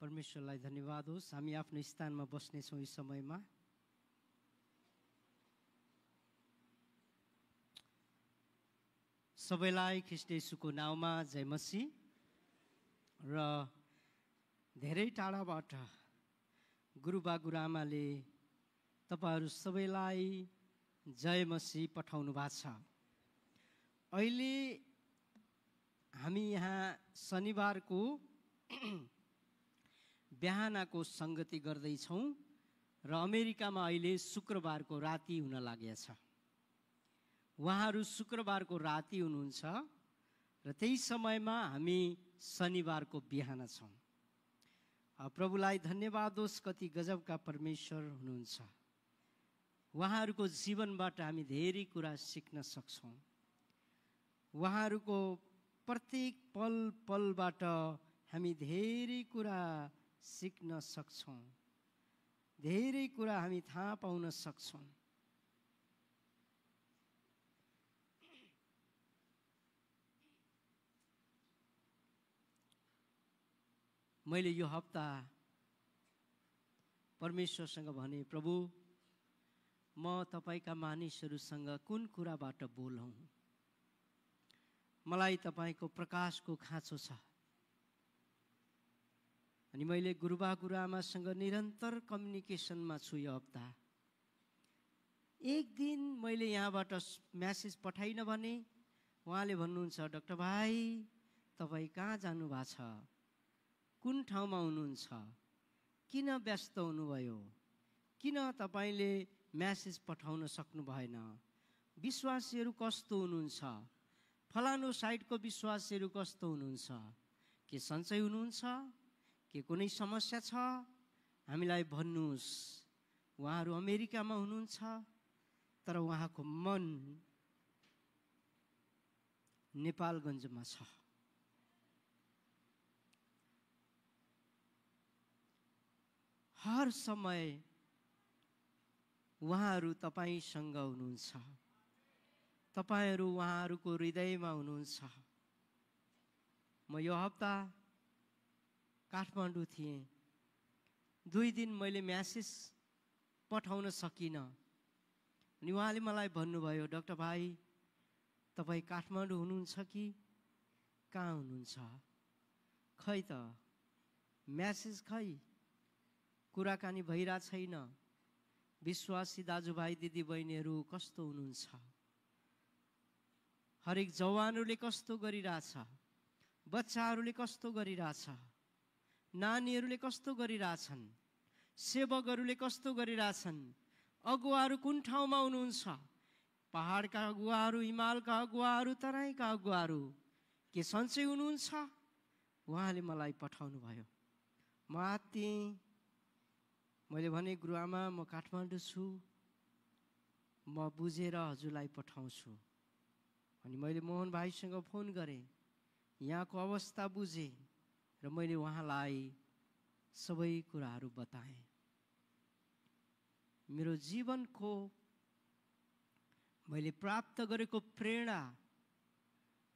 परमेश्वरलाई धन्यवाद होस्। हामी आफ्नो स्थानमा बस्नेछौँ यस समयमा। सबैलाई ख्रीष्ट येशूको नाउँमा जय मसीह। र धेरै टाढाबाट गुरुबा गुरुआमाले तपाईहरू सबैलाई जय मसीह पठाउनु भएको छ। अहिले हामी यहाँ शनिबारको बिहानको संगति गर्दैछौँ र अमेरिकामा अहिले शुक्रबारको राति हुन लागेछ। उहाँहरू शुक्रबारको राति हुनुहुन्छ र त्यही समयमा हामी शनिबारको बिहान छौँ। प्रभुलाई धन्यवाद होस्, कति गजबका परमेश्वर हुनुहुन्छ। उहाँहरूको जीवनबाट हामी धेरै कुरा सिक्न सक्छौँ। उहाँहरूको प्रत्येक पल पलबाट हामी धेरै कुरा सिक्न सक्छौँ, धेरै कुरा हामी थाहा पाउन सक्छौँ। मैले यो हप्ता परमेश्वरसँग भने, प्रभु म तपाईका मानिसहरूसँग कुन कुराबाट बोलौँ? मलाई तपाईको प्रकाशको खाँचो छ। अनि मैले गुरुबा गुरुआमासँग निरन्तर कम्युनिकेसनमा छु। यो हप्ता एक दिन मैले यहाँबाट म्यासेज पठाइन भने उहाँले भन्नुहुन्छ, डाक्टर भाइ तपाईँ कहाँ जानुभएको छ? कुन ठाउँमा हुनुहुन्छ? किन व्यस्त हुनुभयो? किन तपाईँले म्यासेज पठाउन सक्नु भएन? विश्वासीहरू कस्तो हुनुहुन्छ? फलानु साइडको विश्वासीहरू कस्तो हुनुहुन्छ? के सन्चै हुनुहुन्छ? के कुनै समस्या छ? हामीलाई भन्नुहोस्। उहाँहरू अमेरिकामा हुनुहुन्छ तर उहाँको मन नेपालगञ्जमा छ। हर समय उहाँहरू तपाईसँग हुनुहुन्छ। तपाईहरू उहाँहरूको हृदयमा हुनुहुन्छ। म यो हप्ता काठमाडौँ थिएँ। 2 दिन मैले म्यासेज पठाउन सकिनँ। अनि उहाँले मलाई भन्नुभयो, डाक्टर भाइ तपाईँ काठमाडौँ हुनुहुन्छ कि कहाँ हुनुहुन्छ? खै त म्यासेज खै, कुराकानी भइरहेको छैन। विश्वासी दाजुभाइ दिदीबहिनीहरू कस्तो हुनुहुन्छ? हरेक जवानहरूले कस्तो गरिरहेछ? बच्चाहरूले कस्तो गरिरहेछ? नानीहरूले कस्तो गरिरहेछन्? सेवकहरूले कस्तो गरिरहेछन्? अगुवाहरू कुन ठाउँमा हुनुहुन्छ? पहाडका अगुवाहरू, हिमालका अगुवाहरू, तराईका अगुवाहरू के सन्चै हुनुहुन्छ? उहाँले मलाई पठाउनु भयो। म आत्तिएँ। मैले भने, गुरुआमा म काठमाडौँ छु, म बुझेर हजुरलाई पठाउँछु। अनि मैले मोहन भाइसँग फोन गरेँ, यहाँको अवस्था बुझेँ र मैले उहाँलाई सबै कुराहरू बताएँ। मेरो जीवनको मैले प्राप्त गरेको प्रेरणा,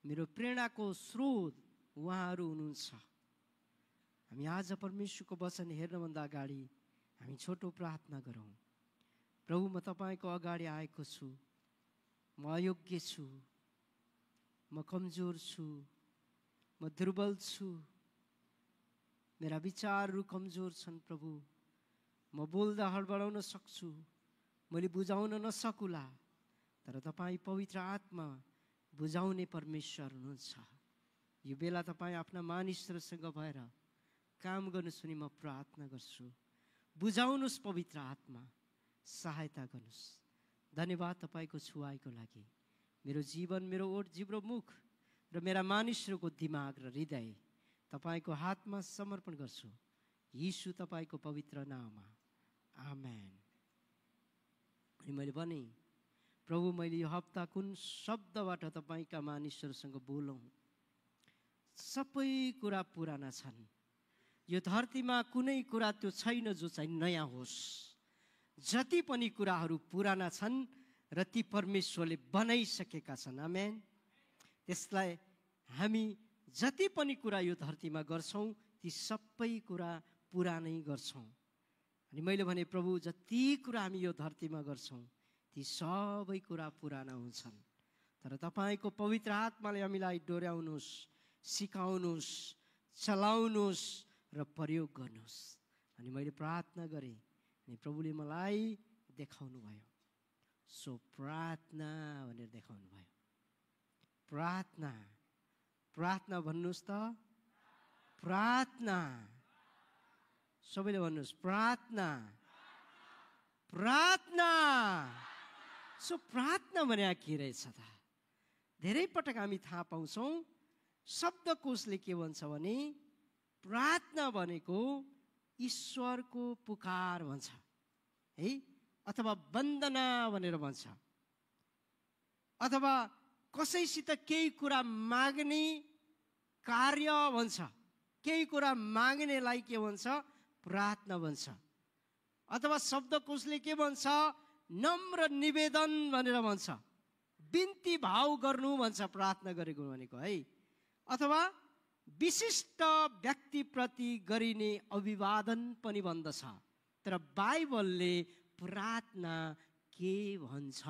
मेरो प्रेरणाको स्रोत उहाँहरू हुनुहुन्छ। हामी आज परमेश्वरको वचन हेर्नुभन्दा अगाडि हामी छोटो प्रार्थना गरौँ। प्रभु म तपाईँको अगाडि आएको छु। म अयोग्य छु, म कमजोर छु, म दुर्बल छु। मेरा विचारहरू कमजोर छन् प्रभु। म बोल्दा हडबडाउन सक्छु, मैले बुझाउन नसकुला, तर तपाईँ पवित्र आत्मा बुझाउने परमेश्वर हुनुहुन्छ। यो बेला तपाईँ आफ्ना मानिसहरूसँग भएर काम गर्नुहोस् भनी म प्रार्थना गर्छु। बुझाउनुहोस् पवित्र आत्मा, सहायता गर्नुहोस्। धन्यवाद तपाईँको छुवाईको लागि। मेरो जीवन, मेरो ओठ, जिब्रो, मुख र मेरा मानिसहरूको दिमाग र हृदय तपाईँको हातमा समर्पण गर्छु। यीशु तपाईँको पवित्र नाममा, आमेन। अनि मैले भने, प्रभु मैले यो हप्ता कुन शब्दबाट तपाईँका मानिसहरूसँग बोलौँ? सबै कुरा पुराना छन्। यो धरतीमा कुनै कुरा त्यो छैन जो चाहिँ नयाँ होस्। जति पनि कुराहरू पुराना छन् र ती परमेश्वरले बनाइसकेका छन्। आमेन। त्यसलाई हामी जति पनि कुरा यो धरतीमा गर्छौँ ती सबै कुरा पुरा नै गर्छौँ। अनि मैले भने प्रभु जति कुरा हामी यो धरतीमा गर्छौँ ती सबै कुरा पुराना हुन्छन्, तर तपाईँको पवित्र आत्माले हामीलाई डोर्याउनुहोस्, सिकाउनुहोस्, चलाउनुहोस् र प्रयोग गर्नुहोस्। अनि मैले प्रार्थना गरेँ अनि प्रभुले मलाई देखाउनु भयो। सो प्रार्थना भनेर देखाउनु भयो। प्रार्थना, प्रार्थना भन्नुहोस् त, प्रार्थना। सबैले भन्नुहोस् प्रार्थना, प्रार्थना। सो प्रार्थना भने के रहेछ त? धेरै पटक हामी थाहा पाउँछौँ शब्दकोशले के भन्छ भने प्रार्थना भनेको ईश्वरको पुकार भन्छ है, अथवा वन्दना भनेर भन्छ, अथवा कसैसित केही कुरा माग्ने कार्य भन्छ, केही कुरा माग्नेलाई के भन्छ? प्रार्थना भन्छ। अथवा शब्दकोशले के भन्छ? नम्र निवेदन भनेर भन्छ, बिन्ती भाव गर्नु भन्छ प्रार्थना गरेको भनेको है। अथवा विशिष्ट व्यक्तिप्रति गरिने अभिवादन पनि भन्दछ। तर बाइबलले प्रार्थना के भन्छ?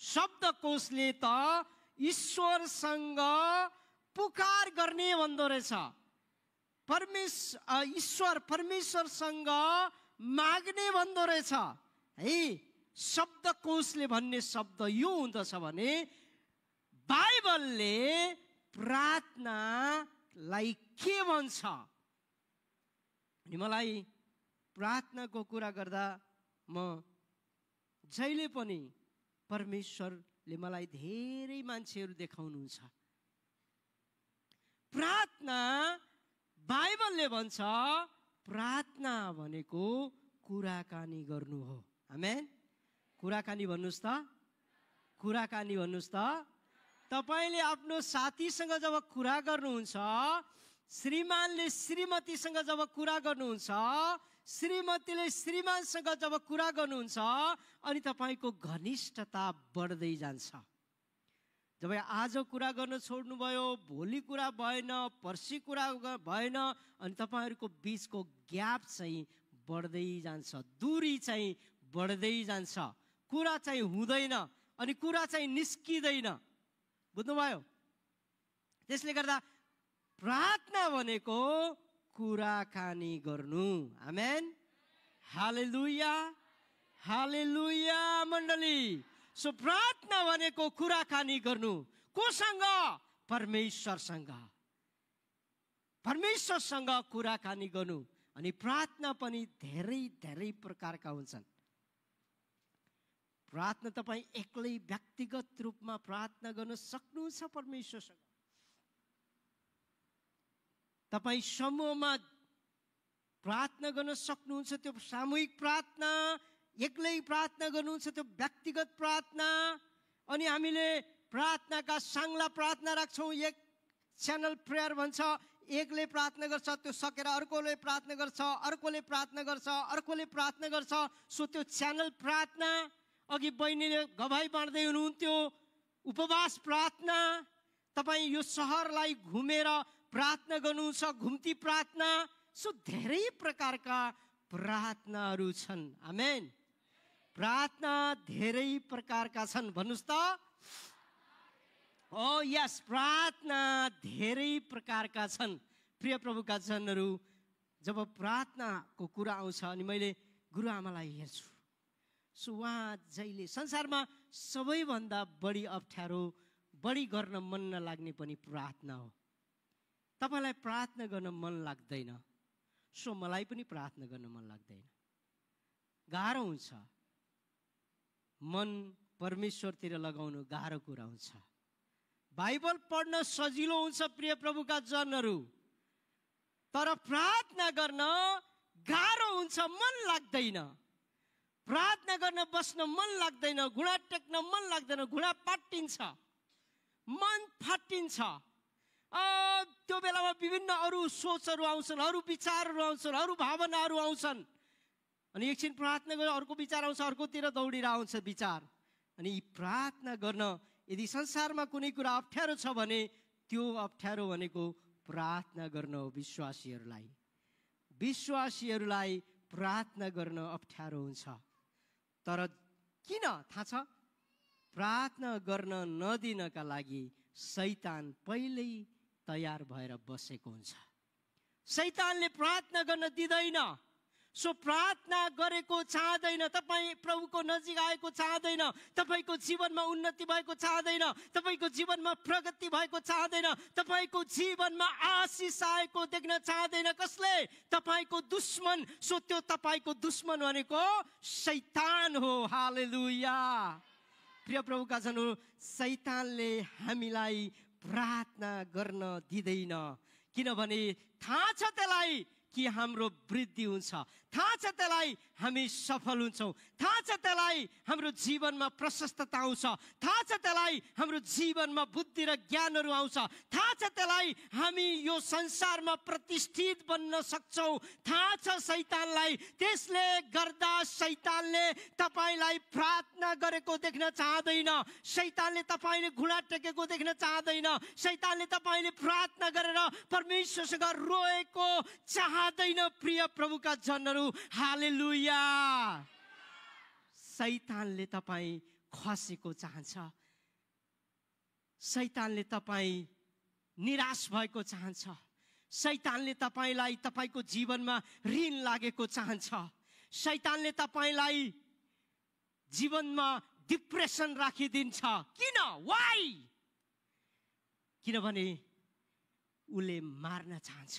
शब्दकोशले त ईश्वरसँग पुकार गर्ने भन्दो रहेछ। ईश्वर परमेश्वरसँग माग्ने भन्दो रहेछ है। शब्दकोशले भन्ने शब्द यो हुँदछ भने बाइबलले प्रार्थनालाई के भन्छ? अनि मलाई प्रार्थनाको कुरा गर्दा म जहिले पनि परमेश्वरले मलाई धेरै मान्छेहरू देखाउनुहुन्छ। प्रार्थना, बाइबलले भन्छ प्रार्थना भनेको कुराकानी गर्नु हो। आमेन। कुराकानी भन्नुहोस् त, कुराकानी भन्नुहोस् त। तपाईले आफ्नो साथीसँग जब कुरा गर्नुहुन्छ, श्रीमानले श्रीमतीसँग जब कुरा गर्नुहुन्छ, श्रीमतीले श्रीमानसँग जब कुरा गर्नुहुन्छ अनि तपाईको घनिष्ठता बढ्दै जान्छ। जब आज कुरा गर्न छोड्नुभयो, भोलि कुरा भएन, पर्सि कुरा भएन, अनि तपाईहरुको बीचको ग्याप चाहिँ बढ्दै जान्छ, दूरी चाहिँ बढ्दै जान्छ, कुरा चाहिँ हुँदैन अनि कुरा चाहिँ निस्किँदैन। बुझ्नुभयो? त्यसले गर्दा प्रार्थना भनेको कुराकानी गर्नु। आमेन, हालेलुया, हालेलुया मण्डली। सो प्रार्थना भनेको कुराकानी गर्नु। कोसँग? परमेश्वरसँग। परमेश्वरसँग कुराकानी गर्नु। अनि प्रार्थना पनि धेरै धेरै प्रकारका हुन्छन्। प्रार्थना तपाईं एक्लै व्यक्तिगत रूपमा प्रार्थना गर्न सक्नुहुन्छ परमेश्वरसँग। तपाईं समूहमा प्रार्थना गर्न सक्नुहुन्छ, त्यो सामूहिक प्रार्थना। एक्लै प्रार्थना गर्नुहुन्छ, त्यो व्यक्तिगत प्रार्थना। अनि हामीले प्रार्थनाका साङ्ला प्रार्थना राख्छौँ, एक च्यानल प्रेयर भन्छ। एकले प्रार्थना गर्छ, त्यो सकेर अर्कोले प्रार्थना गर्छ, अर्कोले प्रार्थना गर्छ, अर्कोले प्रार्थना गर्छ। सो त्यो च्यानल प्रार्थना। अघि बहिनीले गवाही बाँड्दै हुनुहुन्थ्यो, उपवास प्रार्थना। तपाईँ यो सहरलाई घुमेर प्रार्थना गर्नुहुन्छ, घुम्ती प्रार्थना। सो धेरै प्रकारका प्रार्थनाहरू छन्। आमेन। प्रार्थना धेरै प्रकारका छन्। भन्नुहोस् त, ओ यस, प्रार्थना धेरै प्रकारका छन्। प्रिय प्रभुका जनहरू, जब प्रार्थनाको कुरा आउँछ अनि मैले गुरुआमालाई हेर्छु, सो उहाँ जहिले संसारमा सबैभन्दा बढी अप्ठ्यारो, बढी गर्न मन नलाग्ने पनि प्रार्थना हो। तपाईलाई प्रार्थना गर्न मन लाग्दैन, सो मलाई पनि प्रार्थना गर्न मन लाग्दैन। गाह्रो हुन्छ, मन परमेश्वरतिर लगाउनु गाह्रो कुरा हुन्छ। बाइबल पढ्न सजिलो हुन्छ प्रिय प्रभुका जनहरू, तर प्रार्थना गर्न गाह्रो हुन्छ, मन लाग्दैन। प्रार्थना गर्न बस्न मन लाग्दैन, घुँडा टेक्न मन लाग्दैन, घुँडा पाटिन्छ, मन फाटिन्छ। त्यो बेलामा विभिन्न अरू सोचहरू आउँछन्, अरू विचारहरू आउँछन्, अरू भावनाहरू आउँछन्। अनि एकछिन प्रार्थना गरेर अर्को विचार आउँछ, अर्कोतिर दौडिएर आउँछ विचार। अनि प्रार्थना गर्न यदि संसारमा कुनै कुरा अप्ठ्यारो छ भने त्यो अप्ठ्यारो भनेको प्रार्थना गर्न हो। विश्वासीहरूलाई विश्वासीहरूलाई प्रार्थना गर्न अप्ठ्यारो हुन्छ। तर किन थाहा छ? प्रार्थना गर्न नदिनका लागि शैतान पहिल्यै तयार भएर बसेको हुन्छ। शैतानले प्रार्थना गर्न दिँदैन। सो प्रार्थना गरेको चाहँदैन, तपाईँ प्रभुको नजिक आएको चाहँदैन, तपाईँको जीवनमा उन्नति भएको चाहँदैन, तपाईँको जीवनमा प्रगति भएको चाहँदैन, तपाईँको जीवनमा आशिष आएको देख्न चाहँदैन। कसले? तपाईँको दुश्मन। सो त्यो तपाईँको दुश्मन भनेको शैतान हो। हालेलुया। प्रिय प्रभुका जनहरू, शैतानले हामीलाई प्रार्थना गर्न दिँदैन, किनभने थाहा छ त्यसलाई कि हाम्रो वृद्धि हुन्छ, थाहा छ त्यसलाई हामी सफल हुन्छौँ, थाहा छ त्यसलाई हाम्रो जीवनमा प्रशस्तता आउँछ, थाहा छ त्यसलाई हाम्रो जीवनमा बुद्धि र ज्ञानहरू आउँछ, थाहा छ त्यसलाई हामी यो संसारमा प्रतिष्ठित बन्न सक्छौँ, थाहा छ शैतानलाई। त्यसले गर्दा शैतानले तपाईँलाई प्रार्थना गरेको देख्न चाहँदैन, शैतानले तपाईँले घुँडा टेकेको देख्न चाहँदैन, शैतानले तपाईँले प्रार्थना गरेर परमेश्वरसँग रोएको चाहँदैन। प्रिय प्रभुका जनहरू, हालेलुया। शैतानले तपाईँ खसेको चाहन्छ, शैतानले तपाईँ निराश भएको चाहन्छ, शैतानले तपाईँलाई तपाईँको जीवनमा ऋण लागेको चाहन्छ, शैतानले तपाईँलाई जीवनमा डिप्रेसन राखिदिन्छ। किन? वाइ? किनभने उसले मार्न चाहन्छ।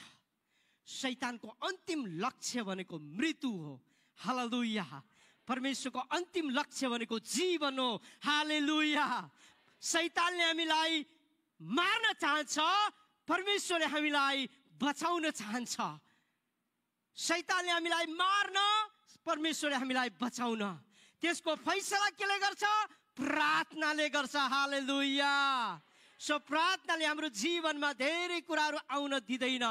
शैतानको अन्तिम लक्ष्य भनेको मृत्यु हो। हालेलुया। परमेश्वरको अन्तिम लक्ष्य भनेको जीवन हो। हालेलुया। शैतानले हामीलाई मार्न चाहन्छ, परमेश्वरले हामीलाई बचाउन चाहन्छ। शैतानले हामीलाई मार्न, परमेश्वरले हामीलाई बचाउन। त्यसको फैसला केले गर्छ? प्रार्थनाले गर्छ। हालेलुया। सो प्रार्थनाले हाम्रो जीवनमा धेरै कुराहरू आउन दिँदैन।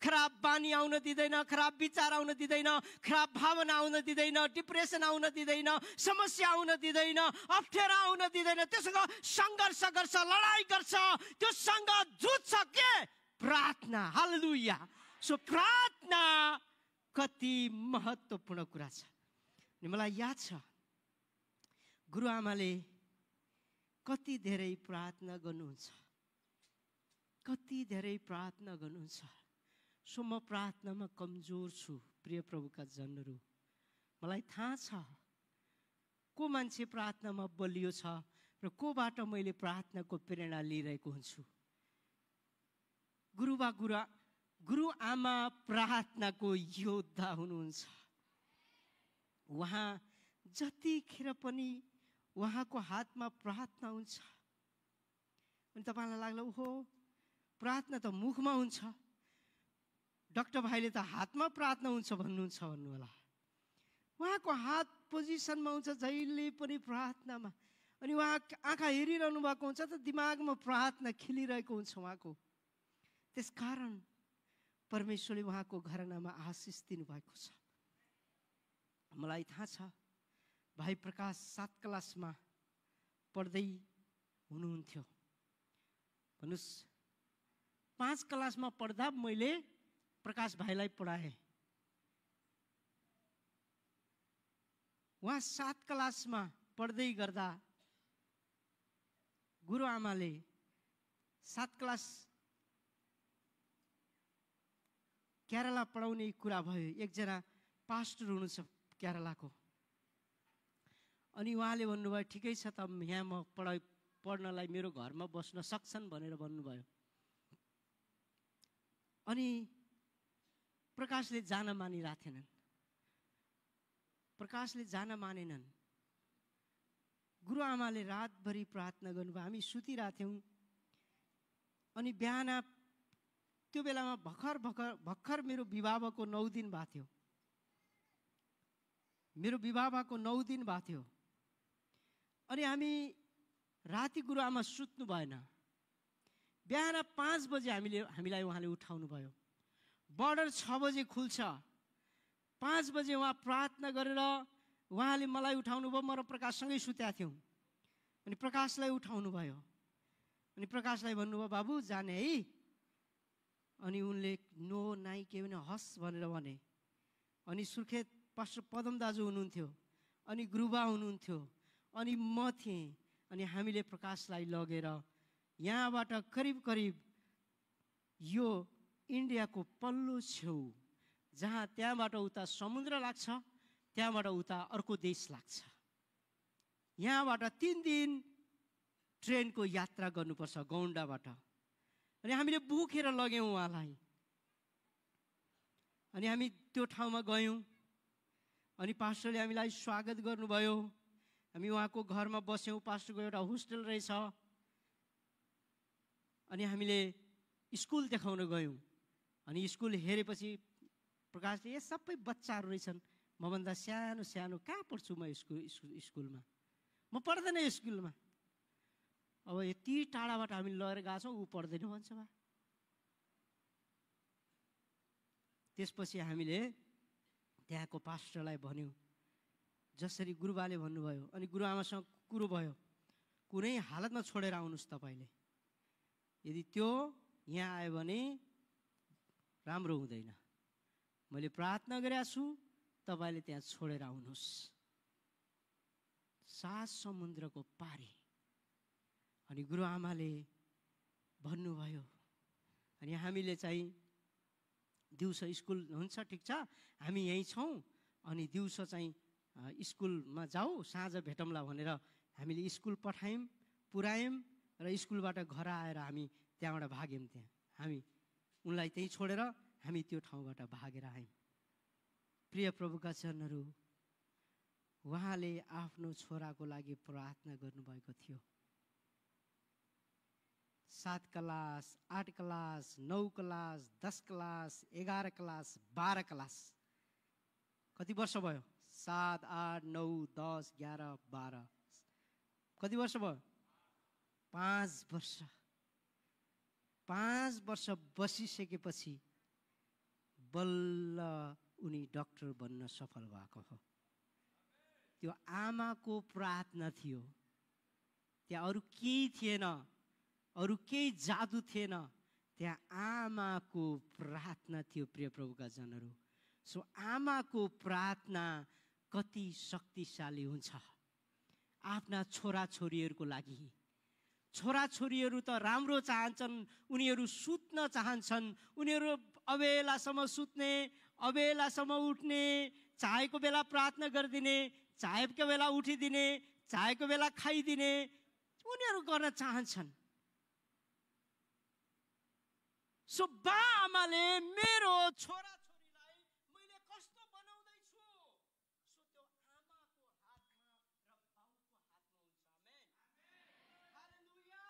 खराब बानी आउन दिँदैन, खराब विचार आउन दिँदैन, खराब भावना आउन दिँदैन, डिप्रेसन आउन दिँदैन, समस्या आउन दिँदैन, अप्ठ्यारो आउन दिँदैन। त्योसँग सङ्घर्ष गर्छ, लडाइँ गर्छ, त्योसँग जुझ्छ के? प्रार्थना। हालेलुया। सो प्रार्थना कति महत्त्वपूर्ण कुरा छ। मलाई याद छ गुरुआमाले कति धेरै प्रार्थना गर्नुहुन्छ, कति धेरै प्रार्थना गर्नुहुन्छ। सो म प्रार्थनामा कमजोर छु। प्रिय प्रभुका जनहरू, मलाई थाहा छ को मान्छे प्रार्थनामा बलियो छ र कोबाट मैले प्रार्थनाको प्रेरणा लिइरहेको हुन्छु। गुरुआमा प्रार्थनाको योद्धा हुनुहुन्छ। उहाँ जतिखेर पनि उहाँको हातमा प्रार्थना हुन्छ। अनि तपाईँलाई लाग्ला ओहो प्रार्थना त मुखमा हुन्छ, डाक्टर भाइले त हातमा प्रार्थना हुन्छ भन्नुहुन्छ भन्नु होला। उहाँको हात पोजिसनमा हुन्छ जहिले पनि प्रार्थनामा। अनि उहाँ आँखा हेरिरहनु भएको हुन्छ त दिमागमा प्रार्थना खिलिरहेको हुन्छ उहाँको। त्यसकारण परमेश्वरले उहाँको घरानामा आशिष दिनुभएको छ। मलाई थाहा छ भाइ प्रकाश 7 क्लासमा पढ्दै हुनुहुन्थ्यो। भन्नुहोस् 5 क्लासमा पढ्दा मैले प्रकाश भाइलाई पढाएँ। उहाँ 7 क्लासमा पढ्दै गर्दा गुरुआमाले 7 क्लास केरला पढाउने कुरा भयो। एकजना पास्टर हुनुहुन्छ केरलाको। अनि उहाँले भन्नुभयो ठिकै छ त यहाँ म पढ्नलाई मेरो घरमा बस्न सक्छन् भनेर भन्नुभयो। अनि प्रकाशले जान मानिरहेको थिएनन्, प्रकाशले जान मानेनन्। गुरुआमाले रातभरि प्रार्थना गर्नुभयो। हामी सुतिरहेको थियौँ। अनि बिहान त्यो बेलामा भर्खर मेरो विवाह भएको 9 दिन भएको थियो। मेरो विवाह भएको 9 दिन भएको थियो। अनि हामी राति गुरुआमा सुत्नु भएन। बिहान 5 बजे हामीलाई उहाँले उठाउनु भयो। बर्डर 6 बजे खुल्छ। 5 बजे उहाँ प्रार्थना गरेर उहाँले मलाई उठाउनु भयो। म र प्रकाशसँगै सुतेका थियौँ। अनि प्रकाशलाई उठाउनु भयो। अनि प्रकाशलाई भन्नुभयो बाबु जाने है। अनि उनले नो नाइ के भने हस् भनेर भने। अनि सुर्खेत पास्टर पदम दाजु हुनुहुन्थ्यो, अनि गुरुबा हुनुहुन्थ्यो, अनि म थिएँ। अनि हामीले प्रकाशलाई लगेर यहाँबाट करिब करिब यो इन्डियाको पल्लो छेउ, जहाँ त्यहाँबाट उता समुद्र लाग्छ, त्यहाँबाट उता अर्को देश लाग्छ, यहाँबाट 3 दिन ट्रेनको यात्रा गर्नुपर्छ गौन्डाबाट। अनि हामीले बुखेर लग्यौँ उहाँलाई। अनि हामी त्यो ठाउँमा गयौँ। अनि पास्टरले हामीलाई स्वागत गर्नुभयो। हामी उहाँको घरमा बस्यौँ। पास्टरको एउटा होस्टेल रहेछ। अनि हामीले स्कुल देखाउन गयौँ। अनि स्कुल हेरेपछि प्रकाशले ए सबै बच्चाहरू रहेछन्, मभन्दा सानो सानो, कहाँ पढ्छु म स्कुलमा, म पढ्दैन स्कुलमा। अब यति टाढाबाट हामी लगेर गएको छौँ, ऊ पढ्दैन भन्छ बा। त्यसपछि हामीले त्यहाँको पास्टरलाई भन्यौँ जसरी गुरुबाले भन्नुभयो। अनि गुरुआमासँग कुरो भयो, कुनै हालतमा छोडेर आउनुहोस् तपाईँले, यदि त्यो यहाँ आयो भने राम्रो हुँदैन। मैले प्रार्थना गरेको छु, तपाईँले त्यहाँ छोडेर आउनुहोस्। 7 समुद्रको पारी। अनि गुरुआमाले भन्नुभयो। अनि हामीले चाहिँ दिउँसो स्कुल हुन्छ, ठिक छ, हामी यहीँ छौँ, अनि दिउँसो चाहिँ स्कुलमा जाऊ, साँझ भेटौँला भनेर हामीले स्कुल पठायौँ, पुऱ्यायौँ। र स्कुलबाट घर आएर हामी त्यहाँबाट भाग्यौँ। त्यहाँ हामी उनलाई त्यहीँ छोडेर हामी त्यो ठाउँबाट भागेर आयौँ। प्रिय प्रभुका जनहरू, उहाँले आफ्नो छोराको लागि प्रार्थना गर्नुभएको थियो। 7 class, 8 class, 9 class, 10 class, 11 class, 12 class, कति वर्ष भयो? 7, 8, 9, 10, 11, 12, कति वर्ष भयो? 5 वर्ष। 5 वर्ष बसिसकेपछि बल्ल उनी डाक्टर बन्न सफल भएको हो। त्यो आमाको प्रार्थना थियो, त्यहाँ अरू केही थिएन, अरू केही जादु थिएन, त्यहाँ आमाको प्रार्थना थियो। प्रिय प्रभुका जनहरू, सो आमाको प्रार्थना कति शक्तिशाली हुन्छ आफ्ना छोराछोरीहरूको लागि। छोराछोरीहरू त राम्रो चाहन्छन्, उनीहरू सुत्न चाहन्छन्, उनीहरू अबेलासम्म सुत्ने, अबेलासम्म उठ्ने, चाहेको बेला प्रार्थना गरिदिने, चाहेको बेला उठिदिने, चाहेको बेला खाइदिने, उनीहरू गर्न चाहन्छन्। सो बा आमाले मेरो छोराछोरीलाई मैले कस्तो बनाउँदैछु, सो त्यो आमाको हातमा र बाउको हातमा हुन्छ। आमेन, हालेलुया।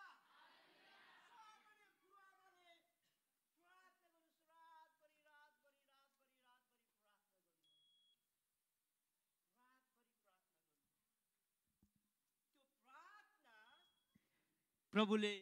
गुरुआमाले प्रार्थना गर्नुहोस्, रातभरि प्रार्थना गर्नु। त्यो प्रार्थना प्रभुले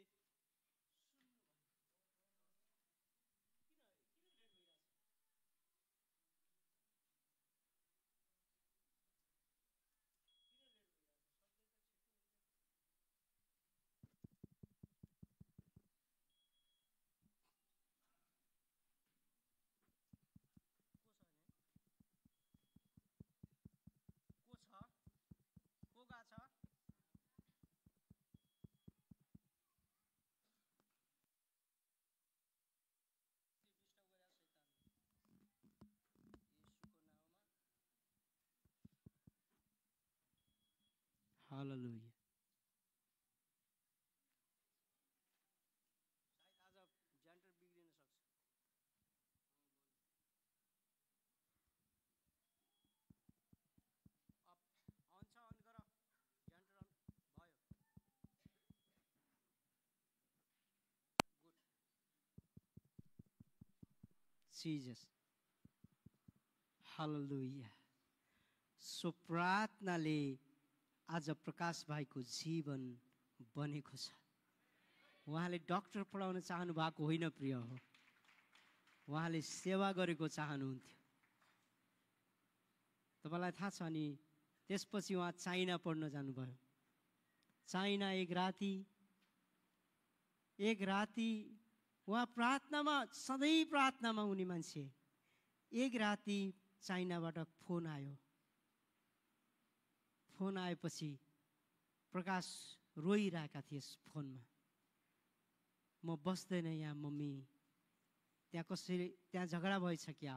हालेलुया। सायद आज जेन्टर बिग्रिन सक्छ। अन छ, अन गर, जेन्टर अन भयो। गुड। जिजस, हालेलुया। सो प्रार्थनाले आज प्रकाश भाइको जीवन बनेको छ। उहाँले डाक्टर पढाउन चाहनु भएको होइन प्रिय हो, उहाँले सेवा गरेको चाहनुहुन्थ्यो। तपाईँलाई थाहा छ नि, त्यसपछि उहाँ चाइना पढ्न जानुभयो। चाइना एक राति उहाँ प्रार्थनामा, सधैँ प्रार्थनामा हुने मान्छे। एक राति चाइनाबाट फोन आयो। फोन आएपछि प्रकाश रोइरहेका थिए फोनमा। म बस्दैन यहाँ मम्मी, त्यहाँ झगडा भएछ क्या,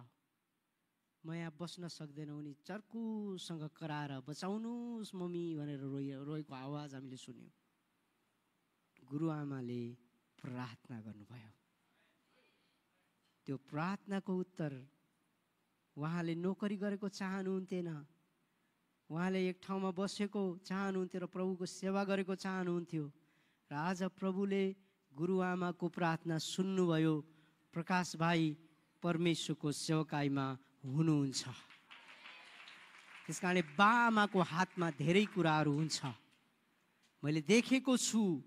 म यहाँ बस्न सक्दैन। उनी चर्कुसँग कराएर बचाउनुस् मम्मी भनेर रोएको आवाज हामीले सुन्यौँ। गुरुआमाले प्रार्थना गर्नुभयो। त्यो प्रार्थनाको उत्तर, उहाँले नोकरी गरेको चाहनुहुन्थेन, उहाँले एक ठाउँमा बसेको चाहनुहुन्थ्यो र प्रभुको सेवा गरेको चाहनुहुन्थ्यो। र आज प्रभुले गुरुआमाको प्रार्थना सुन्नुभयो। प्रकाश भाइ परमेश्वरको सेवकाईमा हुनुहुन्छ। त्यसकारण बाआमाको हातमा धेरै कुराहरू हुन्छ। मैले देखेको छु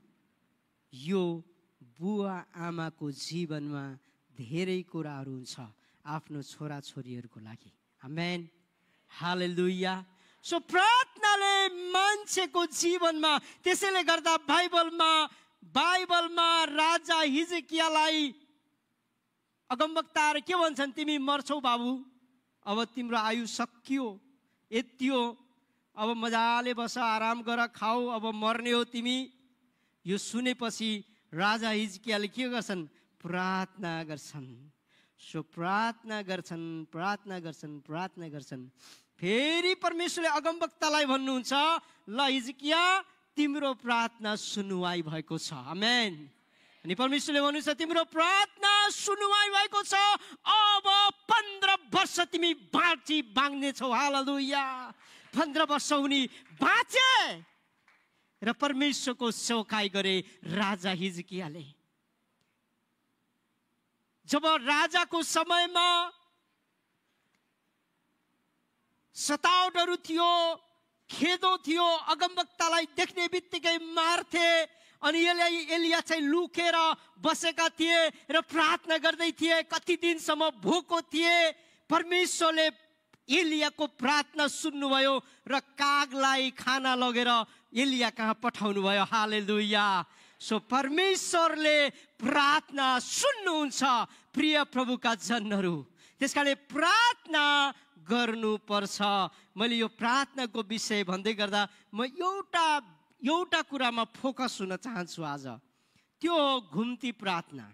यो बुवा आमाको जीवनमा धेरै कुराहरू हुन्छ आफ्नो छोराछोरीहरूको लागि। आमेन, हालेलुया। सो प्रार्थनाले मान्छेको जीवनमा, त्यसैले गर्दा बाइबलमा राजा हिजकियालाई अगमवक्ताहरू के भन्छन्? तिमी मर्छौ बाबु, अब तिम्रो आयु सकियो, यति हो, अब मजाले बस, आराम गर, खाऊ, अब मर्ने हो तिमी। यो सुनेपछि राजा हिजकियाले के गर्छन्? प्रार्थना गर्छन्। सो प्रार्थना गर्छन्। फेरि परमेश्वरले अगमवक्तालाई भन्नुहुन्छ, ल हिजकिया, तिम्रो प्रार्थना सुनुवाई भएको छ। आमेन। अनि परमेश्वरले भन्नुहुन्छ, तिम्रो प्रार्थना सुनुवाई भएको छ, अब 15 वर्ष तिमी बाँच्नेछौ। हालेलुया। 15 वर्ष उनी बाँचे र परमेश्वरको सेवकाई गरे राजा हिजकियाले। जब राजाको समयमा सतावटहरू थियो, खेदो थियो, अगमवक्तालाई देख्ने बित्तिकै मार्थे। अनि एलिया चाहिँ लुकेर बसेका थिए र प्रार्थना गर्दै थिए। कति दिनसम्म भोको थिए। परमेश्वरले एलियाको प्रार्थना सुन्नुभयो र कागलाई खाना लगेर एलिया कहाँ पठाउनु भयो। हालेलुया। सो परमेश्वरले प्रार्थना सुन्नुहुन्छ प्रिय प्रभुका जनहरू। त्यसकारण प्रार्थना गर्नुपर्छ। मैले यो प्रार्थनाको विषय भन्दै गर्दा म एउटा कुरामा फोकस हुन चाहन्छु आज, त्यो हो घुम्ती प्रार्थना।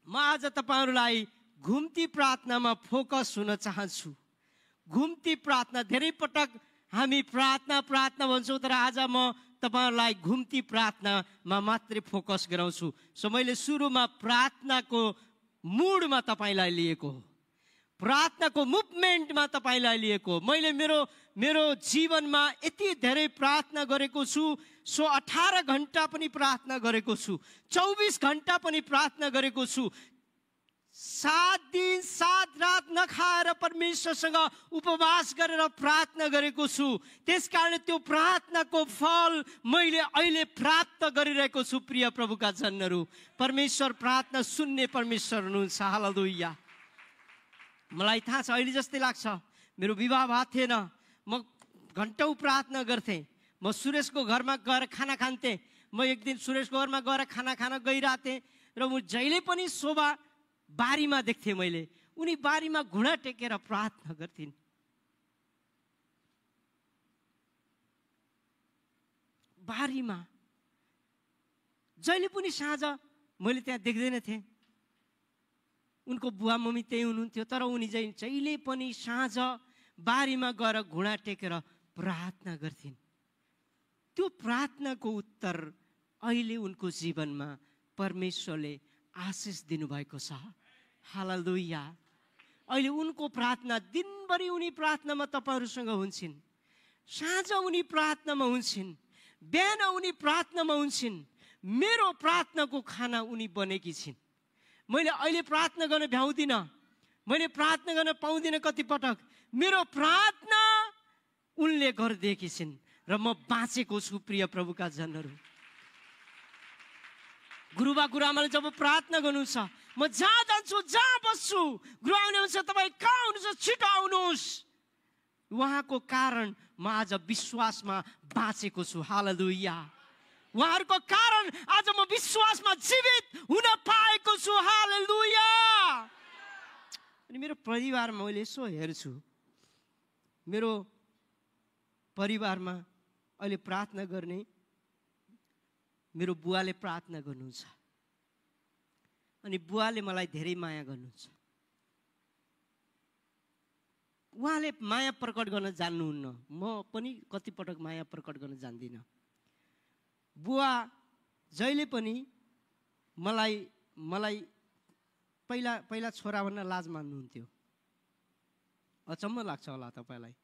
म आज तपाईहरुलाई घुम्ती प्रार्थनामा फोकस हुन चाहन्छु। घुम्ती प्रार्थना, धेरै पटक हामी प्रार्थना भन्छौँ, तर आज म तपाईहरुलाई घुम्ती प्रार्थनामा मात्रै फोकस गराउँछु। सो मैले सुरुमा प्रार्थनाको मुडमा तपाईलाई लिएको हो, प्रार्थनाको मुभमेन्टमा तपाईलाई लिएको हो। मैले मेरो जीवनमा यति धेरै प्रार्थना गरेको छु। सो 18 घण्टा पनि प्रार्थना गरेको छु, 24 घण्टा पनि प्रार्थना गरेको छु। 7 दिन 7 रात नखाएर परमेश्वरसँग उपवास गरेर प्रार्थना गरेको छु। त्यसकारण त्यो प्रार्थनाको फल मैले अहिले प्राप्त गरिरहेको छु। प्रिय प्रभुका जनहरू, परमेश्वर प्रार्थना सुन्ने परमेश्वर हुनुहुन्छ। हालेलुया। मलाई थाहा छ, अहिले जस्तै लाग्छ मेरो विवाह भएको थिएन, म घन्टौँ प्रार्थना गर्थेँ। म सुरेशको घरमा गएर खाना खान्थेँ। म एक दिन सुरेशको घरमा गएर खाना खान गइरहेको थिएँ र म जहिले पनि शोभा बारीमा देख्थेँ। मैले उनी बारीमा घुँडा टेकेर प्रार्थना गर्थिन्। बारीमा जहिले पनि साँझ मैले त्यहाँ देख्दैन थिएँ। उनको बुवा मम्मी त्यही हुनुहुन्थ्यो, तर उनी जहिले पनि साँझ बारीमा गएर घुँडा टेकेर प्रार्थना गर्थिन्। त्यो प्रार्थनाको उत्तर अहिले उनको जीवनमा परमेश्वरले आशिष दिनुभएको छ। हालेलुया। अहिले उनको प्रार्थना, दिनभरि उनी प्रार्थनामा तपाईहरुसँग हुन्छन्, साँझ उनी प्रार्थनामा हुन्छन्, बिहान उनी प्रार्थनामा हुन्छन्। मेरो प्रार्थनाको खाना उनी बनेकी छिन्। मैले अहिले प्रार्थना गर्न भ्याउँदिनँ, मैले प्रार्थना गर्न पाउँदिनँ कति पटक। मेरो प्रार्थना उनले गरिदिएकी छिन् र म बाँचेको छु। प्रिय प्रभुका जनहरू, गुरुबा गुरुआमाले जब प्रार्थना गर्नुहुन्छ, म जहाँ जान्छु, जहाँ बस्छु, गुरुआमाले हुन्छ तपाईँ कहाँ हुनुहुन्छ, छिटो आउनुहोस्। उहाँको कारण म आज विश्वासमा बाँचेको छु। हालेलुया। उहाँहरूको कारण आज म विश्वासमा जीवित हुन पाएको छु। हालेलुया। अनि मेरो परिवारमा मैले यसो हेर्छु, मेरो परिवारमा अहिले प्रार्थना गर्ने मेरो बुवाले प्रार्थना गर्नुहुन्छ अनि बुवाले मलाई धेरै माया गर्नुहुन्छ। उहाँले माया प्रकट गर्न जान्नुहुन्न, म पनि कति पटक माया प्रकट गर्न जान्दिनँ। बुवा जहिले पनि मलाई पहिला छोरा भन्न लाज मान्नुहुन्थ्यो। अचम्म लाग्छ होला तपाईँलाई,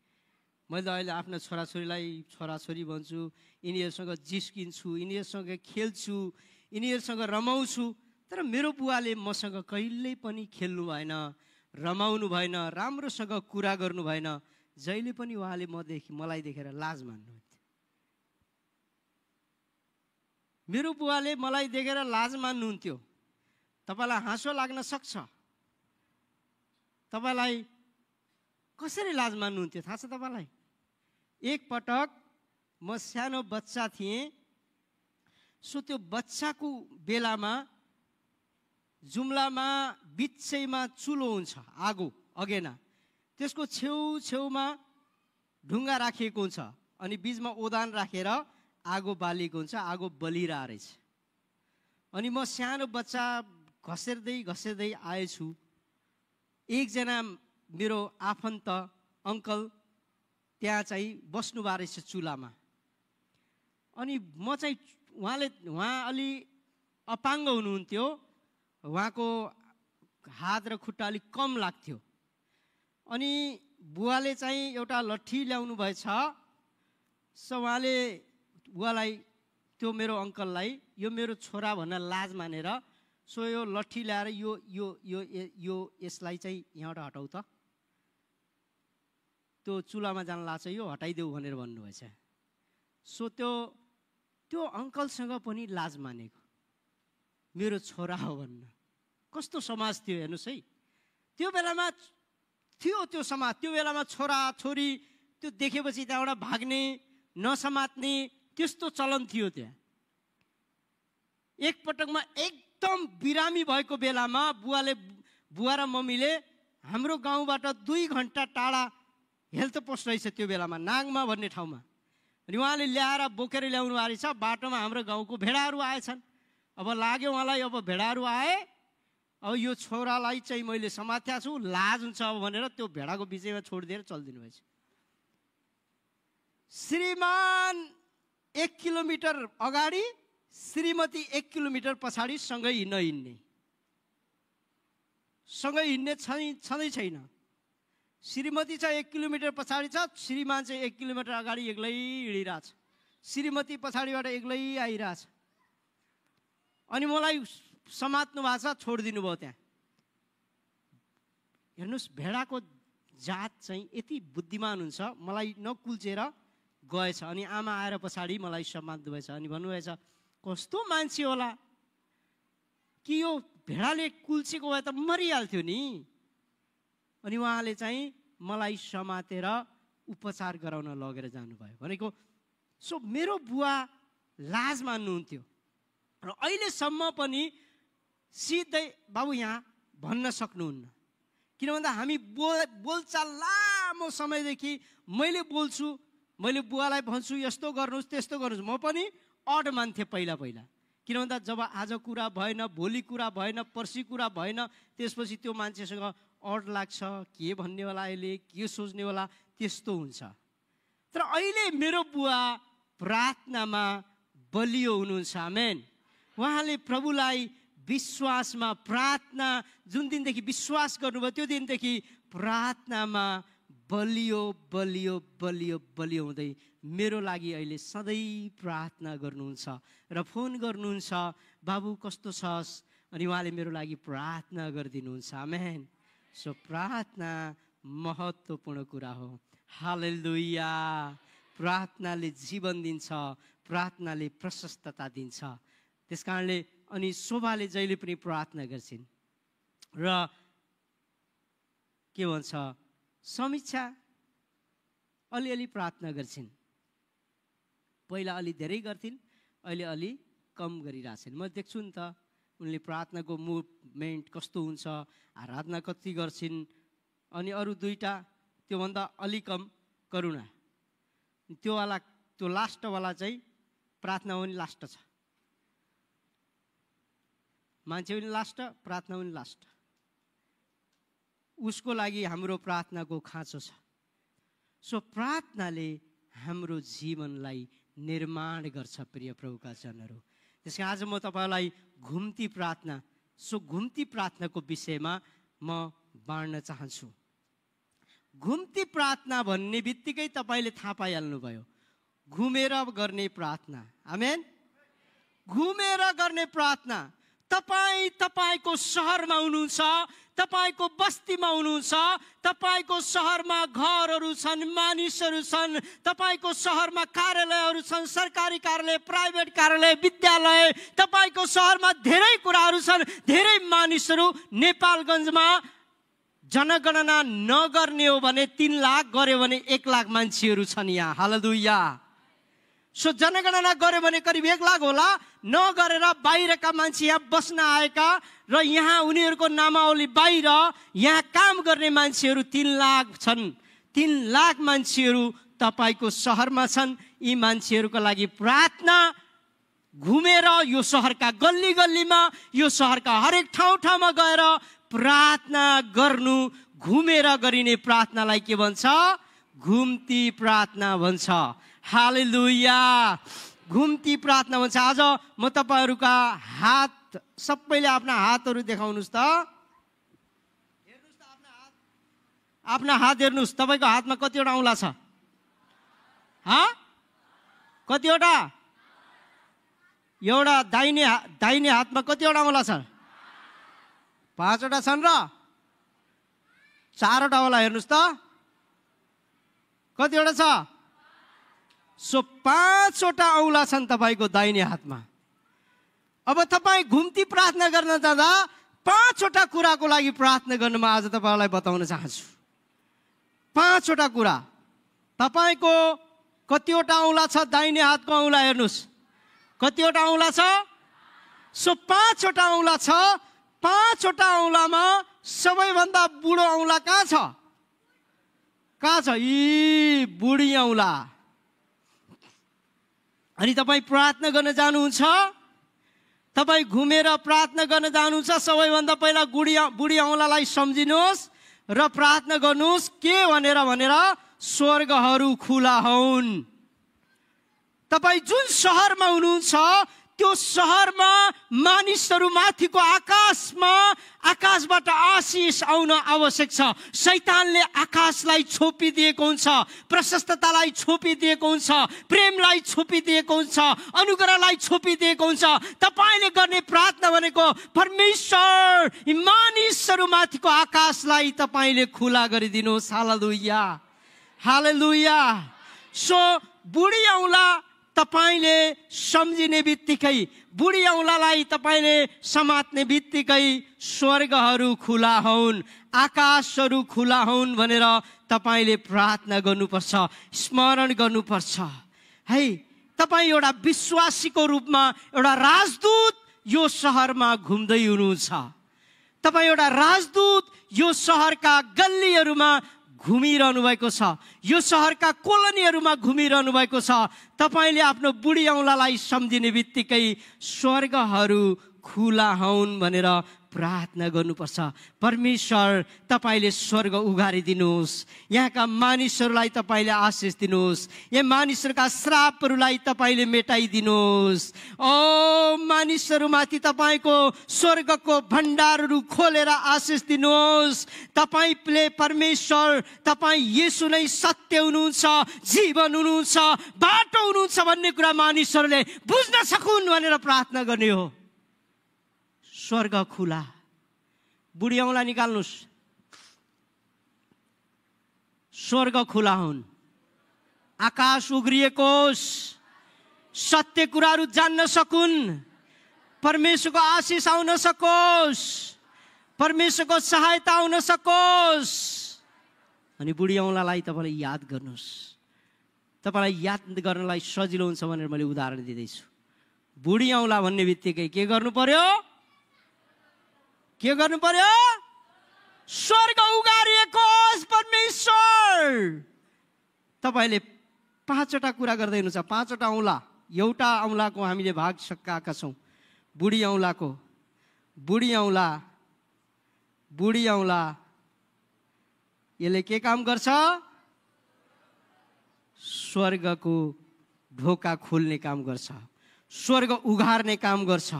मैले अहिले आफ्ना छोराछोरीलाई छोराछोरी भन्छु, यिनीहरूसँग जिस्किन्छु, यिनीहरूसँग खेल्छु, यिनीहरूसँग रमाउँछु। तर मेरो बुवाले मसँग कहिल्यै पनि खेल्नु भएन, रमाउनु भएन, राम्रोसँग कुरा गर्नु भएन। जहिले पनि उहाँले मलाई देखेर लाज मान्नुहुन्थ्यो। मेरो बुवाले मलाई देखेर लाज मान्नुहुन्थ्यो। तपाईँलाई हाँसो लाग्न सक्छ, तपाईँलाई कसरी लाज मान्नुहुन्थ्यो थाहा छ तपाईँलाई? एक पटक म सानो बच्चा थिएँ, सो त्यो बच्चाको बेलामा जुम्लामा बिचैमा चुलो हुन्छ, आगो अगेना, त्यसको छेउछेउमा ढुङ्गा राखिएको हुन्छ अनि बिचमा ओदान राखेर आगो बालिएको हुन्छ, आगो बलिरहेको रहेछ। अनि म सानो बच्चा घसेर्दै आएछु। एकजना मेरो आफन्त अङ्कल त्यहाँ चाहिँ बस्नु भएको रहेछ चुलामा। अनि म चाहिँ उहाँ अलि अपाङ्ग हुनुहुन्थ्यो, उहाँको हात र खुट्टा अलिक कम लाग्थ्यो। अनि बुवाले चाहिँ एउटा लट्ठी ल्याउनु भएछ, सो उहाँले बुवालाई, त्यो मेरो अङ्कललाई, यो मेरो छोरा भन्न लाज मानेर, सो यो लट्ठी ल्याएर यसलाई चाहिँ यहाँबाट हटाउ त, त्यो चुलामा जान लाग्छ, यो हटाइदेऊ भनेर भन्नुभएछ। सो त्यो अङ्कलसँग पनि लाज मानेको, मेरो छोरा हो भन्न। कस्तो समाज थियो हेर्नुहोस् है। त्यो बेलामा थियो त्यो समाज, त्यो बेलामा छोरा छोरी त्यो देखेपछि त्यहाँबाट भाग्ने, नसमात्ने, त्यस्तो चलन थियो त्यहाँ। एक पटकमा एकदम बिरामी भएको बेलामा बुवा र मम्मीले हाम्रो गाउँबाट 2 घन्टा टाढा हेल्थ पोस्ट रहेछ त्यो बेलामा, नागमा भन्ने ठाउँमा, अनि उहाँले ल्याएर बोकेर ल्याउनु भएको रहेछ। बाटोमा हाम्रो गाउँको भेडाहरू आएछन्। अब लाग्यो उहाँलाई, अब भेडाहरू आए, अब यो छोरालाई चाहिँ मैले समात्या छु, लाज हुन्छ अब भनेर त्यो भेडाको बिचैमा छोडिदिएर चलिदिनु भएछ। श्रीमान 1 किलोमिटर अगाडि, श्रीमती 1 किलोमिटर पछाडि सँगै हिँड्ने छँदै छैन। श्रीमती चाहिँ 1 किलोमिटर पछाडि छ, श्रीमान चाहिँ 1 किलोमिटर अगाडि एक्लै हिँडिरहेछ, श्रीमती पछाडिबाट एक्लै आइरहेछ। अनि मलाई समात्नु भएको छ, छोडिदिनु भयो त्यहाँ। हेर्नुहोस्, भेडाको जात चाहिँ यति बुद्धिमान हुन्छ, मलाई नकुल्चेर गएछ। अनि आमा आएर पछाडि मलाई समात्नु भएछ। अनि भन्नुभएछ, कस्तो मान्छे होला कि यो भेडाले कुल्चेको भए त मरिहाल्थ्यो नि। अनि उहाँले चाहिँ मलाई समातेर उपचार गराउन लगेर जानुभयो। भनेको सो मेरो बुवा लाज मान्नुहुन्थ्यो र अहिलेसम्म पनि सिधै बाबु यहाँ भन्न सक्नुहुन्न। किन भन्दा हामी बोलचाल लामो समयदेखि मैले बोल्छु, मैले बुवालाई भन्छु यस्तो गर्नुहोस् त्यस्तो गर्नुहोस्। म पनि अड मान्थेँ पहिला। किन भन्दा जब आज कुरा भएन, भोलि कुरा भएन, पर्सि कुरा भएन, त्यसपछि त्यो मान्छेसँग अड लाग्छ, के भन्ने होला, अहिले के सोच्ने होला, त्यस्तो हुन्छ। तर अहिले मेरो बुवा प्रार्थनामा बलियो हुनुहुन्छ। आमेन। उहाँले प्रभुलाई विश्वासमा, प्रार्थना, जुन दिनदेखि विश्वास गर्नुभयो त्यो दिनदेखि प्रार्थनामा बलियो हुँदै मेरो लागि अहिले सधैँ प्रार्थना गर्नुहुन्छ र फोन गर्नुहुन्छ, बाबु कस्तो छस्, अनि उहाँले मेरो लागि प्रार्थना गरिदिनुहुन्छ। आमेन। सो प्रार्थना महत्त्वपूर्ण कुरा हो। हालेलुया। प्रार्थनाले जीवन दिन्छ, प्रार्थनाले प्रशस्तता दिन्छ। त्यसकारणले अनि शोभाले जहिले पनि प्रार्थना गर्छिन् र के भन्छ, समीक्षा अलिअलि प्रार्थना गर्छिन्। पहिला अलि धेरै गर्थिन्, अहिले अलि कम गरिरहेछन्। म देख्छु नि त उनले प्रार्थनाको मुभमेन्ट कस्तो हुन्छ, आराधना कति गर्छिन्, अनि अरू दुईटा त्योभन्दा अलि कम करुणा। त्यो लास्टवाला चाहिँ प्रार्थना पनि लास्ट छ। मान्छे पनि लास्ट, प्रार्थना पनि लास्ट। उसको लागि हाम्रो प्रार्थनाको खाँचो छ। सो प्रार्थनाले हाम्रो जीवनलाई निर्माण गर्छ प्रिय प्रभुका जनहरू। त्यसकारण आज म तपाईँलाई घुम्ती प्रार्थना, सो घुम्ती प्रार्थनाको विषयमा म बाँड्न चाहन्छु। घुम्ती प्रार्थना भन्ने बित्तिकै तपाईँले थाहा पाइहाल्नुभयो, घुमेर गर्ने प्रार्थना। आमेन। घुमेर गर्ने प्रार्थना। तपाईको सहरमा हुनुहुन्छ, तपाईको बस्तीमा हुनुहुन्छ, तपाईको सहरमा घरहरू छन्, मानिसहरू छन्, तपाईको सहरमा कार्यालयहरू छन्, सरकारी कार्यालय, प्राइभेट कार्यालय, विद्यालय, तपाईको सहरमा धेरै कुराहरू छन्, धेरै मानिसहरू। नेपालगञ्जमा जनगणना नगर्ने हो भने 3 लाख, गर्यो भने 1 लाख मान्छेहरू छन् यहाँ। हालेलुया। सो जनगणना गर्यो भने करिब 1 लाख होला। नगरेर बाहिरका मान्छे यहाँ बस्न आएका र यहाँ उनीहरूको नामावली बाहिर यहाँ काम गर्ने मान्छेहरू 3 लाख छन्। 3 लाख मान्छेहरू तपाईको सहरमा छन्। यी मान्छेहरूको लागि प्रार्थना घुमेर यो सहरका गल्ली गल्लीमा, यो सहरका हरेक ठाउँ ठाउँमा गएर प्रार्थना गर्नु। घुमेर गरिने प्रार्थनालाई के भन्छ? घुम्ती प्रार्थना भन्छ। हालेलुया। घुम्ती प्रार्थना भन्छ। आज म तपाईहरुका हात, सबैले आफ्ना हातहरू देखाउनुस् त। हेर्नुस् त आफ्ना हात हेर्नुस्। तपाईको हातमा कतिवटा औँला छ? कतिवटा? एउटा। दाहिने हातमा कतिवटा औँला छ? 5वटा छन् र 4वटा होला। हेर्नुस् त कतिवटा छ? सो 5वटा औँला छन् तपाईको दाहिने हातमा। अब तपाई घुम्ती प्रार्थना गर्न जाँदा 5वटा कुराको लागि प्रार्थना गर्नुमा आज तपाईलाई बताउन चाहन्छु। 5वटा कुरा। तपाईको कतिवटा औँला छ? दाहिने हातको औँला हेर्नुस्। कतिवटा औँला छ? सो 5वटा औँला छ। 5वटा औँलामा सबैभन्दा बुढो औँला कहाँ छ? कहाँ छ? यी बुढी औँला। अनि तपाईँ प्रार्थना गर्न जानुहुन्छ, तपाईँ घुमेर प्रार्थना गर्न जानुहुन्छ, सबैभन्दा पहिला बुढी औँलालाई सम्झिनुहोस् र प्रार्थना गर्नुहोस्। के भनेर? स्वर्गहरू खुला हुन्। तपाईँ जुन सहरमा हुनुहुन्छ त्यो सहरमा मानिसहरू माथिको आकाशबाट आशिष आउन आवश्यक छ। शैतानले आकाशलाई छोपिदिएको हुन्छ, प्रशस्ततालाई छोपिदिएको हुन्छ, प्रेमलाई छोपिदिएको हुन्छ, अनुग्रहलाई छोपिदिएको हुन्छ। तपाईले गर्ने प्रार्थना भनेको परमेश्वर मानिसहरू माथिको आकाशलाई तपाईले खुला गरिदिनुहोस्। हालेलुया। हालेलुया। सो बुढी औँला तपाईले सम्झिने बित्तिकै, बुढी औँलालाई तपाईले समात्ने बित्तिकै स्वर्गहरू खुला हुन्, आकाशहरू खुला हुन् भनेर तपाईले प्रार्थना गर्नुपर्छ, स्मरण गर्नुपर्छ। है, तपाईँ एउटा विश्वासीको रूपमा एउटा राजदूत यो सहरमा घुम्दै हुनुहुन्छ। तपाईँ एउटा राजदूत यो सहरका गल्लीहरूमा घुमिरहनु भएको छ, यो सहरका कोलोनीहरूमा घुमिरहनु भएको छ। तपाईले आफ्नो बुढी औँलालाई सम्झिने बित्तिकै स्वर्गहरू खुला हुन् भनेर प्रार्थना गर्नुपर्छ। परमेश्वर तपाईले स्वर्ग उघारिदिनुहोस्, यहाँका मानिसहरूलाई तपाईले आशिष दिनुहोस्, यहाँ मानिसहरूका श्रापहरूलाई तपाईले मेटाइदिनुहोस्। ओ मानिसहरूमाथि तपाईको स्वर्गको भण्डारहरू खोलेर आशिष दिनुहोस्। तपाईले परमेश्वर, तपाईँ येशू नै सत्य हुनुहुन्छ, जीवन हुनुहुन्छ, बाटो हुनुहुन्छ भन्ने कुरा मानिसहरूले बुझ्न सकुन् भनेर प्रार्थना गर्ने हो। स्वर्ग खुला। बुढी औँला निकाल्नुस्। स्वर्ग खुला हुन्, आकाश उघ्रिएकोस्, सत्य कुराहरू जान्न सकुन्, परमेश्वरको आशिष आउन सकोस्, परमेश्वरको सहायता आउन सकोस्। अनि बुढी औँलालाई तपाईले याद गर्नुहोस्। तपाईलाई याद गर्नलाई सजिलो हुन्छ भनेर मैले उदाहरण दिँदैछु। बुढी औँला भन्ने बित्तिकै के गर्नु पर्यो? के गर्नु पर्यो? स्वर्ग उगारिएको होस् परमेश्वर। तपाईले पाँचवटा कुरा गर्दै हुनुहुन्छ, पाँचवटा औँला। एउटा औँलाको हामीले भाग सकाएका छौँ, बुढी औँलाको। बुढी औँला, बुढी औँला यसले के काम गर्छ? स्वर्गको ढोका खोल्ने काम गर्छ, स्वर्ग उघार्ने काम गर्छ,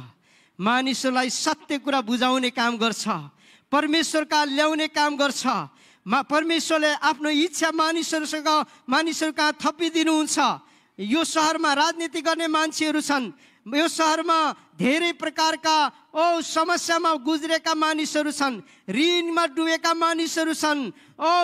मानिसहरूलाई सत्य कुरा बुझाउने काम गर्छ, परमेश्वरका ल्याउने काम गर्छ। परमेश्वरले आफ्नो इच्छा मानिसहरूका थपिदिनुहुन्छ। यो शहरमा राजनीति गर्ने मान्छेहरू छन्, यो शहरमा धेरै प्रकारका समस्यामा गुज्रेका मानिसहरू छन्, ऋणमा डुबेका मानिसहरू छन्,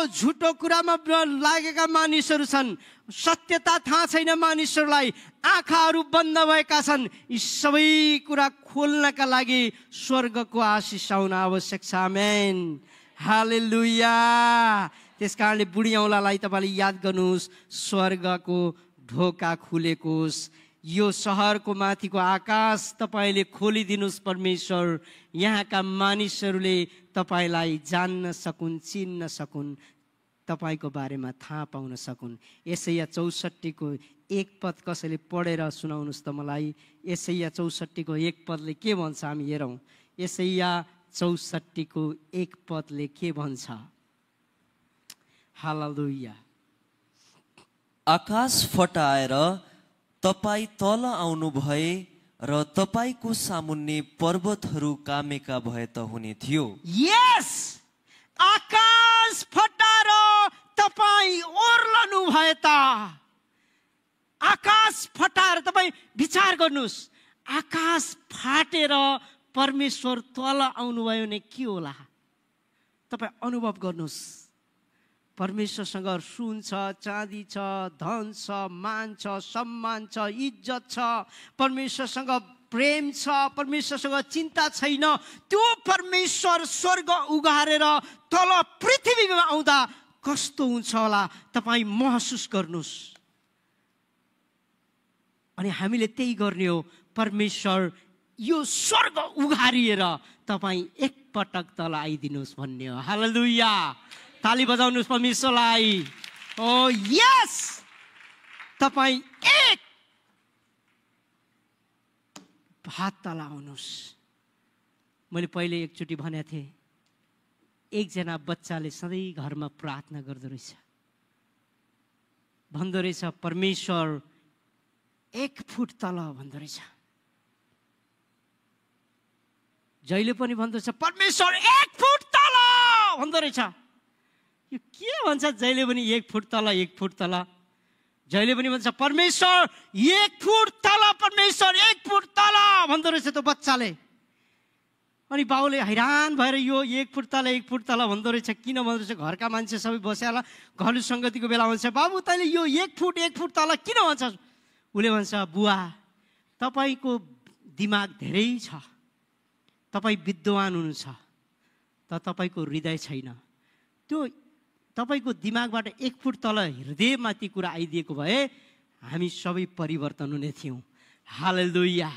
झुटो कुरामा लागेका मानिसहरू छन्, सत्यता थाहा छैन मानिसहरूलाई, आँखाहरू बन्द भएका छन्। यी सबै कुरा खोल्नका लागि स्वर्गको आशिष आउन आवश्यक छ। आमेन, हालेलुया। त्यसकारणले बुढी औँलालाई तपाईँले याद गर्नुहोस्, स्वर्गको ढोका खुलेको होस्। यो सहरको माथिको आकाश तपाईँले खोलिदिनुहोस् परमेश्वर, यहाँका मानिसहरूले तपाईँलाई जान्न सकुन्, चिन्न सकुन्, तपाईँको बारेमा थाहा पाउन सकुन्। यसैया 64 को 1 पद कसैले पढेर सुनाउनुहोस् त मलाई। यसैया 64 को 1 पदले के भन्छ हामी हेरौँ। यसैया 64 को 1 पदले के भन्छ? हालेलुया। आकाश फटाएर तपाईँ तल आउनु भए र तपाईँको सामुन्ने पर्वतहरू कामेका भए त हुने थियो। यस, आकाश फटाएर तपाईँ ओर्लनु भए त। आकाश फटाएर तपाईँ विचार गर्नुहोस्, आकाश फाटेर परमेश्वर तल आउनुभयो भने के होला? तपाईँ अनुभव गर्नुहोस्, परमेश्वरसँग सुन छ, चाँदी छ, धन छ, मान छ, सम्मान छ, इज्जत छ, परमेश्वरसँग प्रेम छ, परमेश्वरसँग चिन्ता छैन। त्यो परमेश्वर स्वर्ग उघारेर तल पृथ्वीमा आउँदा कस्तो हुन्छ होला तपाईँ महसुस गर्नुहोस्। अनि हामीले त्यही गर्ने हो। परमेश्वर यो स्वर्ग उघारिएर तपाईँ एकपटक तल आइदिनुहोस् भन्ने हो। हालेलुया, ताली बजाउनुहोस् परमेश्वरलाई। ओ यस, तपाईँ एक हात तल आउनुहोस्। मैले पहिले एकचोटि भनेको थिएँ, एकजना बच्चाले सधैँ घरमा प्रार्थना गर्दो रहेछ, भन्दो रहेछ परमेश्वर 1 फुट तल भन्दो रहेछ। जहिले पनि भन्दो रहेछ परमेश्वर 1 फुट तल भन्दो रहेछ। यो के भन्छ? जहिले पनि 1 फुट तल, 1 फुट तल, जहिले पनि भन्छ परमेश्वर 1 फुट तल, परमेश्वर 1 फुट तल भन्दो रहेछ त्यो बच्चाले। अनि बाउले हैरान भएर यो 1 फुट तल, 1 फुट तल भन्दो रहेछ किन भन्दो रहेछ? घरका मान्छे सबै बसेला, घरु सङ्गतिको बेला भन्छ बाबु तैँले यो 1 फुट तल किन भन्छ? उसले भन्छ बुवा तपाईँको दिमाग धेरै छ, तपाईँ विद्वान हुनुहुन्छ, तर तपाईँको हृदय छैन। त्यो तपाईँको दिमागबाट 1 फुट तल हृदयमाथि कुरा आइदिएको भए हामी सबै परिवर्तन हुने थियौँ। हालेलुया।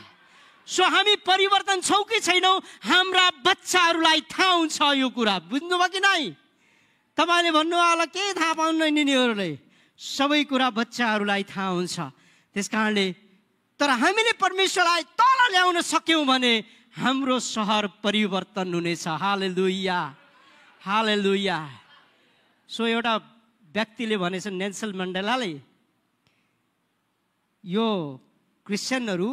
सो हामी परिवर्तन छौँ कि छैनौँ? हाम्रा बच्चाहरूलाई थाहा हुन्छ यो कुरा। बुझ्नुभयो कि नै? तपाईँले भन्नुभयो केही थाहा पाउनुहुन्न यिनीहरूले, सबै कुरा बच्चाहरूलाई थाहा हुन्छ। त्यस कारणले तर हामीले परमेश्वरलाई तल ल्याउन सक्यौँ भने हाम्रो सहर परिवर्तन हुनेछ। हालेलुया, हालेलुया। सो एउटा व्यक्तिले भनेछ, नेल्सन मण्डेलाले, यो क्रिस्चियनहरू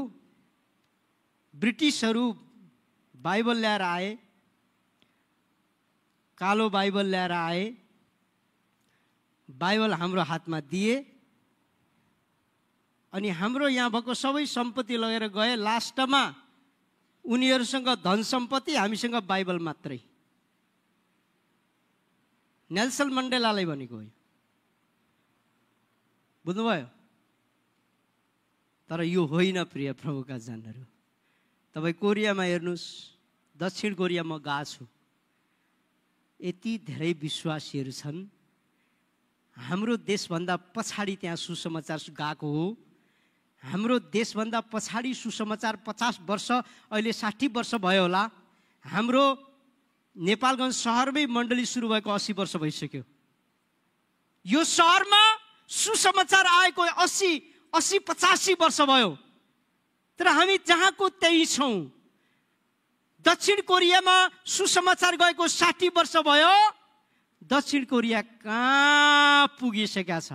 ब्रिटिसहरू बाइबल ल्याएर आए, कालो बाइबल ल्याएर आए, बाइबल हाम्रो हातमा दिए, अनि हाम्रो यहाँ भएको सबै सम्पत्ति लगेर गए। लास्टमा उनीहरूसँग धन सम्पत्ति, हामीसँग बाइबल मात्रै। नेल्सन मण्डेलाले भनेको हो, बुझ्नुभयो? तर यो होइन प्रिय प्रभुका जनहरू। तपाईँ कोरियामा हेर्नुहोस्, दक्षिण कोरिया म गएको छु, यति धेरै विश्वासीहरू छन्। हाम्रो देशभन्दा पछाडि त्यहाँ सुसमाचार गएको हो। हाम्रो देशभन्दा पछाडि सुसमाचार 50 वर्ष, अहिले 60 वर्ष भयो होला। हाम्रो नेपालगञ्ज सहरमै मण्डली सुरु भएको 80 वर्ष भइसक्यो। यो सहरमा सुसमाचार आएको 80-85 वर्ष भयो। तर हामी जहाँको त्यही छौँ। दक्षिण कोरियामा सुसमाचार गएको 60 वर्ष भयो। दक्षिण कोरिया कहाँ पुगिसकेका छ?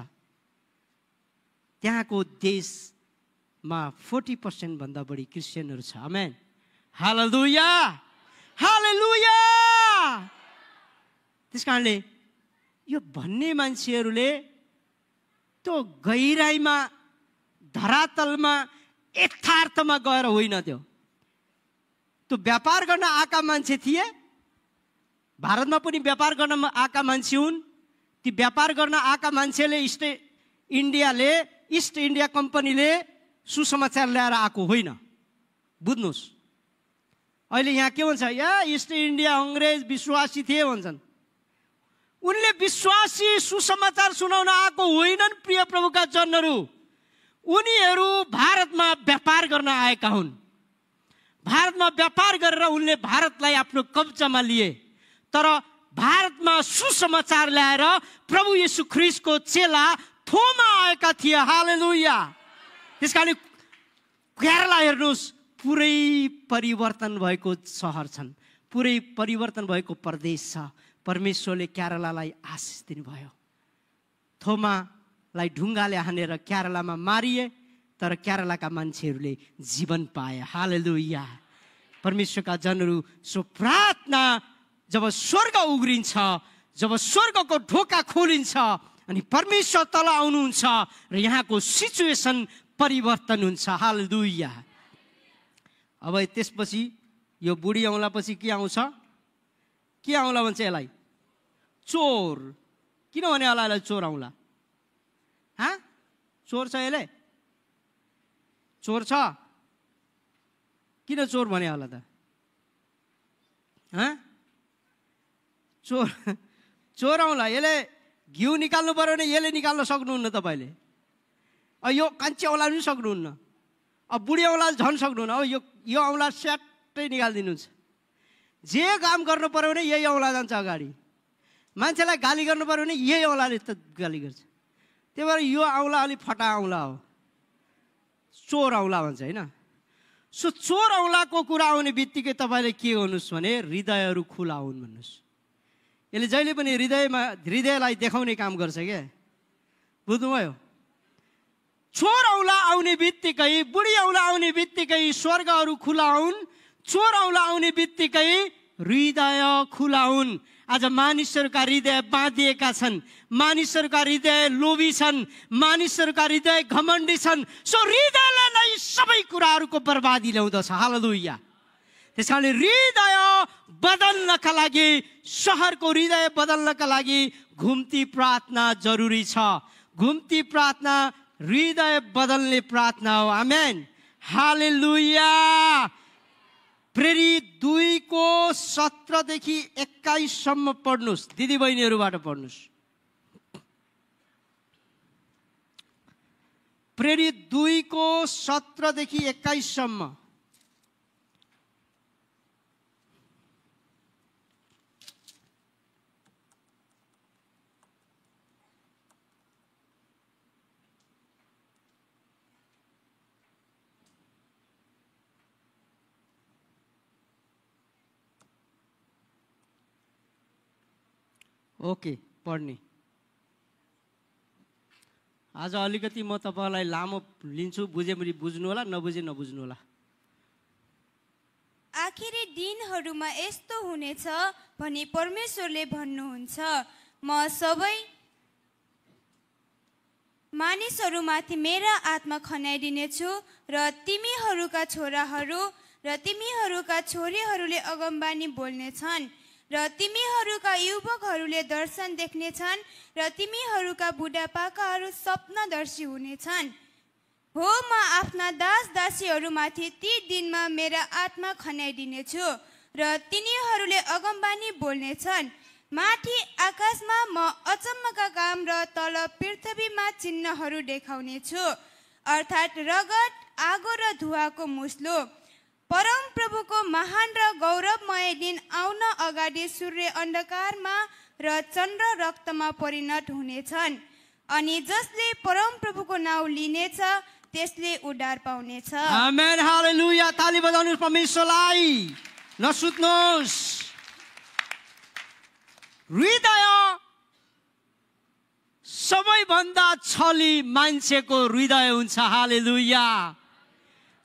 त्यहाँको देशमा 40% भन्दा बढी क्रिस्चियनहरू छ। आमेन, हालेलुया, हालेलुया। त्यसकारणले यो भन्ने मान्छेहरूले त्यो गहिराईमा, धरातलमा, यथार्थमा गएर होइन। त्यो व्यापार गर्न आएका मान्छे थिए। भारतमा पनि व्यापार गर्न आएका मान्छे हुन्। ती व्यापार गर्न आएका मान्छेले ईस्ट इन्डिया कम्पनीले सुसमाचार ल्याएर आएको होइन। बुझ्नुहोस्, अहिले यहाँ के भन्छ? ईस्ट इन्डिया अङ्ग्रेज विश्वासी थिए भन्छन्। उनले विश्वासी सुसमाचार सुनाउन आएको होइनन् प्रिय प्रभुका जनहरू। उनीहरू भारतमा व्यापार गर्न आएका हुन्। भारतमा व्यापार गरेर उनले भारतलाई आफ्नो कब्जामा लिए। तर भारतमा सुसमाचार ल्याएर प्रभु येशू ख्रीष्टको चेला थोमा आएका थिए। हालेलुया। त्यसकारण केरला हेर्नुहोस्, पुरै परिवर्तन भएको सहर छन्, पुरै परिवर्तन भएको प्रदेश छ। परमेश्वरले केरलालाई आशिष दिनुभयो। थोमालाई ढुङ्गाले हानेर केरलामा मारिए, तर केरलाका मान्छेहरूले जीवन पाए। हालेलुया। परमेश्वरका जनहरू, सो प्रार्थना जब स्वर्ग उग्रिन्छ, जब स्वर्गको ढोका खोलिन्छ अनि परमेश्वर तल आउनुहुन्छ र यहाँको सिचुएसन परिवर्तन हुन्छ। हालेलुया। अब त्यसपछि यो बुढी औँला पछि के आउँछ? के औँला भन्छ यसलाई? चोर। किन भने होला यसलाई चोर औँला? चोर छ यसले? चोर छ? किन चोर भने होला त? चोर औँला। यसले घिउ निकाल्नु पर्यो भने यसले निकाल्न सक्नुहुन्न तपाईँले। यो कान्छी औँला पनि सक्नुहुन्न। अब बुढी औँला झन् सक्नुहुन्न। अब यो औँला स्याट्टै निकालिदिनुहुन्छ। जे काम गर्नु पर्यो भने यही औँला जान्छ अगाडि। मान्छेलाई गाली गर्नु पर्यो भने यही औँलाले त गाली गर्छ। त्यही भएर यो औँला अलिक फटा औँला हो, चोर औँला भन्छ होइन। सो चोर औँलाको कुरा आउने बित्तिकै तपाईँले के गर्नुहोस् भने हृदयहरू खुला हुन् भन्नुहोस्। यसले जहिले पनि हृदयलाई देखाउने काम गर्छ क्या। बुझ्नुभयो? चोर औँला आउने बित्तिकै, बुढी औँला आउने बित्तिकै स्वर्गहरू खुला हुन्। चोर औँला आउने बित्तिकै हृदय खुला हुन्। आज मानिसहरूका हृदय बाँधिएका छन्, मानिसहरूका हृदय लोभी छन्, मानिसहरूका हृदय घमण्डी छन्। सो हृदयले नै सबै कुराहरूको बर्बादी ल्याउँदछ। हालेलुया। त्यसकारणले हृदय बदल्नका लागि, सहरको हृदय बदल्नका लागि घुम्ती प्रार्थना जरुरी छ। घुम्ती प्रार्थना हृदय बदल्ने प्रार्थना हो। आमेन, हालेलुया। प्रेरित 2:17-21 पढ्नुहोस्। दिदी बहिनीहरूबाट पढ्नुहोस्। प्रेरित 2:17-21। ओके, पढ्ने। आज अलिकति म तपाईँलाई लामो लिन्छु। बुझे भने बुझ्नु होला, नबुझे नबुझ्नु होला। आखिरी दिनहरूमा यस्तो हुनेछ भनी परमेश्वरले भन्नुहुन्छ, म सबै मानिसहरूमाथि मेरा आत्मा खन्याइदिनेछु र तिमीहरूका छोराहरू र तिमीहरूका छोरीहरूले अगमबानी बोल्नेछन् र तिमीहरूका युवकहरूले दर्शन देख्नेछन् र तिमीहरूका बुढापाकाहरू स्वप्नदर्शी हुनेछन्। हो, म आफ्ना दास दासीहरूमाथि ती दिनमा मेरा आत्मा खन्याइदिनेछु र तिनीहरूले अगमबानी बोल्नेछन्। माथि आकाशमा म अचम्मका काम र तल पृथ्वीमा चिन्हहरू देखाउनेछु, अर्थात् रगत, आगो र धुवाको मुस्लो। परम प्रभुको महान र गौरवमय दिन आउन आउन अगाडि सूर्य अन्धकारमा र चन्द्र रक्तमा परिणत हुनेछन्। अनि जसले परमप्रभुको नाउँ लिनेछ त्यसले उद्धार पाउनेछ। आमेन, हालेलुया। ताली बजाउनुहोस् परमेश्वरलाई, नसुत्नुहोस्। हृदय सबैभन्दा छली मान्छेको हृदय हुन्छ। हालेलुया।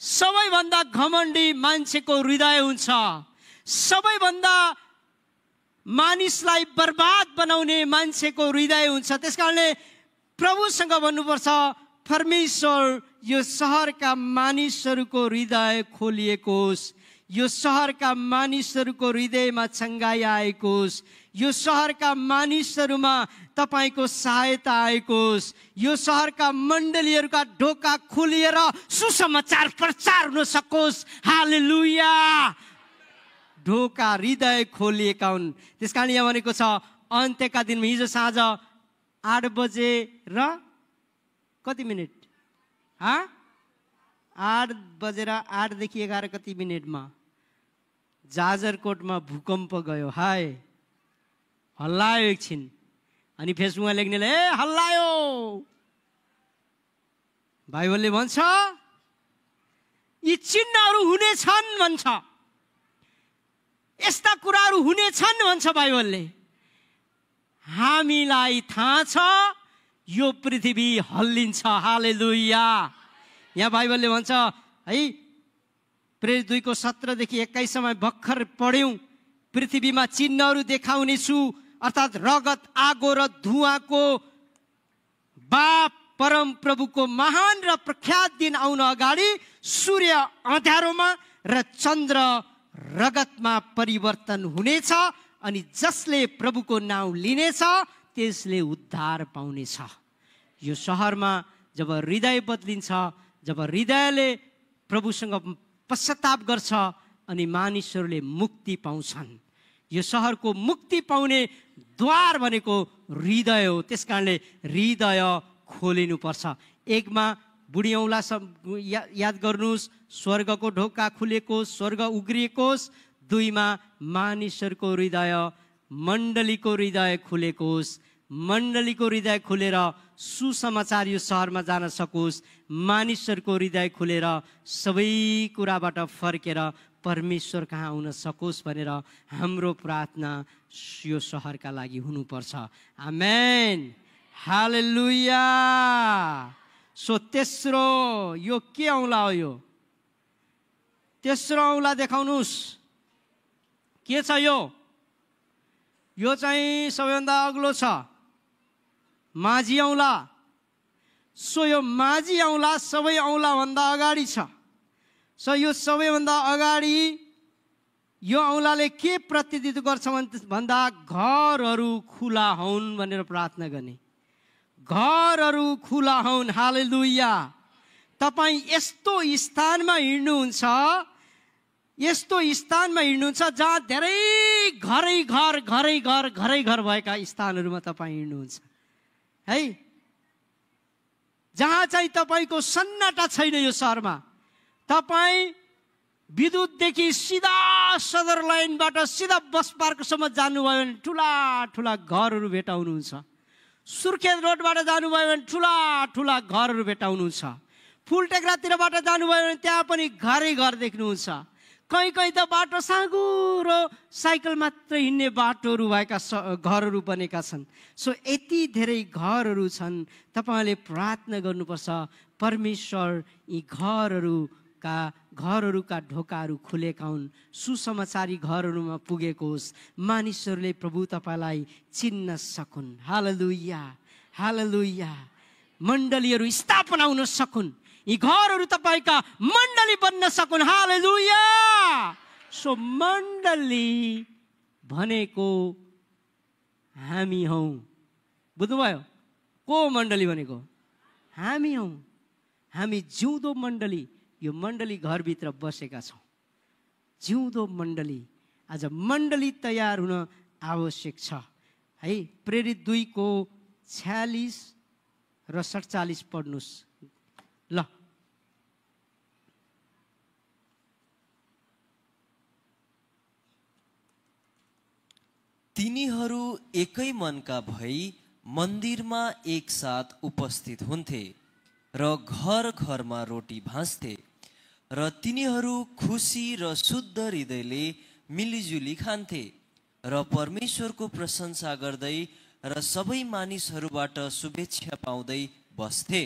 सबैभन्दा घमण्डी मान्छेको हृदय हुन्छ। सबैभन्दा मानिसलाई बर्बाद बनाउने मान्छेको हृदय हुन्छ। त्यसकारणले प्रभुसँग भन्नुपर्छ, परमेश्वर यो सहरका मानिसहरूको हृदय खोलिएको होस्, यो सहरका मानिसहरूको हृदयमा चङ्गाई आएको होस्, यो सहरका मानिसहरूमा तपाईको सहायता आएको होस्, यो सहरका मण्डलीहरूका ढोका खोलिएर सुसमाचार प्रचार हुन सकोस्। हालेलुया। ढोका हृदय खोलिएका हुन्। त्यसकारण यहाँ भनेको छ अन्त्यका दिनमा, हिजो साँझ 8 बजे र कति मिनट? 8 बजेर 8 देखि 11 कति मिनटमा जाजरकोटमा भूकम्प गयो। हाय, हल्लायो एकछिन। अनि फेसबुकमा लेख्नेले हल्लायो। बाइबलले भन्छ यी चिन्हहरू हुनेछन् भन्छ, यस्ता कुराहरू हुनेछन् भन्छ बाइबलले। हामीलाई थाहा छ यो पृथ्वी हल्लिन्छ। हालेलुया। यहाँ बाइबलले भन्छ है, प्रेरित 2:17 देखि 21 सम्म भर्खर पढ्यौं, पृथ्वीमा चिन्हहरू देखाउनेछु, अर्थात् रगत, आगो र धुवाको बाप परम प्रभुको महान र प्रख्यात दिन आउन अगाडि सूर्य अँध्यारोमा र चन्द्र रगतमा परिवर्तन हुनेछ। अनि जसले प्रभुको नाउँ लिनेछ त्यसले उद्धार पाउनेछ। यो सहरमा जब हृदय बदलिन्छ, जब हृदयले प्रभुसँग पश्चाताप गर्छ, अनि मानिसहरूले मुक्ति पाउँछन्। यो सहरको मुक्ति पाउने द्वार भनेको हृदय हो। त्यसकारणले हृदय खोलिनुपर्छ। 1 मा बुढी औँला याद गर्नुहोस्, स्वर्गको ढोका खुलेको, स्वर्ग उग्रिएकोस्। 2 मा मानिसहरूको हृदय, मण्डलीको हृदय खुलेकोस्। मण्डलीको हृदय खुलेर सुसमाचार यो सहरमा जान सकोस्। मानिसहरूको हृदय खुलेर सबै कुराबाट फर्केर परमेश्वर कहाँ आउन सकोस् भनेर हाम्रो प्रार्थना यो सहरका लागि हुनुपर्छ। आमेन, हालेलुया। सो तेस्रो यो के औँला हो? यो तेस्रो औँला देखाउनुहोस्। के छ यो? यो चाहिँ सबैभन्दा अग्लो छ, माझी औँला। सो यो माझी औँला सबै औँला भन्दा अगाडि छ। सो यो सबैभन्दा अगाडि यो औँलाले के प्रतिनिधित्व गर्छ भन्दा घरहरू खुला हुन् भनेर प्रार्थना गर्ने। घरहरू खुला हुन्। हालेलुया। तपाईँ यस्तो स्थानमा हिँड्नुहुन्छ, यस्तो स्थानमा हिँड्नुहुन्छ जहाँ धेरै घरै घर भएका स्थानहरूमा तपाईँ हिँड्नुहुन्छ है, जहाँ चाहिँ तपाईँको सन्नाटा छैन। यो सहरमा तपाईँ विद्युतदेखि सिधा सदर लाइनबाट सिधा बस पार्कसम्म जानुभयो भने ठुला ठुला घरहरू भेटाउनुहुन्छ। सुर्खेत रोडबाट जानुभयो भने ठुला ठुला घरहरू भेटाउनुहुन्छ। फुलटेक्रातिरबाट जानुभयो भने त्यहाँ पनि घरै घर देख्नुहुन्छ। कहीँ कहीँ त बाटो साँगुरो साइकल मात्र हिँड्ने बाटोहरू भएका घरहरू बनेका छन्। सो यति धेरै घरहरू छन्। तपाईँले प्रार्थना गर्नुपर्छ, परमेश्वर यी घरहरूका ढोकाहरू खुलेका हुन्, सुसमाचारी घरहरूमा पुगेको होस्, मानिसहरूले प्रभु तपाईँलाई चिन्न सकुन्। हालेलुया, हालेलुया। मण्डलीहरू स्थापना हुन सकुन्, यी घरहरू तपाईँका मण्डली बन्न सकुन्। हालेलुया। सो मण्डली भनेको हामी हौ। बुझ्नुभयो? को मण्डली भनेको? हामी हौ। हामी जिउँदो मण्डली, यो मण्डली घरभित्र बसेका छौँ। जिउँदो मण्डली। आज मण्डली तयार हुन आवश्यक छ है। प्रेरित 2:46 र 47 पढ्नुहोस् ल। तिनीहरू एकै मनका भई मन्दिरमा एकसाथ उपस्थित हुन्थे र घर घरमा रोटी भाँच्थे र तिनीहरू खुसी र शुद्ध हृदयले मिलिजुली खान्थे र परमेश्वरको प्रशंसा गर्दै र सबै मानिसहरूबाट शुभेच्छा पाउँदै बस्थे।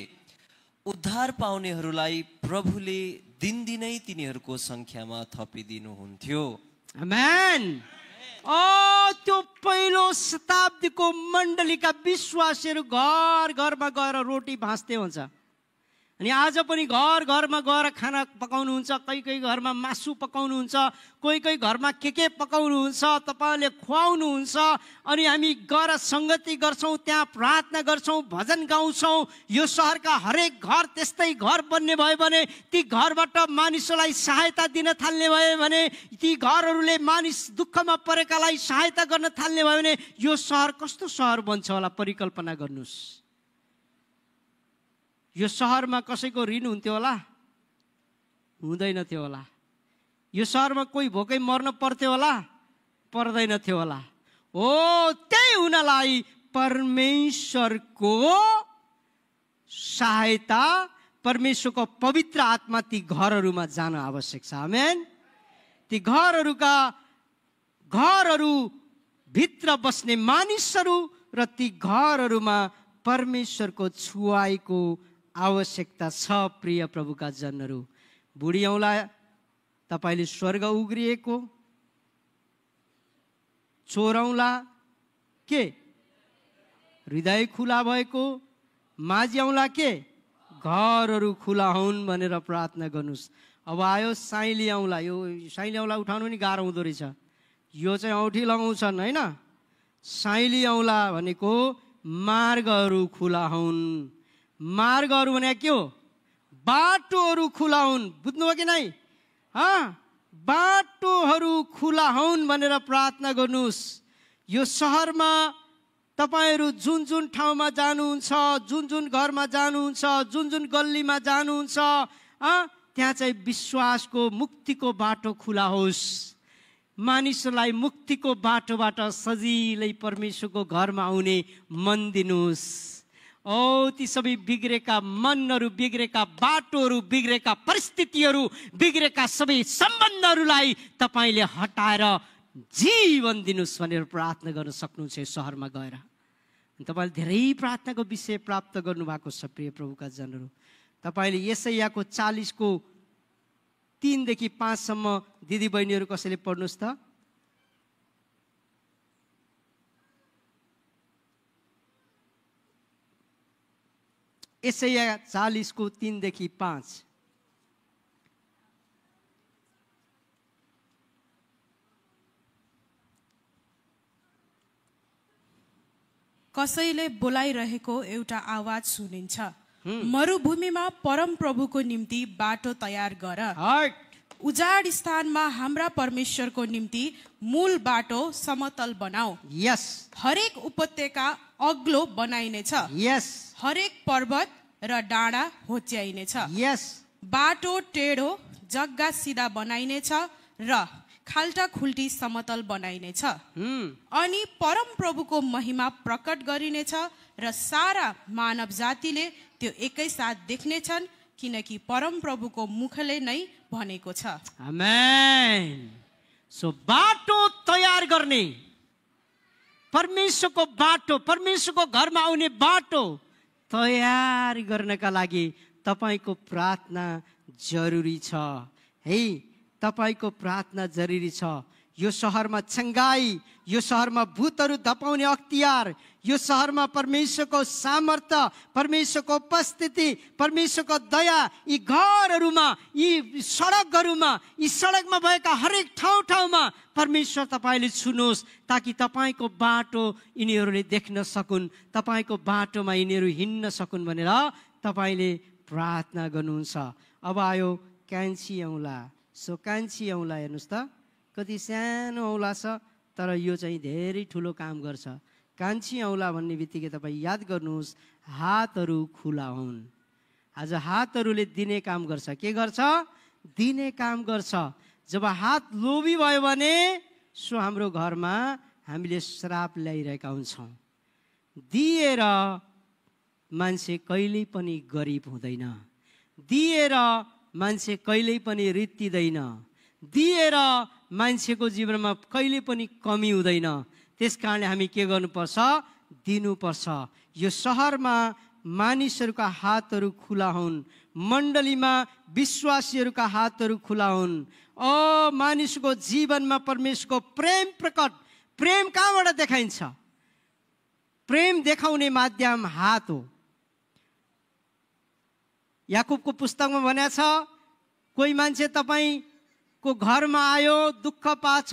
उद्धार पाउनेहरूलाई प्रभुले दिनदिनै तिनीहरूको संख्यामा थपिदिनुहुन्थ्यो। आमेन। त्यो पहिलो शताब्दीको मण्डलीका विश्वासीहरू घर घरमा गएर रोटी भाँच्दै हुन्छ। अनि आज पनि घर घरमा गएर खाना पकाउनुहुन्छ, कोही घरमा मासु पकाउनुहुन्छ, कोही घरमा के पकाउनुहुन्छ, तपाईँहरूले खुवाउनुहुन्छ। अनि हामी गएर सङ्गति गर्छौँ, त्यहाँ प्रार्थना गर्छौँ, भजन गाउँछौँ। यो सहरका हरेक घर त्यस्तै घर बन्ने भयो भने, ती घरबाट मानिसहरूलाई सहायता दिन थाल्ने भयो भने, ती घरहरूले मानिस दुःखमा परेकालाई सहायता गर्न थाल्ने भयो भने यो सहर कस्तो सहर बन्छ होला परिकल्पना गर्नुहोस्। यो सहरमा कसैको ऋण हुन्थ्यो होला? हुँदैन थियो होला। यो सहरमा कोही भोकै मर्न पर्थ्यो होला? पर्दैन थियो होला। हो, त्यही हुनलाई परमेश्वरको सहायता, परमेश्वरको पवित्र आत्मा ती घरहरूमा जान आवश्यक छ। आमेन। ती घरहरू भित्र बस्ने मानिसहरू र ती घरहरूमा परमेश्वरको छुवाईको आवश्यकता छ। प्रिय प्रभुका जनहरू, बुढी औँला तपाईँले स्वर्ग उग्रिएको, चोरौँला के हृदय खुला भएको, माझी औँला के घरहरू खुला हुन् भनेर प्रार्थना गर्नुहोस्। अब आयो साइली औँला। यो साइली औँला उठाउनु पनि गाह्रो हुँदो रहेछ। यो चाहिँ औँठी लगाउँछन् होइन। साइली औँला भनेको मार्गहरू खुला हुन्। मार्गहरू भने के हो? बाटोहरू खुला हुन्। बुझ्नुभयो कि नै? बाटोहरू खुला हुन् भनेर प्रार्थना गर्नुहोस्। यो सहरमा तपाईँहरू जुन जुन ठाउँमा जानुहुन्छ, जुन जुन घरमा जानुहुन्छ, जुन जुन गल्लीमा जानुहुन्छ, त्यहाँ चाहिँ विश्वासको मुक्तिको बाटो खुला होस्। मानिसहरूलाई मुक्तिको बाटोबाट सजिलै परमेश्वरको घरमा आउने मन दिनुहोस्। ती सबै बिग्रेका मनहरू, बिग्रेका बाटोहरू, बिग्रेका परिस्थितिहरू, बिग्रेका सबै सम्बन्धहरूलाई तपाईँले हटाएर जीवन दिनुहोस् भनेर प्रार्थना गर्न सक्नुहुन्छ सहरमा गएर। तपाईँले धेरै प्रार्थनाको विषय प्राप्त गर्नुभएको छ। प्रिय प्रभुका जनहरू, तपाईँले यसैयाको 40:3 देखि 5 सम्म दिदी बहिनीहरू कसैले पढ्नुहोस् त। यसैया 40:3 देखि 5। कसैले बोलाइरहेको एउटा आवाज सुनिन्छ, मरुभूमिमा परम प्रभुको निम्ति बाटो तयार गर, उजाड स्थानमा हाम्रा परमेश्वरको निम्ति मूल बाटो समतल बनाऊ। यस। हरेक उपत्यका अग्लो बनाइनेछ। यस। हरेक पर्वत र डाँडा होच्याइनेछ। यस। बाटो टेढो जग्गा सिधा बनाइनेछ र खाल्टा खुल्टी समतल बनाइनेछ। अनि परम प्रभुको महिमा प्रकट गरिनेछ र सारा मानव जातिले त्यो एकैसाथ देख्नेछन्, किनकि परम प्रभुको मुखले नै भनेको छ। आमेन। सो बाटो तयार गर्ने, परमेश्वरको बाटो, परमेश्वरको घरमा आउने बाटो तयार गर्नका लागि तपाईको प्रार्थना जरुरी छ। है, तपाईको प्रार्थना जरुरी छ। यो सहरमा चंगाई, यो सहरमा भूतहरू धपाउने अख्तियार, यो सहरमा परमेश्वरको सामर्थ्य, परमेश्वरको उपस्थिति, परमेश्वरको दया यी घरहरूमा, यी सडकहरूमा, यी सडकमा भएका हरेक ठाउँ ठाउँमा परमेश्वर तपाईले छुनुहोस्, ताकि तपाईको बाटो यिनीहरूले देख्न सकुन्, तपाईको बाटोमा यिनीहरू हिँड्न सकुन् भनेर तपाईले प्रार्थना गर्नुहुन्छ। अब आयो कान्छी औँला। सो कान्छी औँला हेर्नुहोस् त, कति सानो औँला छ, तर यो चाहिँ धेरै ठुलो काम गर्छ। कान्छी औँला भन्ने बित्तिकै तपाईँ याद गर्नुहोस्, हातहरू खुला हुन्। आज हातहरूले दिने काम गर्छ। के गर्छ? दिने काम गर्छ। जब हात लोभी भयो भने सो हाम्रो घरमा हामीले श्राप ल्याइरहेका हुन्छौँ। दिएर मान्छे कहिल्यै पनि गरिब हुँदैन, दिएर मान्छे कहिल्यै पनि रित्तिँदैन, दिएर मान्छेको जीवनमा कहिल्यै पनि कमी हुँदैन। त्यस कारणले हामी के गर्नुपर्छ? दिनुपर्छ। यो सहरमा मानिसहरूका हातहरू खुला हुन्, मण्डलीमा विश्वासीहरूका हातहरू खुला हुन्। मानिसको जीवनमा परमेश्वरको प्रेम प्रकट, प्रेम कहाँबाट देखाइन्छ? प्रेम देखाउने माध्यम हात हो। याकुबको पुस्तकमा भनेको छ, कोही मान्छे तपाईँको घरमा आयो, दुःख पाछ,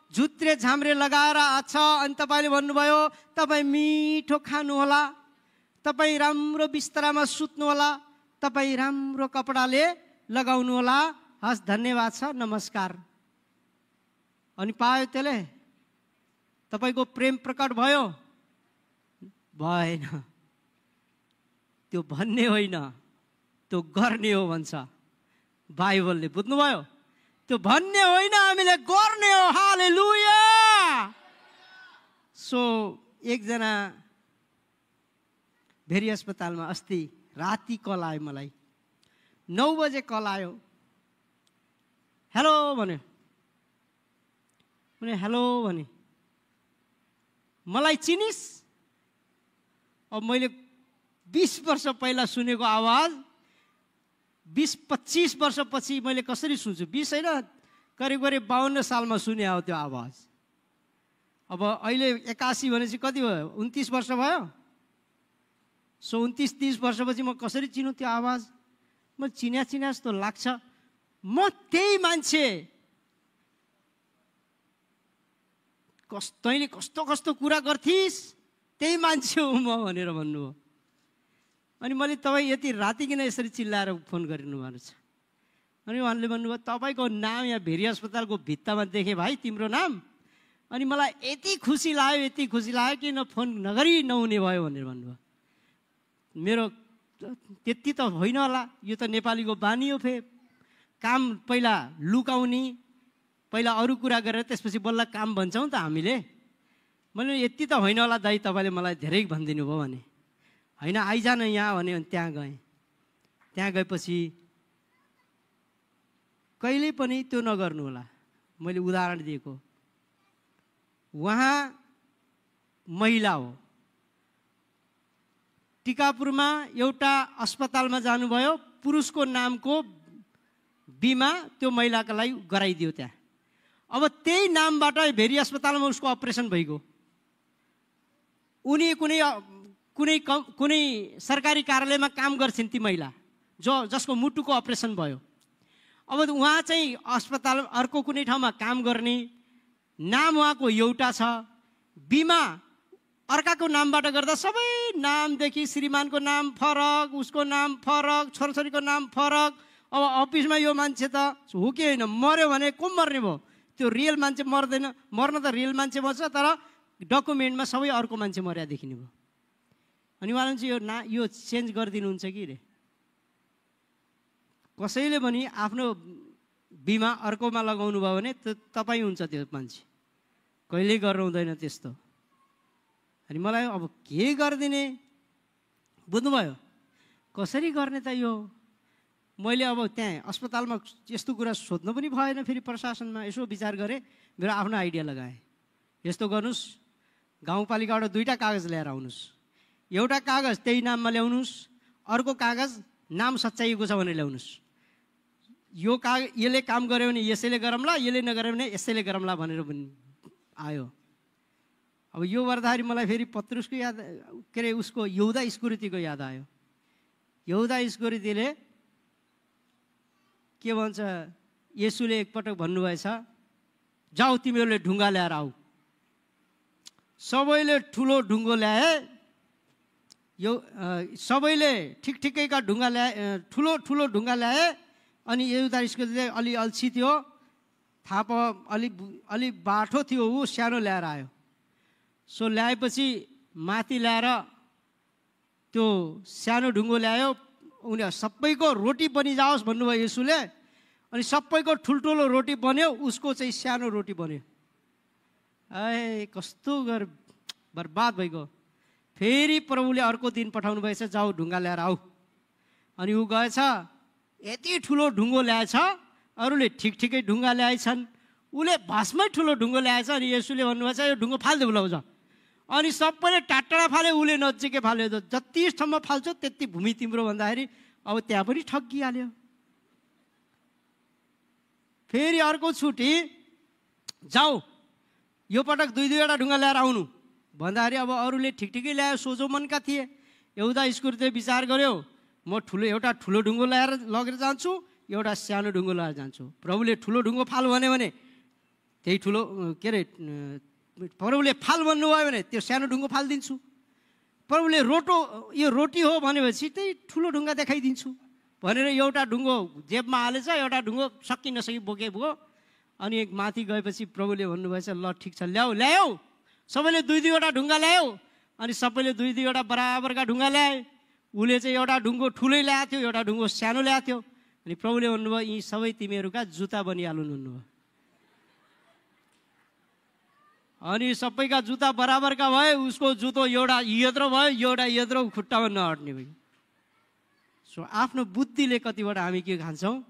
झुत्रे झाम्रे लगाएर आछ, अनि तपाईँले भन्नुभयो तपाईँ मिठो खानुहोला, तपाईँ राम्रो बिस्तरामा सुत्नुहोला, तपाईँ राम्रो कपडाले लगाउनु होला, हस् धन्यवाद छ, नमस्कार, अनि पायो त्यसले? तपाईँको प्रेम प्रकट भयो? भएन। त्यो भन्ने होइन, त्यो गर्ने हो भन्छ बाइबलले। बुझ्नुभयो? त्यो भन्ने होइन, हामीले गर्ने हो। हालेलुया। सो एकजना भेरी अस्पतालमा अस्ति राति कल आयो, मलाई 9 बजे कल आयो। हेलो भन्यो, हेलो भने मलाई चिनिस्? अब मैले 20 वर्ष पहिला सुनेको आवाज 20-25 वर्षपछि मैले कसरी सुन्छु? 20 होइन, करिब 52 सालमा सुने हो त्यो आवाज। अब अहिले 81 भनेपछि कति भयो? 29 वर्ष भयो। सो 29-30 वर्षपछि म कसरी चिनु त्यो आवाज? म चिन्या जस्तो लाग्छ। म त्यही मान्छे, तैँले कस्तो कस्तो कुरा गर्थिस्, त्यही मान्छे हो म भनेर भन्नुभयो। अनि मैले तपाईँ यति राति किन यसरी चिल्लाएर फोन गरिनु भएको छ? अनि उहाँले भन्नुभयो तपाईँको नाम यहाँ भेरी अस्पतालको भित्तामा देखेँ भाइ, तिम्रो नाम। अनि मलाई यति खुसी लाग्यो, यति खुसी लाग्यो कि न फोन नगरी नहुने भयो भनेर भन्नुभयो। मेरो त्यति त होइन होला, यो त नेपालीको बानी हो। काम पहिला लुकाउने, पहिला अरू कुरा गरेर त्यसपछि बल्ल काम भन्छौँ त हामीले। मैले यति त होइन होला दाइ, तपाईँले मलाई धेरै भनिदिनु भयो भने। होइन आइज न यहाँ भने त्यहाँ गएँ। त्यहाँ गएपछि कहिल्यै पनि त्यो नगर्नु होला। मैले उदाहरण दिएको, उहाँ महिला हो, टिकापुरमा एउटा अस्पतालमा जानुभयो, पुरुषको नामको बिमा त्यो महिलाको लागि गराइदियो त्यहाँ। अब त्यही नामबाट भेरी अस्पतालमा उसको अपरेसन भइगयो। उनी कुनै सरकारी कार्यालयमा काम गर्छिन् ती महिला, जसको मुटुको अपरेसन भयो। अब उहाँ चाहिँ अस्पताल अर्को कुनै ठाउँमा काम गर्ने, नाम उहाँको एउटा छ, बिमा अर्काको नामबाट गर्दा सबै नामदेखि श्रीमानको नाम फरक, उसको नाम फरक, छोराछोरीको नाम फरक। अब अफिसमा यो मान्छे त हो कि होइन, मर्यो भने को मर्ने भयो? त्यो रियल मान्छे मर्दैन, मर्न त रियल मान्छे मर्छ, तर डकुमेन्टमा सबै अर्को मान्छे मर्या देखिने भयो। अनि उहाँले चाहिँ यो चेन्ज गरिदिनुहुन्छ कि रे? कसैले पनि आफ्नो बिमा अर्कोमा लगाउनु भयो भने तपाईँ हुन्छ त्यो मान्छे, कहिल्यै गर्नु हुँदैन त्यस्तो। अनि मलाई अब के गरिदिने? बुझ्नुभयो? कसरी गर्ने त यो? मैले अब त्यहाँ अस्पतालमा यस्तो कुरा सोध्नु पनि भएन। फेरि प्रशासनमा यसो विचार गरेँ, मेरो आफ्नो आइडिया लगाएँ। यस्तो गर्नुहोस्, गाउँपालिकाबाट 2टा कागज ल्याएर आउनुहोस्, एउटा कागज त्यही नाममा ल्याउनुहोस्, अर्को कागज नाम सच्याइएको छ भने ल्याउनुहोस्। यो यसले काम गर्यो भने यसैले गरौँला, यसले नगर्यो भने यसैले गरौँला भनेर पनि आयो। अब यो गर्दाखेरि मलाई फेरि पत्रुसको याद, के अरे उसको यहुदा इस्करियोतीको याद आयो। यहुदा इस्करियोतीले के भन्छ, येशूले एकपटक भन्नुभएछ, जाऊ तिमीहरूले ढुङ्गा ल्याएर आऊ। सबैले ठुलो ढुङ्गो ल्याए, यो सबैले ठिकठिकैका ढुङ्गा ल्याए, ठुलो ढुङ्गा ल्याए। अनि यहुदा इस्करियोती अलि अल्छी थियो, अलि बाठो थियो, ऊ सानो ल्याएर आयो। सो ल्याएपछि माथि ल्याएर त्यो सानो ढुङ्गो ल्यायो। उनीहरू सबैको रोटी बनिजाओस् भन्नुभयो येशूले। अनि सबैको ठुल्ठुलो रोटी बन्यो, उसको चाहिँ सानो रोटी बन्यो। ए कस्तो गर बर्बाद भइगयो। फेरि प्रभुले अर्को दिन पठाउनु भएछ, जाऊ ढुङ्गा ल्याएर आऊ। अनि ऊ गएछ, यति ठुलो ढुङ्गो ल्याएछ, अरूले ठिक ठिकै ढुङ्गा ल्याएछन्, उसले भस्मै ठुलो ढुङ्गो ल्याएछ। अनि यसुले भन्नुभएछ यो ढुङ्गो फाल्दै बोलाउँछ। अनि सबैले टाढा फाले, उसले नजिकै फाल्यो। जति ठाउँमा फाल्छौ त्यति भूमि तिम्रो भन्दाखेरि अब त्यहाँ पनि ठगिहाल्यो। फेरि अर्को छुट्टी, जाऊ यो पटक 2-2वटा ढुङ्गा ल्याएर आउनु भन्दाखेरि अब अरूले ठिक ठिकै ल्यायो, सोझो मनका थिए। एउटा स्कुलले विचार गर्यो, म एउटा ठुलो ढुङ्गो ल्याएर लगेर जान्छु, एउटा सानो ढुङ्गो ल्याएर जान्छु। प्रभुले ठुलो ढुङ्गो फाल भन्यो भने त्यही ठुलो के अरे प्रभुले फाल भन्नुभयो भने त्यो सानो ढुङ्गो फालिदिन्छु। प्रभुले यो रोटी हो भनेपछि त्यही ठुलो ढुङ्गा देखाइदिन्छु भनेर एउटा ढुङ्गो जेबमा हालेछ, एउटा ढुङ्गो सकि नसकि बोकेको। अनि एक माथि गएपछि प्रभुले भन्नुभएछ, ल ठिक छ, ल्याऊ। सबैले 2-2वटा ढुङ्गा ल्यायो। अनि सबैले 2-2वटा बराबरका ढुङ्गा ल्याए। उसले चाहिँ एउटा ढुङ्गो ठुलै ल्याएको थियो, एउटा ढुङ्गो सानो ल्याएको थियो। अनि प्रभुले भन्नुभयो, यी सबै तिमीहरूका जुत्ता बनिहाल्नु भन्नुभयो। अनि सबैका जुत्ता बराबरका भए, उसको जुत्तो एउटा यत्रो भयो, एउटा यत्रो, खुट्टामा नअट्ने भयो। सो आफ्नो बुद्धिले कतिवटा हामी के खान्छौँ,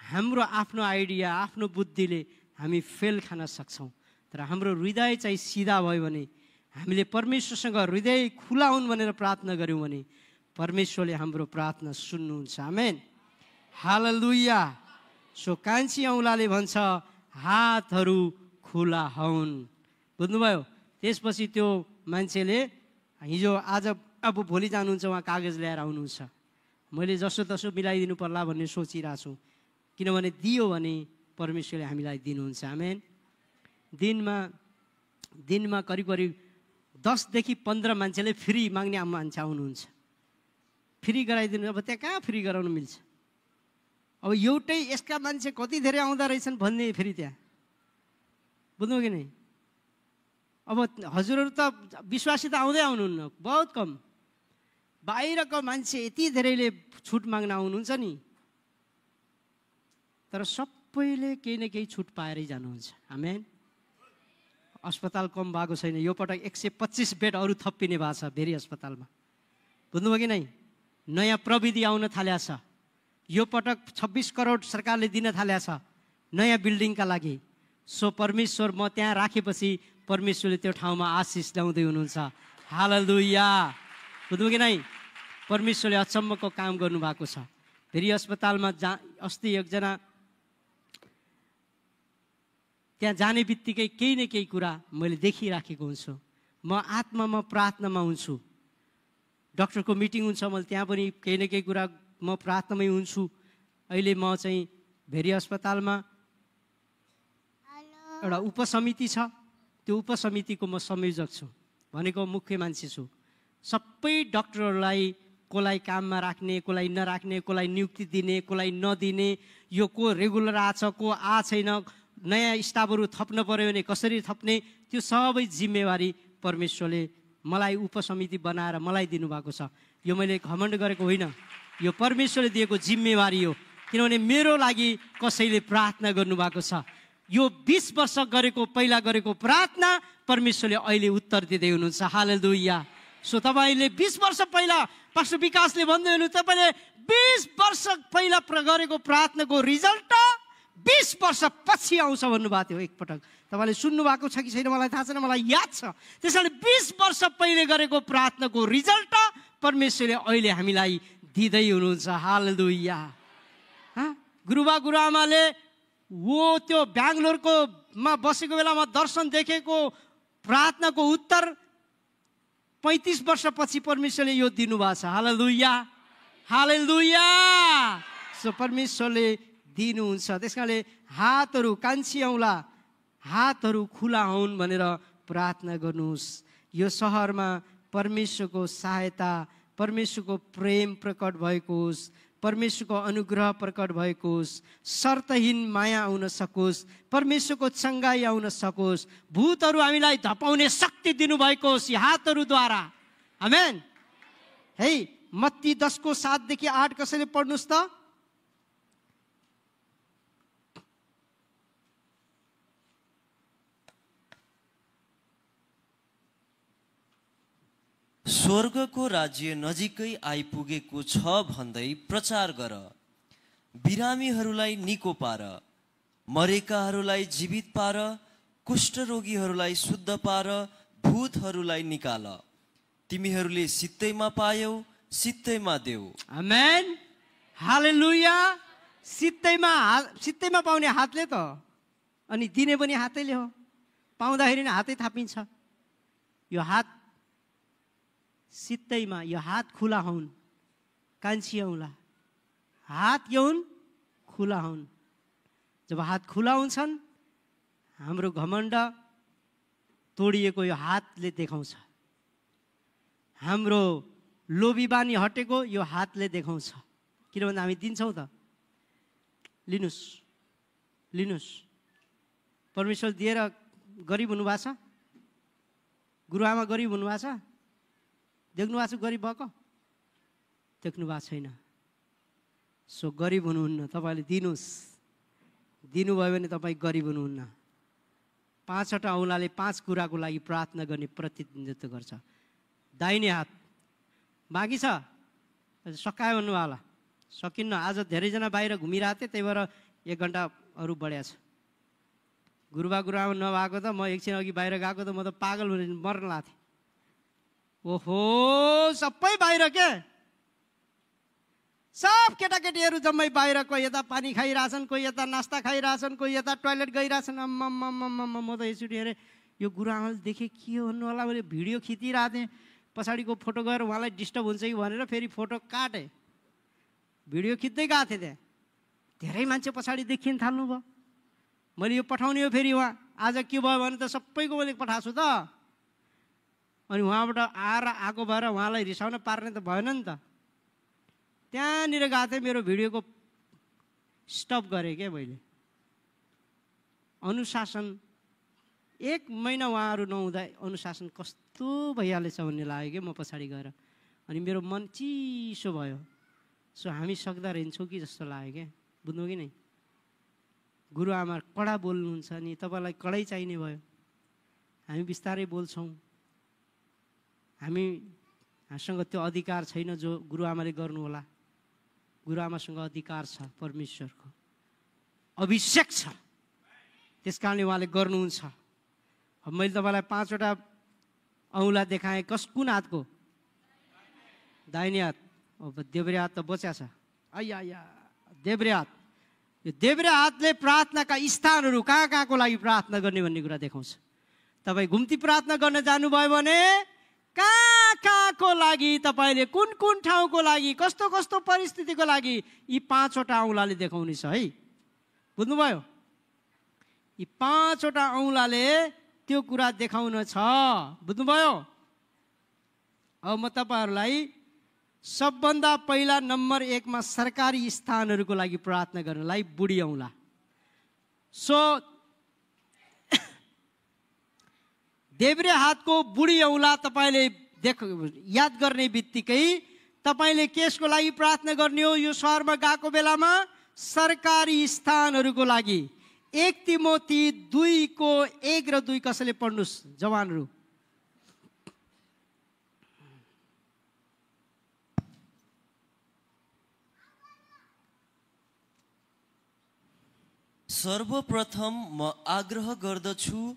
हाम्रो आफ्नो आइडिया, आफ्नो बुद्धिले हामी फेल खान सक्छौँ। तर हाम्रो हृदय चाहिँ सिधा भयो भने, हामीले परमेश्वरसँग हृदय खुला हुन् भनेर प्रार्थना गऱ्यौँ भने परमेश्वरले हाम्रो प्रार्थना सुन्नुहुन्छ। आमेन, हालेलुया। सो कान्छी औँलाले भन्छ हातहरू खुला हुन्। बुझ्नुभयो? त्यसपछि त्यो मान्छेले हिजो आज अब भोलि जानुहुन्छ, उहाँ कागज ल्याएर आउनुहुन्छ। मैले जसो तसो मिलाइदिनु पर्ला भन्ने सोचिरहेको छु, किनभने दियो भने परमेश्वरले हामीलाई दिनुहुन्छ। आमेन। दिनमा करिब 10देखि 15 मान्छेले फ्री माग्ने मान्छे आउनुहुन्छ। फ्री गराइदिनु, अब त्यहाँ कहाँ फ्री गराउनु मिल्छ? अब एउटै यसका मान्छे कति धेरै आउँदा रहेछन् भन्ने फेरि त्यहाँ, बुझ्नु कि नै? अब हजुरहरू त विश्वासी त आउँदै आउनुहुन्न, बहुत कम। बाहिरको मान्छे यति धेरैले छुट माग्न आउनुहुन्छ नि, तर सबैले केही न केही छुट पाएरै जानुहुन्छ। आमेन। अस्पताल कम भएको छैन, यो पटक 125 बेड अरू थपिने भएको छ भेरी अस्पतालमा, बुझ्नुभयो कि नै? नयाँ प्रविधि आउन थालेको छ। यो पटक 26 करोड सरकारले दिन थालेको छ नयाँ बिल्डिङका लागि। सो परमेश्वर म त्यहाँ राखेपछि परमेश्वरले त्यो ठाउँमा आशिष ल्याउँदै हुनुहुन्छ। हालेलुया, बुझ्नुभयो कि नै? परमेश्वरले अचम्मको काम गर्नुभएको छ। फेरि अस्पतालमा अस्ति एकजना त्यहाँ जाने बित्तिकै केही न केही कुरा मैले देखिराखेको हुन्छु। म आत्मामा प्रार्थनामा हुन्छु, डक्टरको मिटिङ हुन्छ, मैले त्यहाँ पनि केही न केही कुरा म प्रार्थनामै हुन्छु। अहिले म चाहिँ भेरी अस्पतालमा एउटा उपसमिति छ, त्यो उपसमितिको म संयोजक छु, भनेको मुख्य मान्छे छु। सबै डक्टरहरूलाई कसलाई काममा राख्ने, कसलाई नराख्ने, कसलाई नियुक्ति दिने, कसलाई नदिने, यो को रेगुलर आछ, को छैन, नयाँ स्टाफहरू थप्न पर्यो भने कसरी थप्ने, त्यो सबै जिम्मेवारी परमेश्वरले मलाई उपसमिति बनाएर मलाई दिनुभएको छ। यो मैले घमण्ड गरेको होइन, यो परमेश्वरले दिएको जिम्मेवारी हो। किनभने मेरो लागि कसैले प्रार्थना गर्नुभएको छ। यो 20 वर्ष पहिला गरेको प्रार्थना परमेश्वरले अहिले उत्तर दिँदै हुनुहुन्छ। हालेलुया। सो तपाईँले 20 वर्ष पहिला पास्टर विकासले भन्दै हुनु, तपाईँले 20 वर्ष पहिला गरेको प्रार्थनाको रिजल्ट 20 वर्ष पछि आउँछ भन्नुभएको थियो एकपटक। तपाईँले सुन्नु भएको छ कि छैन मलाई थाहा छैन, मलाई याद छ। त्यसैले 20 वर्ष पहिले गरेको प्रार्थनाको रिजल्ट परमेश्वरले अहिले हामीलाई दिँदै हुनुहुन्छ। हालेलुया। गुरुबा गुरुआमाले त्यो बेङ्गलोरमा बसेको बेलामा दर्शन देखेको प्रार्थनाको उत्तर 35 वर्षपछि परमेश्वरले यो दिनुभएको छ। हालेलुया, हालेलुया। सो परमेश्वरले दिनुहुन्छ। त्यस कारणले हातहरू कान्छी औँला, हातहरू खुला हुन् भनेर प्रार्थना गर्नुहोस्। यो सहरमा परमेश्वरको सहायता, परमेश्वरको प्रेम प्रकट भएको होस्, परमेश्वरको अनुग्रह प्रकट भएको होस्, शर्तहीन माया आउन सकोस्, परमेश्वरको चङ्गाई आउन सकोस्, भूतहरू हामीलाई धपाउने शक्ति दिनुभएको होस् यी हातहरूद्वारा। आमेन। है, मत्ती 10:7देखि 8 कसैले पढ्नुहोस् त। स्वर्गको राज्य नजिकै आइपुगेको छ भन्दै प्रचार गर। बिरामीहरूलाई निको पार, मरेकाहरूलाई जीवित पार, कुष्ठरोगीहरूलाई शुद्ध पार, भूतहरूलाई निकाल। तिमीहरूले सित्तैमा पायौ, सित्तैमा देऊ। आमेन, हालेलुया। सित्तैमा पाउने हातले त, अनि दिने पनि हातैले हो। पाउँदाखेरि नै हातै थापिन्छ। यो हात सित्तैमा, यो हात खुला हुन्, कान्छी औँला हात यौन खुला हुन्। जब हात खुला हुन्छन्, हाम्रो घमण्ड तोडिएको यो हातले देखाउँछ। हाम्रो लोभी बानी हटेको यो हातले देखाउँछ। किनभने हामी दिन्छौँ त। लिनुस्, लिनुस्। परमेश्वर दिएर गरिब हुनुभएको छ? गुरुआमा गरिब हुनुभएको छ? देख्नु भएको छ गरिब भएको? देख्नु भएको छैन। सो गरिब हुनुहुन्न, तपाईँले दिनुहोस्। दिनुभयो भने तपाईँ गरिब हुनुहुन्न। 5वटा औँलाले 5 कुराको लागि प्रार्थना गर्ने प्रतिनिधित्व गर्छ। दाहिने हात बाँकी छ, सकायो भन्नुभयो होला। सकिन्न। आज धेरैजना बाहिर घुमिरहेको थिएँ, त्यही भएर 1 घन्टा अरू बढ्या छ। गुरुआमा नभएको त म एकछिन अघि बाहिर गएको त म त पागल हुने मर्न लाग्थेँ। ओहो, सबै बाहिर के, सब केटाकेटीहरू जम्मै बाहिर। कोही यता पानी खाइरहेछन्, कोही यता नास्ता खाइरहेछन्, कोही यता टोइलेट गइरहेछन्। म त यसरी हेरेँ, यो गुरुआमाले देखेँ के भन्नु होला मैले भिडियो खिचिरहेको थिएँ। पछाडिको फोटो गएर उहाँलाई डिस्टर्ब हुन्छ कि भनेर फेरि फोटो काटेँ। भिडियो खिच्दै गएको थिएँ त्यहाँ। धेरै मान्छे पछाडि देखिन थाल्नुभयो। मैले यो पठाउने हो फेरि उहाँ। आज के भयो भने त सबैको मैले पठाएको छु त। अनि उहाँबाट आएको भएर उहाँलाई रिसाउन पार्ने त भएन नि त। त्यहाँनिर गएको थिएँ, मेरो भिडियोको स्टप गरेँ क्या मैले। अनुशासन 1 महिना उहाँहरू नहुँदा अनुशासन कस्तो भइहालेछ भन्ने लाग्यो कि म पछाडि गएर। अनि मेरो मन चिसो भयो। सो हामी सक्दा रहन्छौँ कि जस्तो लाग्यो क्या। बुझ्नु कि नै? गुरुआमा कडा बोल्नुहुन्छ नि, तपाईँलाई कडै चाहिने भयो। हामी बिस्तारै बोल्छौँ। हामीसँग त्यो अधिकार छैन जो गुरुआमाले गर्नु होला। गुरुआमासँग अधिकार छ, परमेश्वरको अभिषेक छ, त्यस कारणले उहाँले गर्नुहुन्छ। अब मैले तपाईँलाई 5वटा औँला देखाएँ। कुन हातको? दाहिने हात। अब देब्रे हात त बच्या छ। आया देब्रे हात। यो देब्रे हातले प्रार्थनाका स्थानहरू कहाँको लागि प्रार्थना गर्ने भन्ने कुरा देखाउँछ। तपाईँ घुम्ती प्रार्थना गर्न जानुभयो भने कहाँको लागि, तपाईँले कुन ठाउँको लागि, कस्तो परिस्थितिको लागि, यी 5वटा औँलाले देखाउनेछ है। बुझ्नुभयो? यी 5वटा औँलाले त्यो कुरा देखाउन छ। बुझ्नुभयो? अब म तपाईँहरूलाई सबभन्दा पहिला नम्बर 1 मा सरकारी स्थानहरूको लागि प्रार्थना गर्नलाई बुढी औँला। सो देब्रे हातको बुढी औँला तपाईँले याद गर्ने बित्तिकै तपाईँले केसको लागि प्रार्थना गर्ने हो? यो सहरमा गएको बेलामा सरकारी स्थानहरूको लागि। 1 तिमोथी 2को 1 र 2 कसैले पढ्नुहोस् जवानहरू। सर्वप्रथम म आग्रह गर्दछु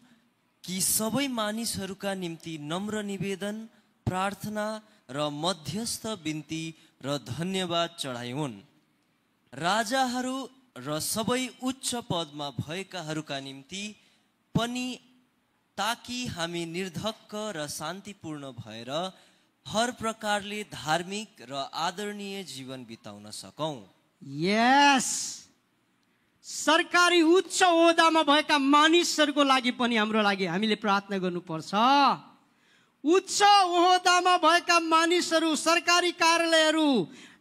कि सबै मानिसहरूका निम्ति नम्र निवेदन, प्रार्थना र मध्यस्थ बिन्ती र धन्यवाद चढाइउन्। राजाहरू र सबै उच्च पदमा भएकाहरूका निम्ति पनि, ताकि हामी निर्धक्क र शान्तिपूर्ण भएर हर प्रकारले धार्मिक र आदरणीय जीवन बिताउन सकौँ। यस, सरकारी उच्च ओहदामा भएका मानिसहरूको लागि पनि हाम्रो लागि हामीले प्रार्थना गर्नुपर्छ। उच्च ओहदामा भएका मानिसहरू, सरकारी कार्यालयहरू,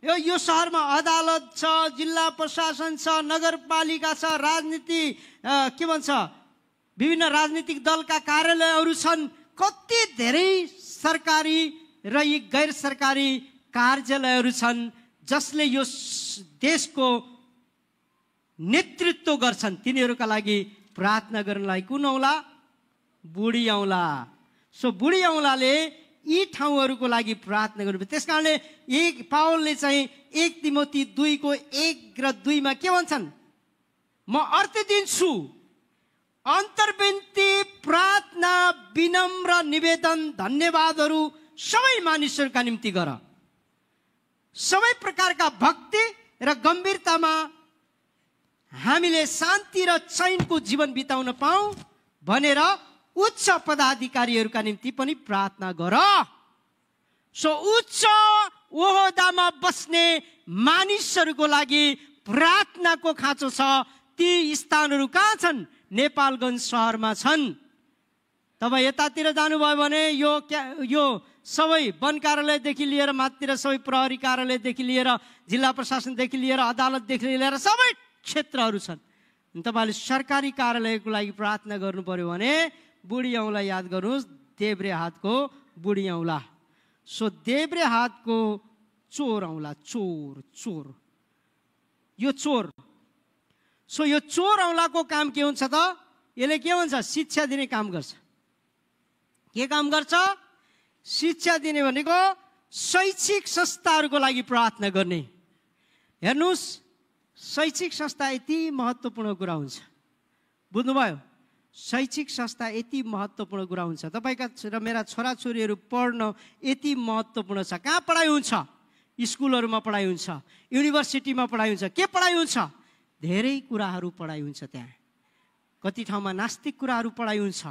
यो सहरमा अदालत छ, जिल्ला प्रशासन छ, नगरपालिका छ, राजनीति के भन्छ, विभिन्न राजनीतिक दलका कार्यालयहरू छन्। कति धेरै सरकारी र यी गैर सरकारी कार्यालयहरू छन् जसले यो देशको नेतृत्व गर्छन्। तिनीहरूका लागि प्रार्थना गर्नलाई कुन औँला? बुढी औँला। सो बुढी औँलाले यी ठाउँहरूको लागि प्रार्थना गर्नुपर्छ। त्यस कारणले पावलले चाहिँ 1 तिमोथी 2 1 र 2 मा के भन्छन्? म अर्थ दिन्छु, अन्तर्विन्ती, प्रार्थना, विनम्र निवेदन, धन्यवादहरू सबै मानिसहरूका निम्ति गर। सबै प्रकारका भक्ति र गम्भीरतामा हामीले शान्ति र चैनको जीवन बिताउन पाऊँ भनेर उच्च पदाधिकारीहरूका निम्ति पनि प्रार्थना गर। सो उच्च ओहदामा बस्ने मानिसहरूको लागि प्रार्थनाको खाँचो छ। ती स्थानहरू कहाँ छन्? नेपालगञ्ज सहरमा छन्। तपाईँ यतातिर जानुभयो भने यो सबै वन कार्यालयदेखि लिएर माथितिर सबै प्रहरी कार्यालयदेखि लिएर जिल्ला प्रशासनदेखि लिएर अदालतदेखि लिएर सबै क्षेत्रहरू छन्। तपाईँले सरकारी कार्यालयको लागि प्रार्थना गर्नु पर्यो भने बुढी औँला याद गर्नुहोस्, देब्रे हातको बुढी औँला। सो देब्रे हातको चोर औँला, चोर यो चोर। सो यो चोर औँलाको काम के हुन्छ त? यसले के भन्छ? शिक्षा दिने काम गर्छ। के काम गर्छ? शिक्षा दिने भनेको शैक्षिक संस्थाहरूको लागि प्रार्थना गर्ने। हेर्नुहोस्, शैक्षिक संस्था यति महत्त्वपूर्ण कुरा हुन्छ, बुझ्नुभयो? शैक्षिक संस्था यति महत्त्वपूर्ण कुरा हुन्छ। तपाईँका र मेरा छोराछोरीहरू पढ्न यति महत्त्वपूर्ण छ। कहाँ पढाइ हुन्छ? स्कुलहरूमा पढाइ हुन्छ, युनिभर्सिटीमा पढाइ हुन्छ। के पढाइ हुन्छ? धेरै कुराहरू पढाइ हुन्छ त्यहाँ। कति ठाउँमा नास्तिक कुराहरू पढाइ हुन्छ,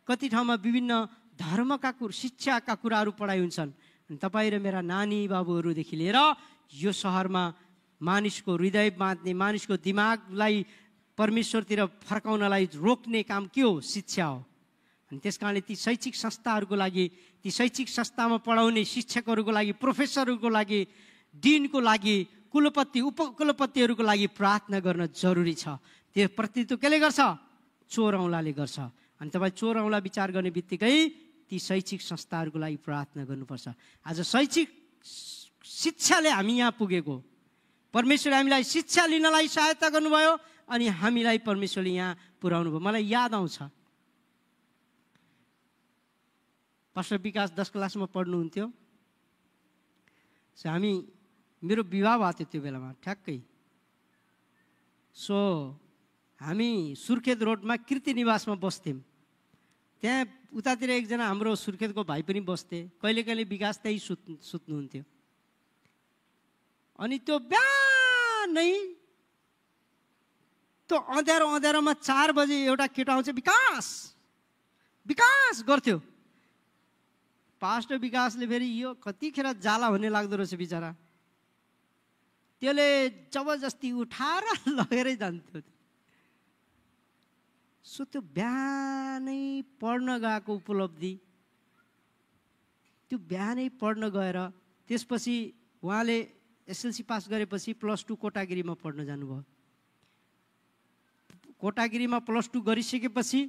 कति ठाउँमा विभिन्न धर्मका शिक्षाका कुराहरू पढाइ हुन्छन्। अनि तपाईँ र मेरा नानी बाबुहरूदेखि लिएर यो सहरमा मानिसको हृदय बाँध्ने, मानिसको दिमागलाई परमेश्वरतिर फर्काउनलाई रोक्ने काम के हो? शिक्षा हो। अनि त्यस कारणले ती शैक्षिक संस्थाहरूको लागि, ती शैक्षिक संस्थामा पढाउने शिक्षकहरूको लागि, प्रोफेसरहरूको लागि, डिनको लागि, कुलपति उपकुलपतिहरूको लागि प्रार्थना गर्न जरुरी छ। त्यो प्रतिनिधित्व केले गर्छ? चोर औँलाले गर्छ। अनि तपाईँ चोर औँला विचार गर्ने बित्तिकै ती शैक्षिक संस्थाहरूको लागि प्रार्थना गर्नुपर्छ। आज शैक्षिक शिक्षाले हामी यहाँ पुगेको। परमेश्वरले हामीलाई शिक्षा लिनलाई सहायता गर्नुभयो अनि हामीलाई परमेश्वरले यहाँ पुर्याउनु भयो। मलाई याद आउँछ, पास्टर विकास 10 क्लासमा पढ्नुहुन्थ्यो। सो मेरो विवाह भएको थियो त्यो बेलामा ठ्याक्कै। सो हामी सुर्खेत रोडमा कीर्ति निवासमा बस्थ्यौँ। त्यहाँ उतातिर एकजना हाम्रो सुर्खेतको भाइ पनि बस्थे। कहिले कहिले विकास त्यही सुत्नुहुन्थ्यो। अनि त्यो बिहानै त्यो अँध्यारोमा 4 बजे एउटा केटा आउँछ, विकास गर्थ्यो। पास्टर विकासले फेरि यो कतिखेर जाला भन्ने लाग्दो रहेछ बिचरा। त्यसले जबरजस्ती उठाएर लगेरै जान्थ्यो। सो त्यो बिहानै पढ्न गएको उपलब्धि, त्यो बिहानै पढ्न गएर त्यसपछि उहाँले एसएलसी पास गरेपछि +2 कोटागिरीमा पढ्न जानुभयो। कोटागिरीमा +2 गरिसकेपछि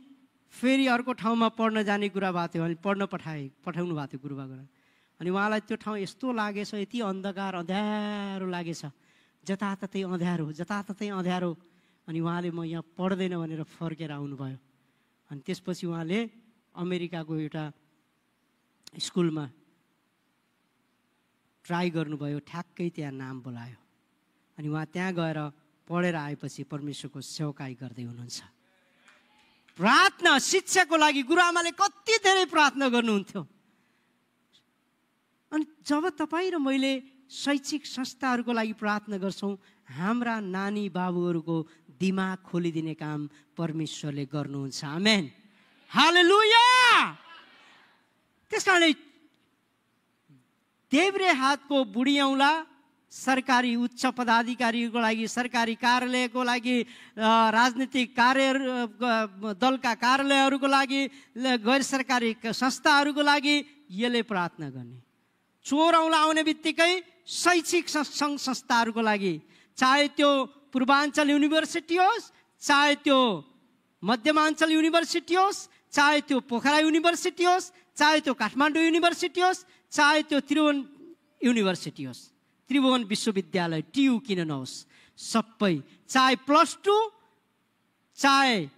फेरि अर्को ठाउँमा पढ्न जाने कुरा भएको थियो। अनि पढ्न पठाउनु भएको थियो गुरुबाबाट। अनि उहाँलाई त्यो ठाउँ यस्तो लागेछ, यति अन्धकार अँध्यारो लागेछ, जताततै अँध्यारो। अनि उहाँले म यहाँ पढ्दैन भनेर फर्केर आउनुभयो। अनि त्यसपछि उहाँले अमेरिकाको एउटा स्कुलमा ट्राई गर्नुभयो। ठ्याक्कै त्यहाँ नाम बोलायो। अनि उहाँ त्यहाँ गएर पढेर आएपछि परमेश्वरको सेवकाई गर्दै हुनुहुन्छ। प्रार्थना शिक्षाको लागि गुरुआमाले कति धेरै प्रार्थना गर्नुहुन्थ्यो। अनि जब तपाईँ र मैले शैक्षिक संस्थाहरूको लागि प्रार्थना गर्छौँ, हाम्रा नानी बाबुहरूको दिमाग खोलिदिने काम परमेश्वरले गर्नुहुन्छ। आमेन, हालेलुया। त्यसकारणले देब्रे हातको बुढी औँला सरकारी उच्च पदाधिकारीहरूको लागि, सरकारी कार्यालयको लागि, राजनीतिक दलका कार्यालयहरूको लागि, गैर सरकारी संस्थाहरूको लागि यसले प्रार्थना गर्ने। चोर औँला आउने बित्तिकै शैक्षिक सङ्घ संस्थाहरूको लागि, चाहे त्यो पूर्वाञ्चल युनिभर्सिटी होस्, चाहे त्यो मध्यमाञ्चल युनिभर्सिटी होस्, चाहे त्यो पोखरा युनिभर्सिटी होस्, चाहे त्यो काठमाडौँ युनिभर्सिटी होस्, चाहे त्यो त्रिभुवन युनिभर्सिटी होस्, त्रिभुवन विश्वविद्यालय TU किन नहोस्, सबै, चाहे +2, चाहे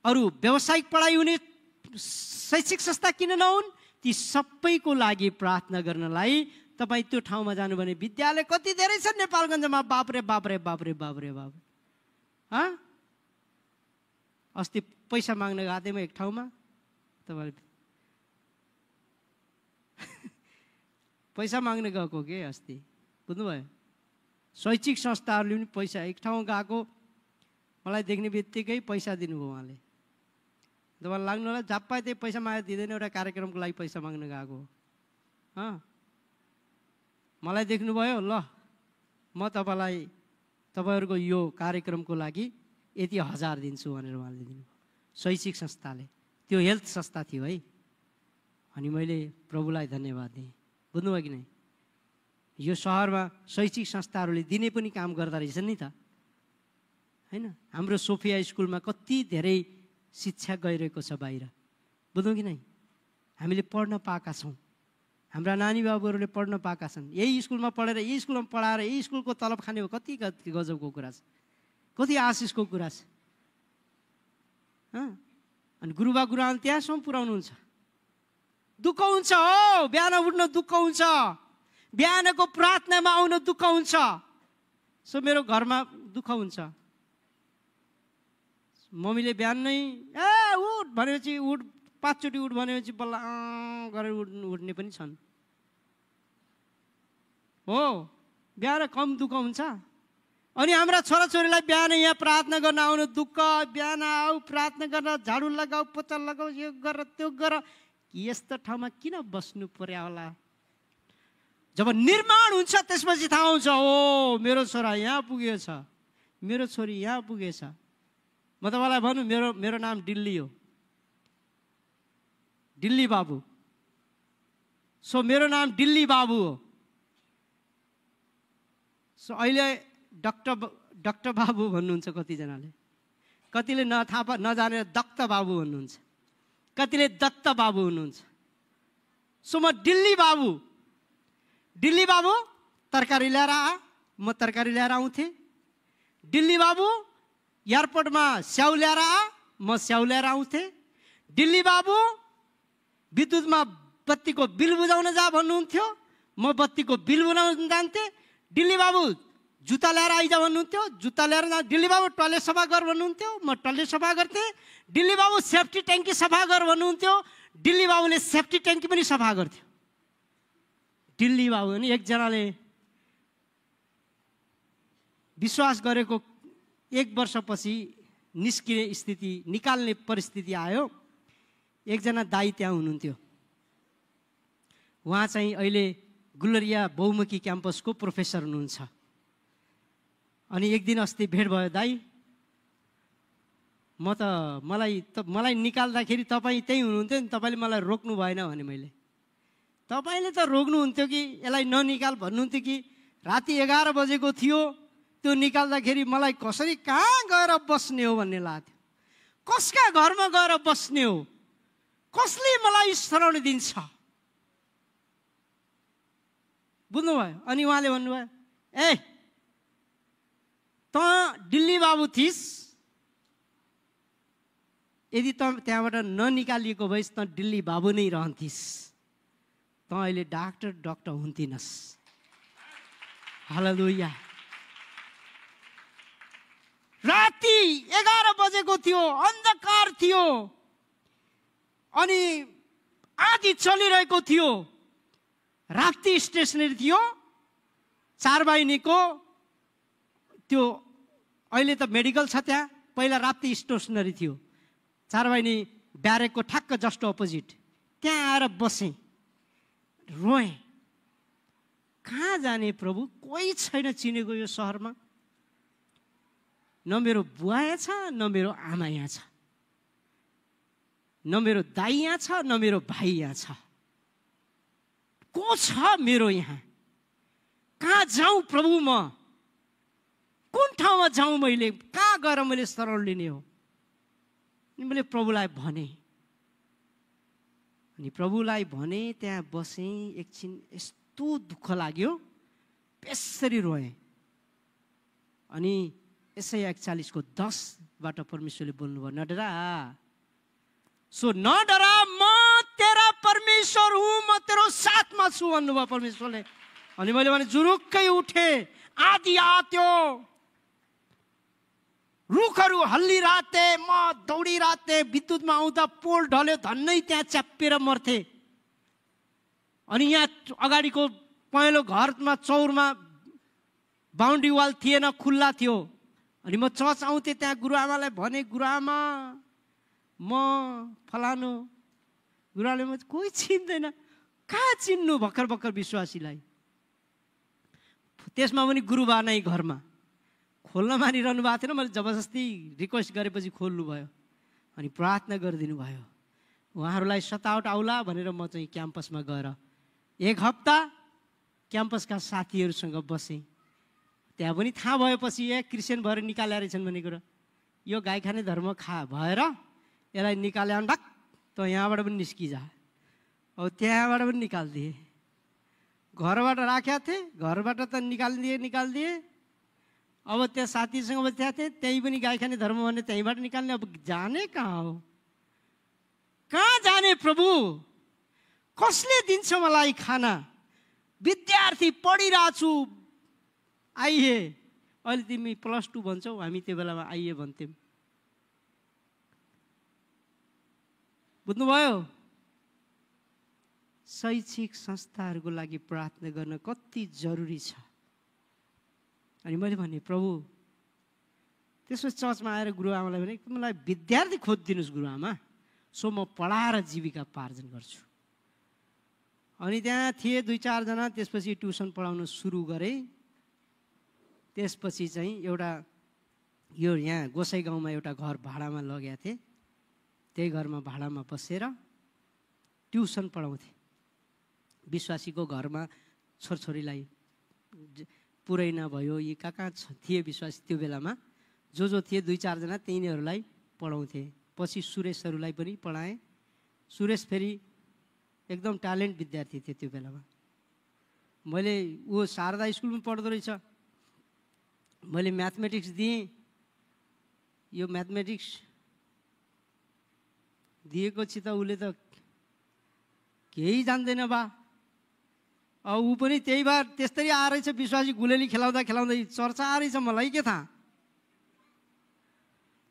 अरू व्यावसायिक पढाइ हुने शैक्षिक संस्था किन नहुन्? ती सबैको लागि प्रार्थना गर्नलाई तपाईँ त्यो ठाउँमा जानु भने विद्यालय कति धेरै छ नेपालगञ्जमा, बापरे बापरे बापरे बापरे बाप। अस्ति पैसा माग्न गएको थिएँ म एक ठाउँमा, तपाईँले पैसा माग्न गएको के अस्ति, बुझ्नुभयो? शैक्षिक संस्थाहरूले पनि पैसा, एक ठाउँ गएको मलाई देख्ने बित्तिकै पैसा दिनुभयो उहाँले। तपाईँलाई लाग्नु होला झ्याप्पा त्यही पैसा मागेर दिँदैन, एउटा कार्यक्रमको लागि पैसा माग्न गएको। मलाई देख्नुभयो, ल म तपाईँहरूको यो कार्यक्रमको लागि यति 1000 दिन्छु भनेर उहाँले दिनुभयो। शैक्षिक संस्थाले, त्यो हेल्थ संस्था थियो है। अनि मैले प्रभुलाई धन्यवाद दिएँ, बुझ्नुभयो कि नै? यो सहरमा शैक्षिक संस्थाहरूले दिने पनि काम गर्दा रहेछन् नि त, होइन? हाम्रो सोफिया स्कुलमा कति धेरै शिक्षा गइरहेको छ बाहिर, बुझ्नु कि नै? हामीले पढ्न पाएका छौँ, हाम्रा नानी बाबुहरूले पढ्न पाएका छन्। यही स्कुलमा पढेर यही स्कुलमा पढाएर यही स्कुलको तलब खाने हो, कति गजबको कुरा छ, कति आशिषको कुरा छ। अनि गुरुबा गुरुआमा त्यहाँसम्म पुर्याउनुहुन्छ। दुःख हुन्छ हो, बिहान उठ्न दुःख हुन्छ, बिहानको प्रार्थनामा आउन दुःख हुन्छ। सो मेरो घरमा दुःख हुन्छ। मम्मीले बिहान नै उठ भनेपछि उठ, 5 चोटि उठ भनेपछि बल्ल गरेर उठ्ने पनि छन् हो। बिहान कम दुःख हुन्छ। अनि हाम्रा छोराछोरीलाई बिहान यहाँ प्रार्थना गर्न आउनु दुःख। बिहान आऊ, प्रार्थना गर्न, झाडु लगाऊ, पोचा लगाऊ, यो गर त्यो गर। यस्तो ठाउँमा किन बस्नु पर्यो होला? जब निर्माण हुन्छ त्यसपछि थाहा हुन्छ, ओ मेरो छोरा यहाँ पुगेछ, मेरो छोरी यहाँ पुगेछ। म तपाईँलाई भनौँ, मेरो नाम दिल्ली हो, दिल्ली बाबु। सो मेरो नाम दिल्ली बाबु हो। सो अहिले डक्टर बाबु भन्नुहुन्छ कतिजनाले, कतिले नजानेर दत्त बाबु भन्नुहुन्छ, कतिले दत्त बाबु हुनुहुन्छ। सो म दिल्ली बाबु। दिल्ली बाबु तरकारी ल्याएर आ, म तरकारी ल्याएर आउँथेँ। दिल्ली बाबु एयरपोर्टमा स्याउ ल्याएर आ, म स्याउ ल्याएर आउँथेँ। दिल्ली बाबु विद्युतमा बत्तीको बिल बुझाउन जा भन्नुहुन्थ्यो, म बत्तीको बिल बुझाउन जान्थेँ। दिल्ली बाबु जुत्ता ल्याएर आइज भन्नुहुन्थ्यो, जुत्ता ल्याएर जा। दिल्ली बाबु टोयलेट सफा गर भन्नुहुन्थ्यो, म टोयलेट सफा गर्थेँ। दिल्ली बाबु सेफ्टी ट्याङ्की सफा गर भन्नुहुन्थ्यो, दिल्ली बाबुले सेफ्टी ट्याङ्की पनि सफा गर्थ्यो। दिल्ली बाबु। अनि एकजनाले विश्वास गरेको 1 वर्षपछि निस्किने स्थिति, निकाल्ने परिस्थिति आयो। एकजना दाइ त्यहाँ हुनुहुन्थ्यो, उहाँ चाहिँ अहिले गुलरिया बहुमुखी क्याम्पसको प्रोफेसर हुनुहुन्छ। अनि एक दिन अस्ति भेट भयो, दाइ मलाई निकाल्दाखेरि तपाईँ त्यही हुनुहुन्थ्यो नि, तपाईँले मलाई रोक्नु भएन भने। मैले तपाईँले त रोक्नुहुन्थ्यो कि यसलाई ननिकाल भन्नुहुन्थ्यो कि राति 11 बजेको थियो, त्यो निकाल्दाखेरि मलाई कसरी कहाँ गएर बस्ने हो भन्ने लाग्थ्यो। कसका घरमा गएर बस्ने हो, कसले मलाई शरण दिन्छ, बुझ्नुभयो? अनि उहाँले भन्नुभयो, ए त दिल्ली बाबु थिइस्, यदि त त्यहाँबाट ननिकालिएको भइस् त दिल्ली बाबु नै रहन्थिस्, त अहिले डक्टर हुन्थिनस्। हालेलुया। राति 11 बजेको थियो, अन्धकार थियो, अनि आधी चलिरहेको थियो। राप्ती स्टेसनरी थियो, 4 बाइनीको त्यो, अहिले त मेडिकल छ त्यहाँ, पहिला राप्ती स्टेसनरी थियो। 4 बाइनी ब्यारेकको ठ्याक्क जस्ट अपोजिट। त्यहाँ आएर बसेँ, रोएँ। कहाँ जाने प्रभु, कोही छैन चिनेको यो सहरमा। न मेरो बुवा यहाँ छ, न मेरो आमा यहाँ छ, न मेरो दाइ यहाँ छ, न मेरो भाइ यहाँ छ। को छ मेरो यहाँ? कहाँ जाउँ प्रभु? म कुन ठाउँमा जाउँ? मैले कहाँ गएर मैले शरण लिने हो? मैले प्रभुलाई भने, अनि प्रभुलाई भने, त्यहाँ बसेँ। एकछिन यस्तो दुःख लाग्यो, बेसरी रोएँ। अनि यसै 41:10बाट परमेश्वरले बोल्नुभयो, नडरा, सो नडरा, म तेरा परमेश्वर हुँ, म तेरो साथमा छु भन्नुभयो परमेश्वरले। अनि मैले भने जुरुक्कै उठे, आधी आत्यो, रुखहरू हल्लिराथे, म दौडिराथे, विद्युतमा आउँदा पोल ढल्यो, धन्नै त्यहाँ च्याप्पिएर मर्थे। अनि यहाँ अगाडिको पहेँलो घरमा चौरमा बााउन्ड्री वाल थिएन, खुल्ला थियो। अनि म चर्च आउँथेँ, त्यहाँ गुरुआमालाई भने, गुरुआमा म फलानु। गुरुआले म कोही चिन्दैन, कहाँ चिन्नु भर्खर भर्खर विश्वासीलाई। त्यसमा पनि गुरुबा नै घरमा खोल्न मानिरहनु भएको थिएन। मैले जबरजस्ती रिक्वेस्ट गरेपछि खोल्नु भयो अनि प्रार्थना गरिदिनु भयो। उहाँहरूलाई सतावट आउला भनेर म चाहिँ क्याम्पसमा गएर 1 हप्ता क्याम्पसका साथीहरूसँग बसेँ। त्यहाँ पनि थाहा भएपछि क्रिस्चियन भएर निकाले रहेछन् भन्ने कुरा, यो गाई खाने धर्म भएर यसलाई निकाले भने ढाक त यहाँबाट पनि निस्किजा। अब त्यहाँबाट पनि निकालिदिए, घरबाट राखेका थिएँ, घरबाट त निकालिदिए। अब त्यहाँ साथीसँग बसेका थिएँ, त्यहीँ पनि गाई खाने धर्म भने त्यहीँबाट निकाल्ने। अब जाने कहाँ हो, कहाँ जाने प्रभु, कसले दिन्छ मलाई खाना? विद्यार्थी पढिरहेको छु, आइए। अहिले तिमी +2 भन्छौ, हामी त्यो बेलामा आइए भन्थ्यौँ। बुझ्नुभयो? शैक्षिक संस्थाहरूको लागि प्रार्थना गर्न कति जरुरी छ। अनि मैले भने प्रभु, त्यसपछि चर्चमा आएर गुरुआमालाई भने मलाई विद्यार्थी खोजिदिनुहोस् गुरुआमा, सो म पढाएर जीविका पार्जन गर्छु। अनि त्यहाँ थिए 2-4 जना। त्यसपछि ट्युसन पढाउन सुरु गरेँ। त्यसपछि चाहिँ एउटा यो यहाँ गोसाई गाउँमा एउटा घर भाडामा लगेका थिएँ। त्यही घरमा भाडामा बसेर ट्युसन पढाउँथेँ। विश्वासीको घरमा छोरछोरीलाई पुरै नभयो, यी कहाँ थिए विश्वासी त्यो बेलामा, जो थिए 2-4 जना तिनीहरूलाई पढाउँथेँ। पछि सुरेशहरूलाई पनि पढाएँ। सुरेश फेरि एकदम ट्यालेन्ट विद्यार्थी थिए त्यो बेलामा। मैले ऊ शारदा स्कुलमा पढ्दो रहेछ, मैले म्याथमेटिक्स दिएँ। यो म्याथमेटिक्स दिएपछि त उसले त केही जान्दैन बा। अब ऊ पनि त्यही भएर त्यस्तरी आएछ, विश्वासी गुलेली खेलाउँदा खेलाउँदै चर्चा आएछ, मलाई के थाहा।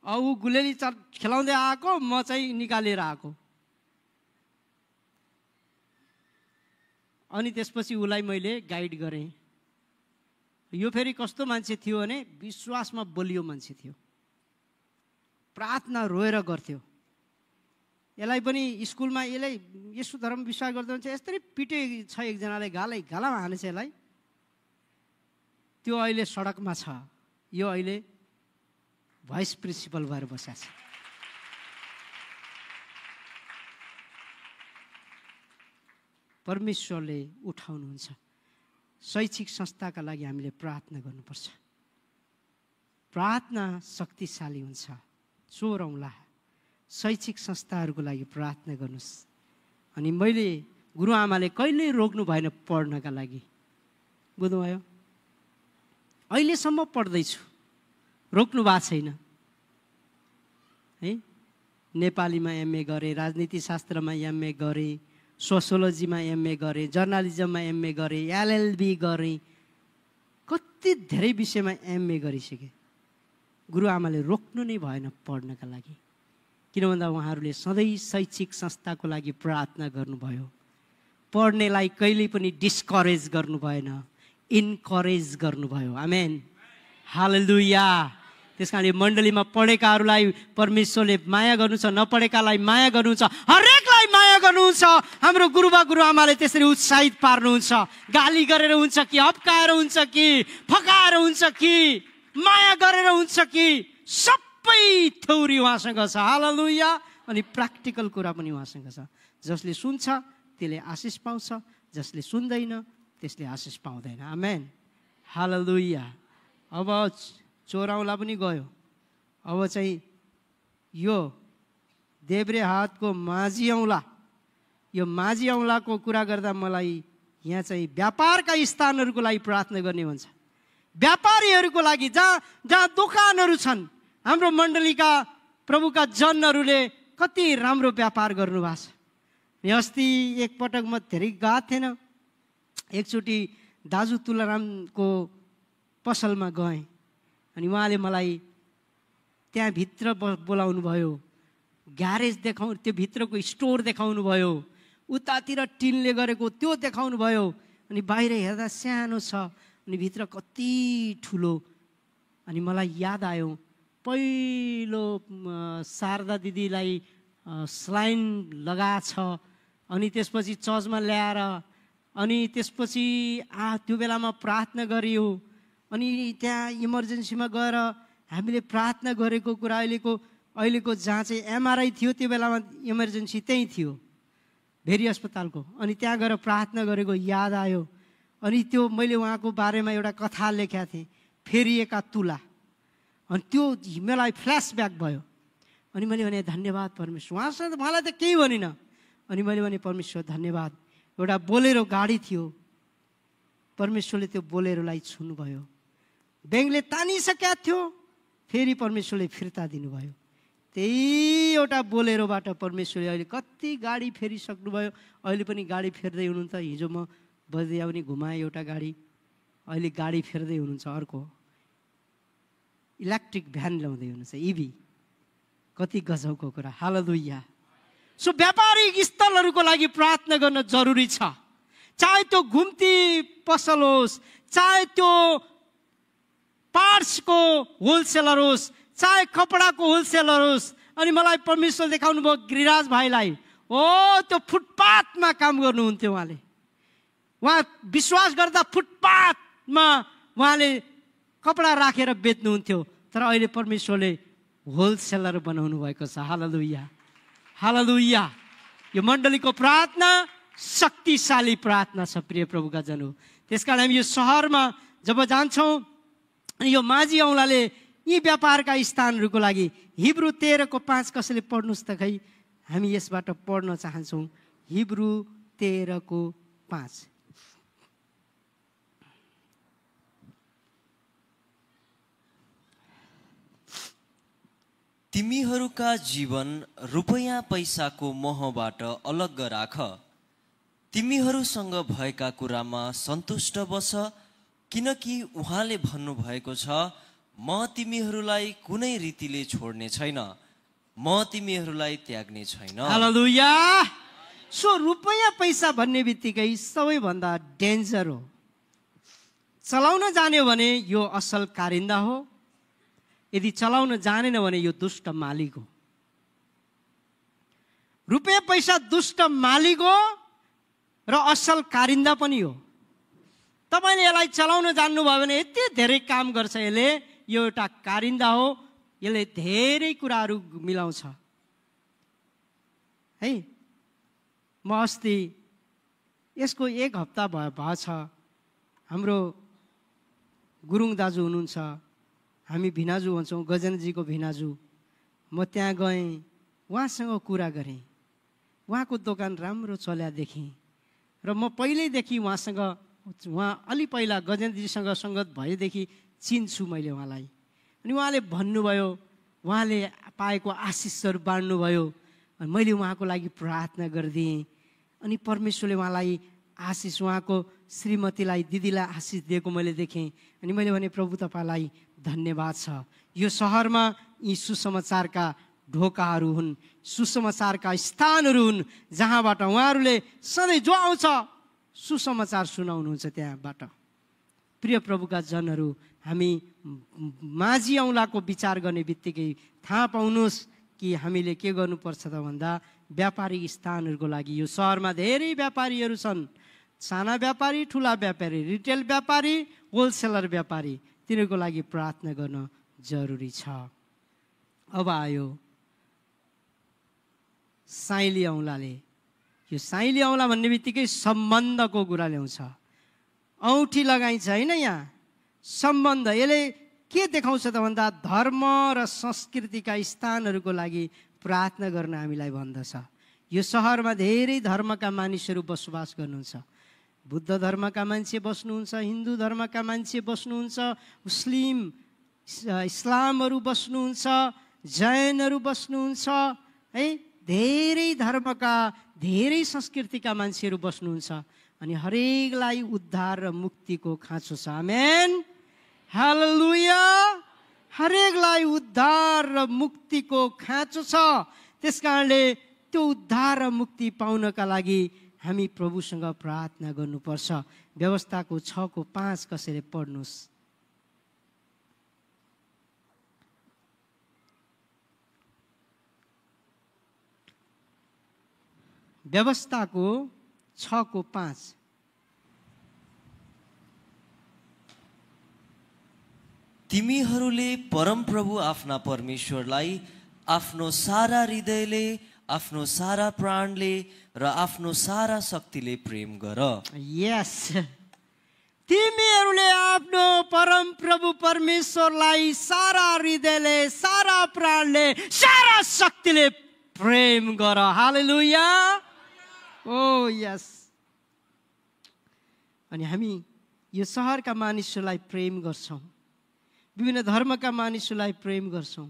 अब ऊ गुलेली खेलाउँदै आएको, म चाहिँ निकालेर आएको। अनि त्यसपछि उसलाई मैले गाइड गरेँ। यो फेरि कस्तो मान्छे थियो भने विश्वासमा बलियो मान्छे थियो, प्रार्थना रोएर गर्थ्यो। यसलाई पनि स्कुलमा यसलाई यसो धर्म विश्वास गर्दो हुन्छ, यस्तरी पिटे छ एकजनाले, गालामा हानेछ यसलाई। त्यो अहिले सडकमा छ, यो अहिले भाइस प्रिन्सिपल भएर बसेको छ। परमेश्वरले उठाउनुहुन्छ। शैक्षिक संस्थाका लागि हामीले प्रार्थना गर्नुपर्छ। प्रार्थना शक्तिशाली हुन्छ। 14औंला शैक्षिक संस्थाहरूको लागि प्रार्थना गर्नुहोस्। अनि मैले गुरुआमाले कहिले रोक्नु भएन पढ्नका लागि। बुझ्नुभयो? अहिलेसम्म पढ्दैछु, रोक्नु भएको छैन है। नेपालीमा MA गरेँ, राजनीति शास्त्रमा MA गरेँ, सोसियोलोजीमा MA गरेँ, जर्नलिजममा MA गरेँ, LLB गरेँ, कति धेरै विषयमा MA गरिसकेँ। गुरुआमाले रोक्नु नै भएन पढ्नका लागि, किन भन्दा उहाँहरूले सधैँ शैक्षिक संस्थाको लागि प्रार्थना गर्नुभयो। पढ्नेलाई कहिले पनि डिस्करेज गर्नु भएन, इन्करेज गर्नुभयो। आमेन, हालेलुया। त्यस कारणले मण्डलीमा पढेकाहरूलाई परमेश्वरले माया गर्नुहुन्छ, नपढेकालाई माया गर्नुहुन्छ, हरेकलाई माया गर्नुहुन्छ। हाम्रो गुरुबा गुरुआमाले त्यसरी उत्साहित पार्नुहुन्छ। गाली गरेर हुन्छ कि, हप्काएर हुन्छ कि, फकाएर हुन्छ कि, माया गरेर हुन्छ कि, सबै थ्योरी उहाँसँग छ। हालेलुया। अनि प्र्याक्टिकल कुरा पनि उहाँसँग छ। जसले सुन्छ त्यसले आशिष पाउँछ, जसले सुन्दैन त्यसले आशिष पाउँदैन। आमेन, हालेलुया। अब 14औंला पनि गयो। अब चाहिँ यो देब्रे हातको माझी औँला, यो माझी औँलाको कुरा गर्दा मलाई यहाँ चाहिँ व्यापारका स्थानहरूको लागि प्रार्थना गर्ने भन्छ। व्यापारीहरूको लागि, जहाँ दोकानहरू छन्, हाम्रो मण्डलीका प्रभुका जनहरूले कति राम्रो व्यापार गर्नुभएको छ। अस्ति एकपटक म धेरै गएको थिएन, एकचोटि दाजु तुलारामको पसलमा गएँ अनि उहाँले मलाई त्यहाँभित्र बोलाउनु भयो, ग्यारेज देखाउनु, त्यो भित्रको स्टोर देखाउनु भयो, उतातिर टिनले गरेको त्यो देखाउनु भयो। अनि बाहिर हेर्दा सानो छ अनि भित्र कति ठुलो। अनि मलाई याद आयो पहिलो शारदा दिदीलाई स्लाइन लगाछ अनि त्यसपछि चर्चमा ल्याएर अनि त्यसपछि त्यो बेलामा प्रार्थना गरियो अनि त्यहाँ इमर्जेन्सीमा गएर हामीले प्रार्थना गरेको कुरा अहिलेको जहाँ चाहिँ एमआरआई थियो त्यो बेलामा इमर्जेन्सी त्यहीँ थियो भेरी अस्पतालको। अनि त्यहाँ गएर प्रार्थना गरेको याद आयो। अनि त्यो मैले उहाँको बारेमा एउटा कथा लेखेका थिएँ, फेरिएका तुला। अनि त्यो मलाई फ्ल्यासब्याक भयो। अनि मैले भने धन्यवाद परमेश्वर। उहाँसँग मलाई त केही भनिनँ। अनि मैले भने परमेश्वर धन्यवाद। एउटा बोलेरो गाडी थियो, परमेश्वरले त्यो बोलेरोलाई छुनुभयो। ब्याङ्कले तानिसकेका थियो, फेरि परमेश्वरले फिर्ता दिनुभयो। त्यही एउटा बोलेरोबाट परमेश्वरले अहिले कति गाडी फेरिसक्नुभयो। अहिले पनि गाडी फेर्दै हुनुहुन्छ। हिजो म बजाइ पनि घुमाएँ एउटा गाडी, अहिले गाडी फेर्दै हुनुहुन्छ। अर्को इलेक्ट्रिक भ्यान ल्याउँदै हुनुहुन्छ, इभी। कति गजबको कुरा, हालेलुया। सो व्यापारिक स्थलहरूको लागि प्रार्थना गर्न जरुरी छ। चाहे त्यो घुम्ती पसल होस्, चाहे त्यो पार्ट्सको होलसेलर होस्, चाहे कपडाको होलसेलर होस्। अनि मलाई परमेश्वर देखाउनु भयो गिरिराज भाइलाई, त्यो फुटपाथमा काम गर्नुहुन्थ्यो। उहाँ विश्वास गर्दा फुटपाथमा उहाँले कपडा राखेर बेच्नुहुन्थ्यो, तर अहिले परमेश्वरले होलसेलर बनाउनु भएको छ। हालेलुया, हालेलुया। यो मण्डलीको प्रार्थना शक्तिशाली प्रार्थना छ प्रिय प्रभुका जनहरू। त्यसकारण हामी यो सहरमा जब जान्छौँ अनि यो माझी औँलाले यी व्यापारका स्थानहरूको लागि हिब्रू 13:5 कसैले पढ्नुहोस् त खै, हामी यसबाट पढ्न चाहन्छौँ। हिब्रू 13:5। तिमीहरूका जीवन रुपैयाँ पैसाको मोहबाट अलग राख। तिमीहरूसँग भएका कुरामा सन्तुष्ट बस, किनकि उहाँले भन्नुभएको छ, म तिमीहरूलाई कुनै रीतिले छोड्ने छैन, म तिमीहरूलाई त्याग्ने छैन। हालेलुया। सो रुपैयाँ पैसा भन्ने बित्तिकै सबैभन्दा डेन्जर हो। चलाउन जान्यो भने यो असल कारिन्दा हो, यदि चलाउन जानेन भने यो दुष्ट मालिक हो। रुपैयाँ पैसा दुष्ट मालिक हो र असल कारिन्दा पनि हो। तपाईँले यसलाई चलाउन जान्नुभयो भने यति धेरै काम गर्छ यसले। यो एउटा कारिन्दा हो, यसले धेरै कुराहरू मिलाउँछ है। म अस्ति यसको 1 हप्ता भएछ, हाम्रो गुरुङ दाजु हुनुहुन्छ, हामी भिनाजु भन्छौँ, गजनजीको भिनाजु। म त्यहाँ गएँ, उहाँसँग कुरा गरेँ। उहाँको दोकान राम्रो चल्या देखेँ र म पहिल्यैदेखि उहाँ अलि पहिला गजनजीसँग सङ्गत भएदेखि चिन्छु मैले उहाँलाई। अनि उहाँले भन्नुभयो, उहाँले पाएको आशिषहरू बाँड्नुभयो। अनि मैले उहाँको लागि प्रार्थना गरिदिएँ। अनि परमेश्वरले उहाँलाई आशिष, उहाँको श्रीमतीलाई, दिदीलाई आशिष दिएको मैले देखेँ। अनि मैले भने प्रभु तपाईँलाई धन्यवाद छ। यो सहरमा यी सुसमाचारका ढोकाहरू हुन्, सुसमाचारका स्थानहरू हुन्, जहाँबाट उहाँहरूले सधैँ जो आउँछ सुसमाचार सुनाउनुहुन्छ त्यहाँबाट। प्रिय प्रभुका जनहरू, हामी माझी औँलाको विचार गर्ने बित्तिकै थाहा पाउनुहोस् कि हामीले के गर्नुपर्छ त भन्दा व्यापारिक स्थानहरूको लागि यो सहरमा धेरै व्यापारीहरू छन्। साना व्यापारी, ठुला व्यापारी, रिटेल व्यापारी, होलसेलर व्यापारी, तिनीहरूको लागि प्रार्थना गर्न जरुरी छ। अब आयो साइली औँलाले। यो साइली औँला भन्ने बित्तिकै सम्बन्धको कुरा ल्याउँछ। औँठी लगाइन्छ होइन, यहाँ सम्बन्ध। यसले के देखाउँछ त भन्दा धर्म र संस्कृतिका स्थानहरूको लागि प्रार्थना गर्न हामीलाई भन्दछ। यो सहरमा धेरै धर्मका मानिसहरू बसोबास गर्नुहुन्छ। बुद्ध धर्मका मान्छे बस्नुहुन्छ, हिन्दू धर्मका मान्छे बस्नुहुन्छ, इस्लामहरू बस्नुहुन्छ, जैनहरू बस्नुहुन्छ है, धेरै धर्मका धेरै संस्कृतिका मान्छेहरू बस्नुहुन्छ अनि हरेकलाई उद्धार र मुक्तिको खाँचो छ। आमेन, हालेलुया। हरेकलाई उद्धार र मुक्तिको खाँचो छ। त्यसकारणले त्यो उद्धार र मुक्ति पाउनका लागि हामी प्रभुसँग प्रार्थना गर्नुपर्छ। व्यवस्थाको 6:5 कसैले पढ्नुहोस्। व्यवस्थाको 6:5। तिमीहरूले परमप्रभु आफ्ना परमेश्वरलाई आफ्नो सारा हृदयले, आफ्नो सारा प्राणले र आफ्नो सारा शक्तिले प्रेम गर। यस, तिमीहरूले आफ्नो परमप्रभु परमेश्वरलाई सारा हृदयले, सारा प्राणले, सारा शक्तिले प्रेम गर। हालेलुया। ओ यस। अनि हामी यो सहरका मानिसहरूलाई प्रेम गर्छौँ, विभिन्न धर्मका मानिसहरूलाई प्रेम गर्छौँ।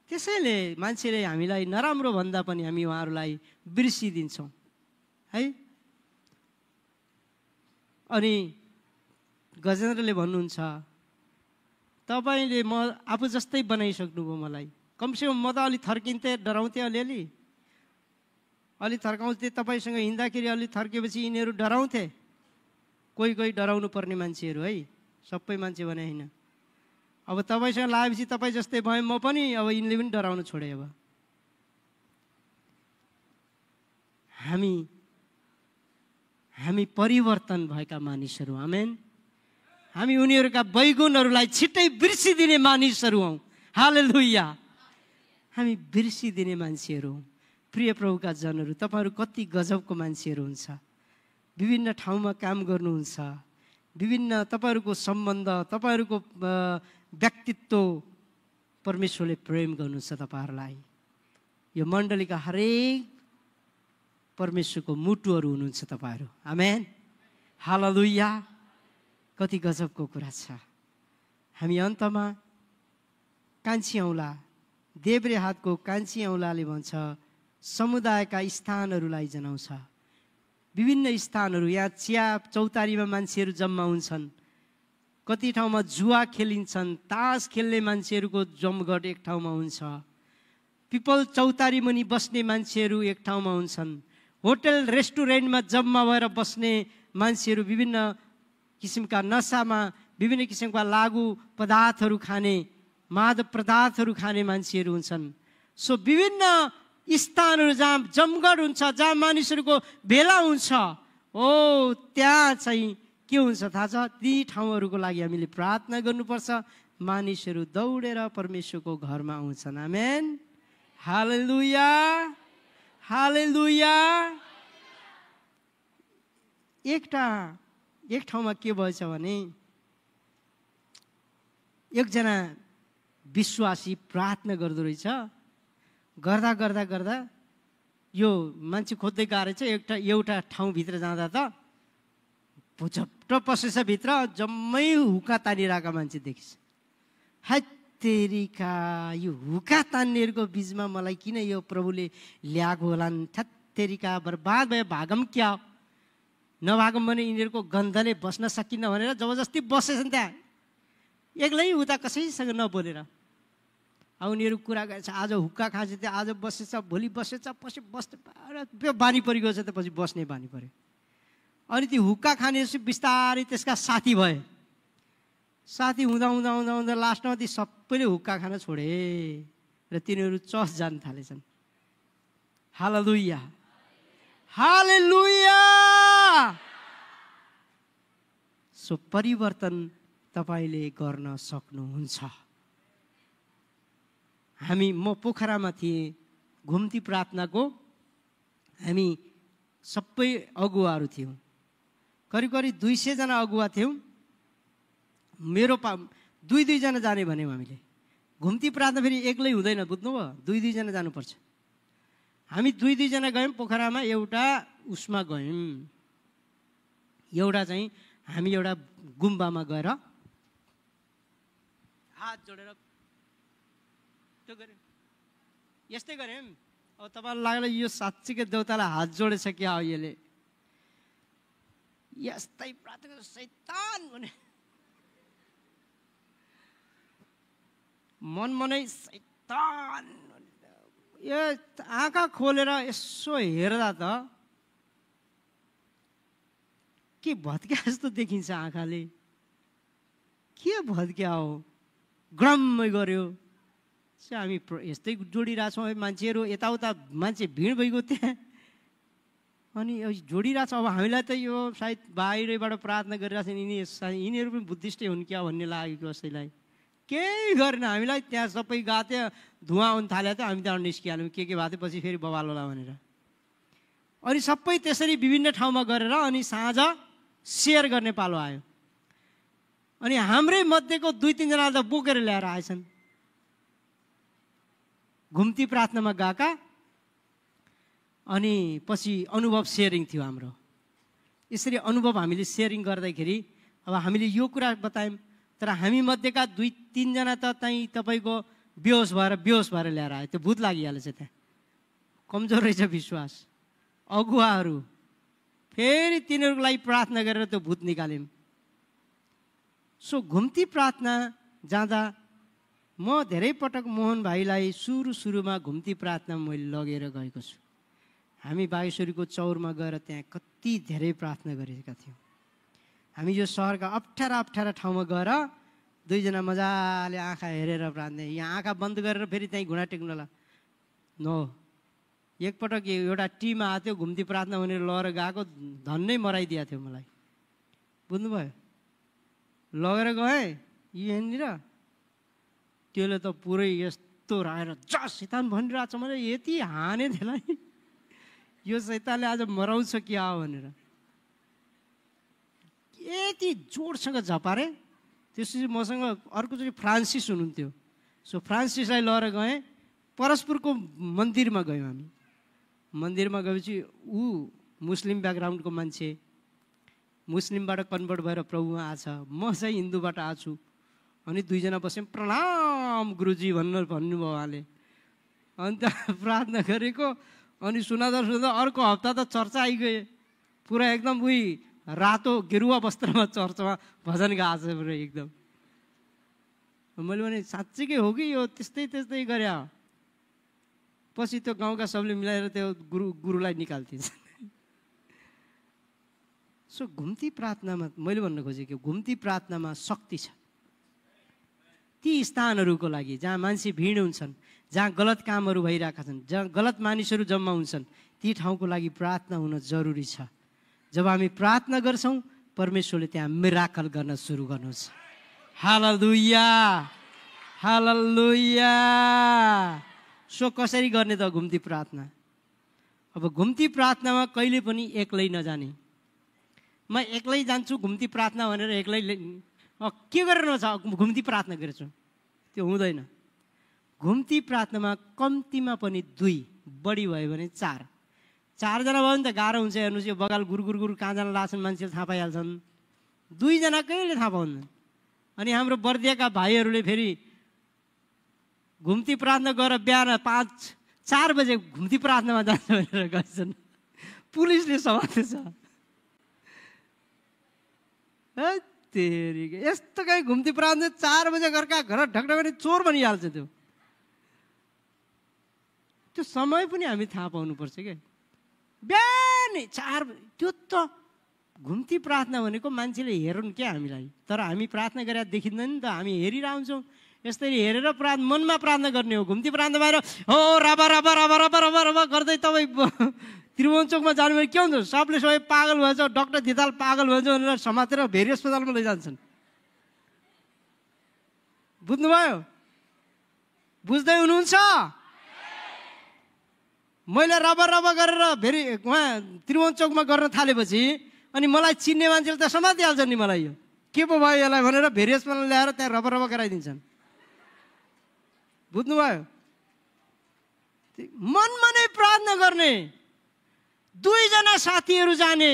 त्यसैले मान्छेले हामीलाई नराम्रो भन्दा पनि हामी उहाँहरूलाई बिर्सिदिन्छौँ है। अनि गजेन्द्रले भन्नुहुन्छ, तपाईँले म आफू जस्तै बनाइसक्नुभयो मलाई, कमसेकम म त अलि थर्किन्थेँ, डराउँथेँ, अलि थर्काउँथे। तपाईँसँग हिँड्दाखेरि अलि थर्केपछि यिनीहरू डराउँथे। कोही डराउनु पर्ने मान्छेहरू है, सबै मान्छे भने होइन। अब तपाईँसँग लागेपछि तपाईँ जस्तै भएँ म पनि, अब यिनले पनि डराउनु छोडे। अब हामी परिवर्तन भएका मानिसहरू। आमेन। हामी उनीहरूका बैगुनहरूलाई छिट्टै बिर्सिदिने मानिसहरू हौँ। हालेलुया। हामी बिर्सिदिने मान्छेहरू हौँ। प्रिय प्रभुका जनहरू, तपाईँहरू कति गजबको मान्छेहरू हुन्छ। विभिन्न ठाउँमा काम गर्नुहुन्छ, विभिन्न तपाईँहरूको सम्बन्ध, तपाईँहरूको व्यक्तित्व परमेश्वरले प्रेम गर्नुहुन्छ तपाईँहरूलाई। यो मण्डलीका हरेक परमेश्वरको मुटुहरू हुनुहुन्छ तपाईँहरू। आमेन, हालेलुया। कति गजबको कुरा छ। हामी अन्तमा कान्छी औँला, देब्रे हातको कान्छी औँलाले भन्छ समुदायका स्थानहरूलाई जनाउँछ। विभिन्न स्थानहरू, यहाँ चिया चौतारीमा मान्छेहरू जम्मा हुन्छन्, कति ठाउँमा जुवा खेलिन्छन्, तास खेल्ने मान्छेहरूको जमघट एक ठाउँमा हुन्छ, पिपल चौतारी मुनि बस्ने मान्छेहरू एक ठाउँमा हुन्छन्, होटल रेस्टुरेन्टमा जम्मा भएर बस्ने मान्छेहरू विभिन्न किसिमका नसामा, विभिन्न किसिमका लागु पदार्थहरू खाने, मादक पदार्थहरू खाने मान्छेहरू हुन्छन्। सो विभिन्न स्थानहरू जहाँ जमघट हुन्छ, जहाँ मानिसहरूको भेला हुन्छ, ओ त्यहाँ चाहिँ के हुन्छ थाहा छ? ती ठाउँहरूको लागि हामीले प्रार्थना गर्नुपर्छ। मानिसहरू दौडेर परमेश्वरको घरमा आउँछन्। आमेन, हालेलुया, हालेलुया। एक ठाउँमा के भएछ भने एकजना विश्वासी प्रार्थना गर्दो रहेछ। गर्दा यो मान्छे खोज्दै गएर चाहिँ एउटा ठाउँभित्र जाँदा त भुचप्ट पसेछ भित्र, जम्मै हुक्का तानिरहेका मान्छे देखिन्छ। हत्तेरिका, यो हुक्का तान्नेहरूको बिचमा मलाई किन यो प्रभुले ल्याएको होलान्? हत्तेरिका, बर्बाद भयो, भागम क्या हो? नभागम भने यिनीहरूको गन्धले बस्न सकिन्न भनेर जबरजस्ती बसेछन् त्यहाँ, एक्लै उता कसैसँग नबोलेर। अब उनीहरू कुरा गरेछ, आज हुक्का खान्छ, त्यो आज बसेछ, भोलि बसेछ, पछि बस्ने बानी परिगयो छ, पछि बस्ने बानी पऱ्यो। अनि ती हुक्का खानेपछि बिस्तारै त्यसका साथी भए। साथी हुँदा हुँदा हुँदा हुँदा लास्टमा ती सबैले हुक्का खान छोडे र तिनीहरू चर्च जान थालेछन्। हालेलुया, हालेलुया। सो परिवर्तन तपाईँले गर्न सक्नुहुन्छ। म पोखरामा थिएँ, घुम्ती प्रार्थनाको हामी सबै अगुवाहरू थियौँ, करिब 200 जना अगुवा थियौँ। मेरो 2-2 जना जाने भन्यौँ हामीले। घुम्ती प्रार्थना फेरि एक्लै हुँदैन, बुझ्नुभयो? 2-2 जना जानुपर्छ। हामी 2-2 जना गयौँ पोखरामा। एउटा उसमा गयौँ, एउटा चाहिँ हामी एउटा गुम्बामा गएर हात जोडेर त्यो गऱ्यौँ, यस्तै गऱ्यौँ। अब तपाईँलाई लाग्ला यो साँच्चीकै देउतालाई हात जोडेछ क्या हो यसले, यस्तै प्रार्थना शैतान भने मनमनै शैतान। यो आँखा खोलेर यसो हेर्दा त के भत्क्या जस्तो देखिन्छ आँखाले, के भत्क्या हो, ग्रम्मै गर्यो। हामी यस्तै जोडिरहेछौँ मान्छेहरू, यताउता मान्छे भिड भइगयो त्यहाँ, अनि जोडिरहेछ। अब हामीलाई त यो सायद बाहिरबाट प्रार्थना गरिरहेछ यिनीहरू पनि बुद्धिस्टै हुन् क्या भन्ने लाग्यो कसैलाई। केही गरेन, हामीलाई त्यहाँ सबै गाथे, धुवा आउनु थाल्यो त हामी त्यहाँ निस्किहाल्यौँ के भएको थियो, पछि फेरि बवाल होला भनेर। अनि सबै त्यसरी विभिन्न ठाउँमा गरेर अनि साँझ सेयर गर्ने पालो आयो। अनि हाम्रै मध्येको 2-3 जना त बोकेर ल्याएर आएछन्, घुम्ती प्रार्थनामा गएका। अनि पछि अनुभव सेयरिङ थियो हाम्रो। यसरी अनुभव हामीले सेयरिङ गर्दाखेरि अब हामीले यो कुरा बतायौँ, तर हामी मध्येका 2-3 जना त तपाईँको बेहोस भएर ल्याएर आयो। त्यो भूत लागिहालेछ, त्यहाँ कमजोर रहेछ विश्वास। अगुवाहरू फेरि तिनीहरूको लागि प्रार्थना गरेर त्यो भूत निकाल्यौँ। सो घुम्ती प्रार्थना जाँदा म धेरै पटक मोहन भाइलाई सुरुमा घुम्ती प्रार्थना मैले लगेर गएको छु। हामी बागेश्वरीको चौरमा गएर त्यहाँ कति धेरै प्रार्थना गरेका थियौँ। हामी यो सहरका अप्ठ्यारा ठाउँमा गएर 2 जना मजाले आँखा हेरेर प्रार्थना, यहाँ आँखा बन्द गरेर फेरि त्यहीँ घुँडा टेक्नुला नो। एकपटक एउटा टिम आएको थियो घुम्ती प्रार्थना भनेर लगेर गएको, धन्नै मराइदिएको थियो मलाई, बुझ्नुभयो। लगेर गएँ यहाँनिर, त्यसले त पुरै यस्तो राखेर जस शैतान भनिरहेको छ, मैले यति हाने त्यसलाई, यो शैतानले आज मराउँछ क्या हो भनेर यति जोडसँग झपारे। त्यसपछि मसँग अर्कोचोटि फ्रान्सिस हुनुहुन्थ्यो, सो फ्रान्सिसलाई लगेर गएँ। परस्पुरको मन्दिरमा गयौँ हामी। मन्दिरमा गएपछि ऊ मुस्लिम ब्याकग्राउन्डको मान्छे, मुस्लिमबाट कन्भर्ट भएर प्रभुमा आछ, म चाहिँ हिन्दूबाट आएको छु। अनि 2 जना बस्यौँ, प्रणाम गुरुजी भन्नुभयो उहाँले। अन्त प्रार्थना गरेको, अनि सुनाउँदा अर्को हप्ता त चर्चा आइगए, पुरा एकदम उही रातो गेरुवा वस्त्रमा चर्चमा भजन गाएको छ पुरै एकदम। मैले भने साँच्चीकै हो कि यो त्यस्तै गरे। पछि त्यो गाउँका सबले मिलाएर त्यो गुरुलाई निकाल्थिन्छ। सो घुम्ती प्रार्थनामा मैले भन्न खोजेको, घुम्ती प्रार्थनामा शक्ति छ। ती स्थानहरूको लागि जहाँ मान्छे भिड हुन्छन्, जहाँ गलत कामहरू भइरहेका छन्, जहाँ गलत मानिसहरू जम्मा हुन्छन्, ती ठाउँको लागि प्रार्थना हुन जरुरी छ। जब हामी प्रार्थना गर्छौँ परमेश्वरले त्यहाँ मिराकल गर्न सुरु गर्नुहुन्छ। हालेलुया, हालेलुया। सो कसरी गर्ने त घुम्ती प्रार्थना? अब घुम्ती प्रार्थनामा कहिले पनि एक्लै नजाने। म एक्लै जान्छु घुम्ती प्रार्थना भनेर एक्लै के गरेर नछ घुम्ती प्रार्थना गर्छु, त्यो हुँदैन। घुम्ती प्रार्थनामा कम्तीमा पनि 2, बढी भयो भने 4 जना भयो भने त गाह्रो हुन्छ। हेर्नुहोस् यो बगाल गुरु कहाँ जान लाग्छन् मान्छेले थाहा पाइहाल्छन्। 2 जना कहिले थाहा पाउँदैन। अनि हाम्रो बर्दियाका भाइहरूले फेरि घुम्ती प्रार्थना गरेर बिहान 4 बजे घुम्ती प्रार्थनामा जान्छ भनेर गएछन्, पुलिसले समातेछ। यस्तो कहीँ घुम्ती प्रार्थना 4 बजे घरका घर ढकढक भने चोर बनिहाल्छ। त्यो समय पनि हामी थाहा पाउनुपर्छ क्या। बिहान 4 त्यो त घुम्ती प्रार्थना भनेको मान्छेले हेरुन् क्या हामीलाई, तर हामी प्रार्थना गरेर देखिँदैन नि त। हामी हेरिरहन्छौँ, यसरी हेरेर मनमा प्रार्थना गर्ने हो। घुम्ती प्रार्थना भएर हो राबा राबा राबा राबा राबा राबा गर्दै तपाईँ त्रिभुवन चोकमा जानु भने के हुन्छ, सबले सबै पागल भएछ, डक्टर धिताल पागल भएछ भनेर समातेर भेरी अस्पतालमा लैजान्छन्। बुझ्नुभयो? बुझ्दै हुनुहुन्छ? मैले रबर गरेर फेरि उहाँ त्रिभुवन चोकमा गर्न थालेपछि अनि मलाई चिन्ने मान्छेले त समातिहाल्छन् नि मलाई, यो के पो भयो यसलाई भनेर भेरी अस्पतालमा ल्याएर त्यहाँ रबर गराइदिन्छन्। बुझ्नुभयो? मनमा नै प्रार्थना गर्ने, 2 जना साथीहरू जाने,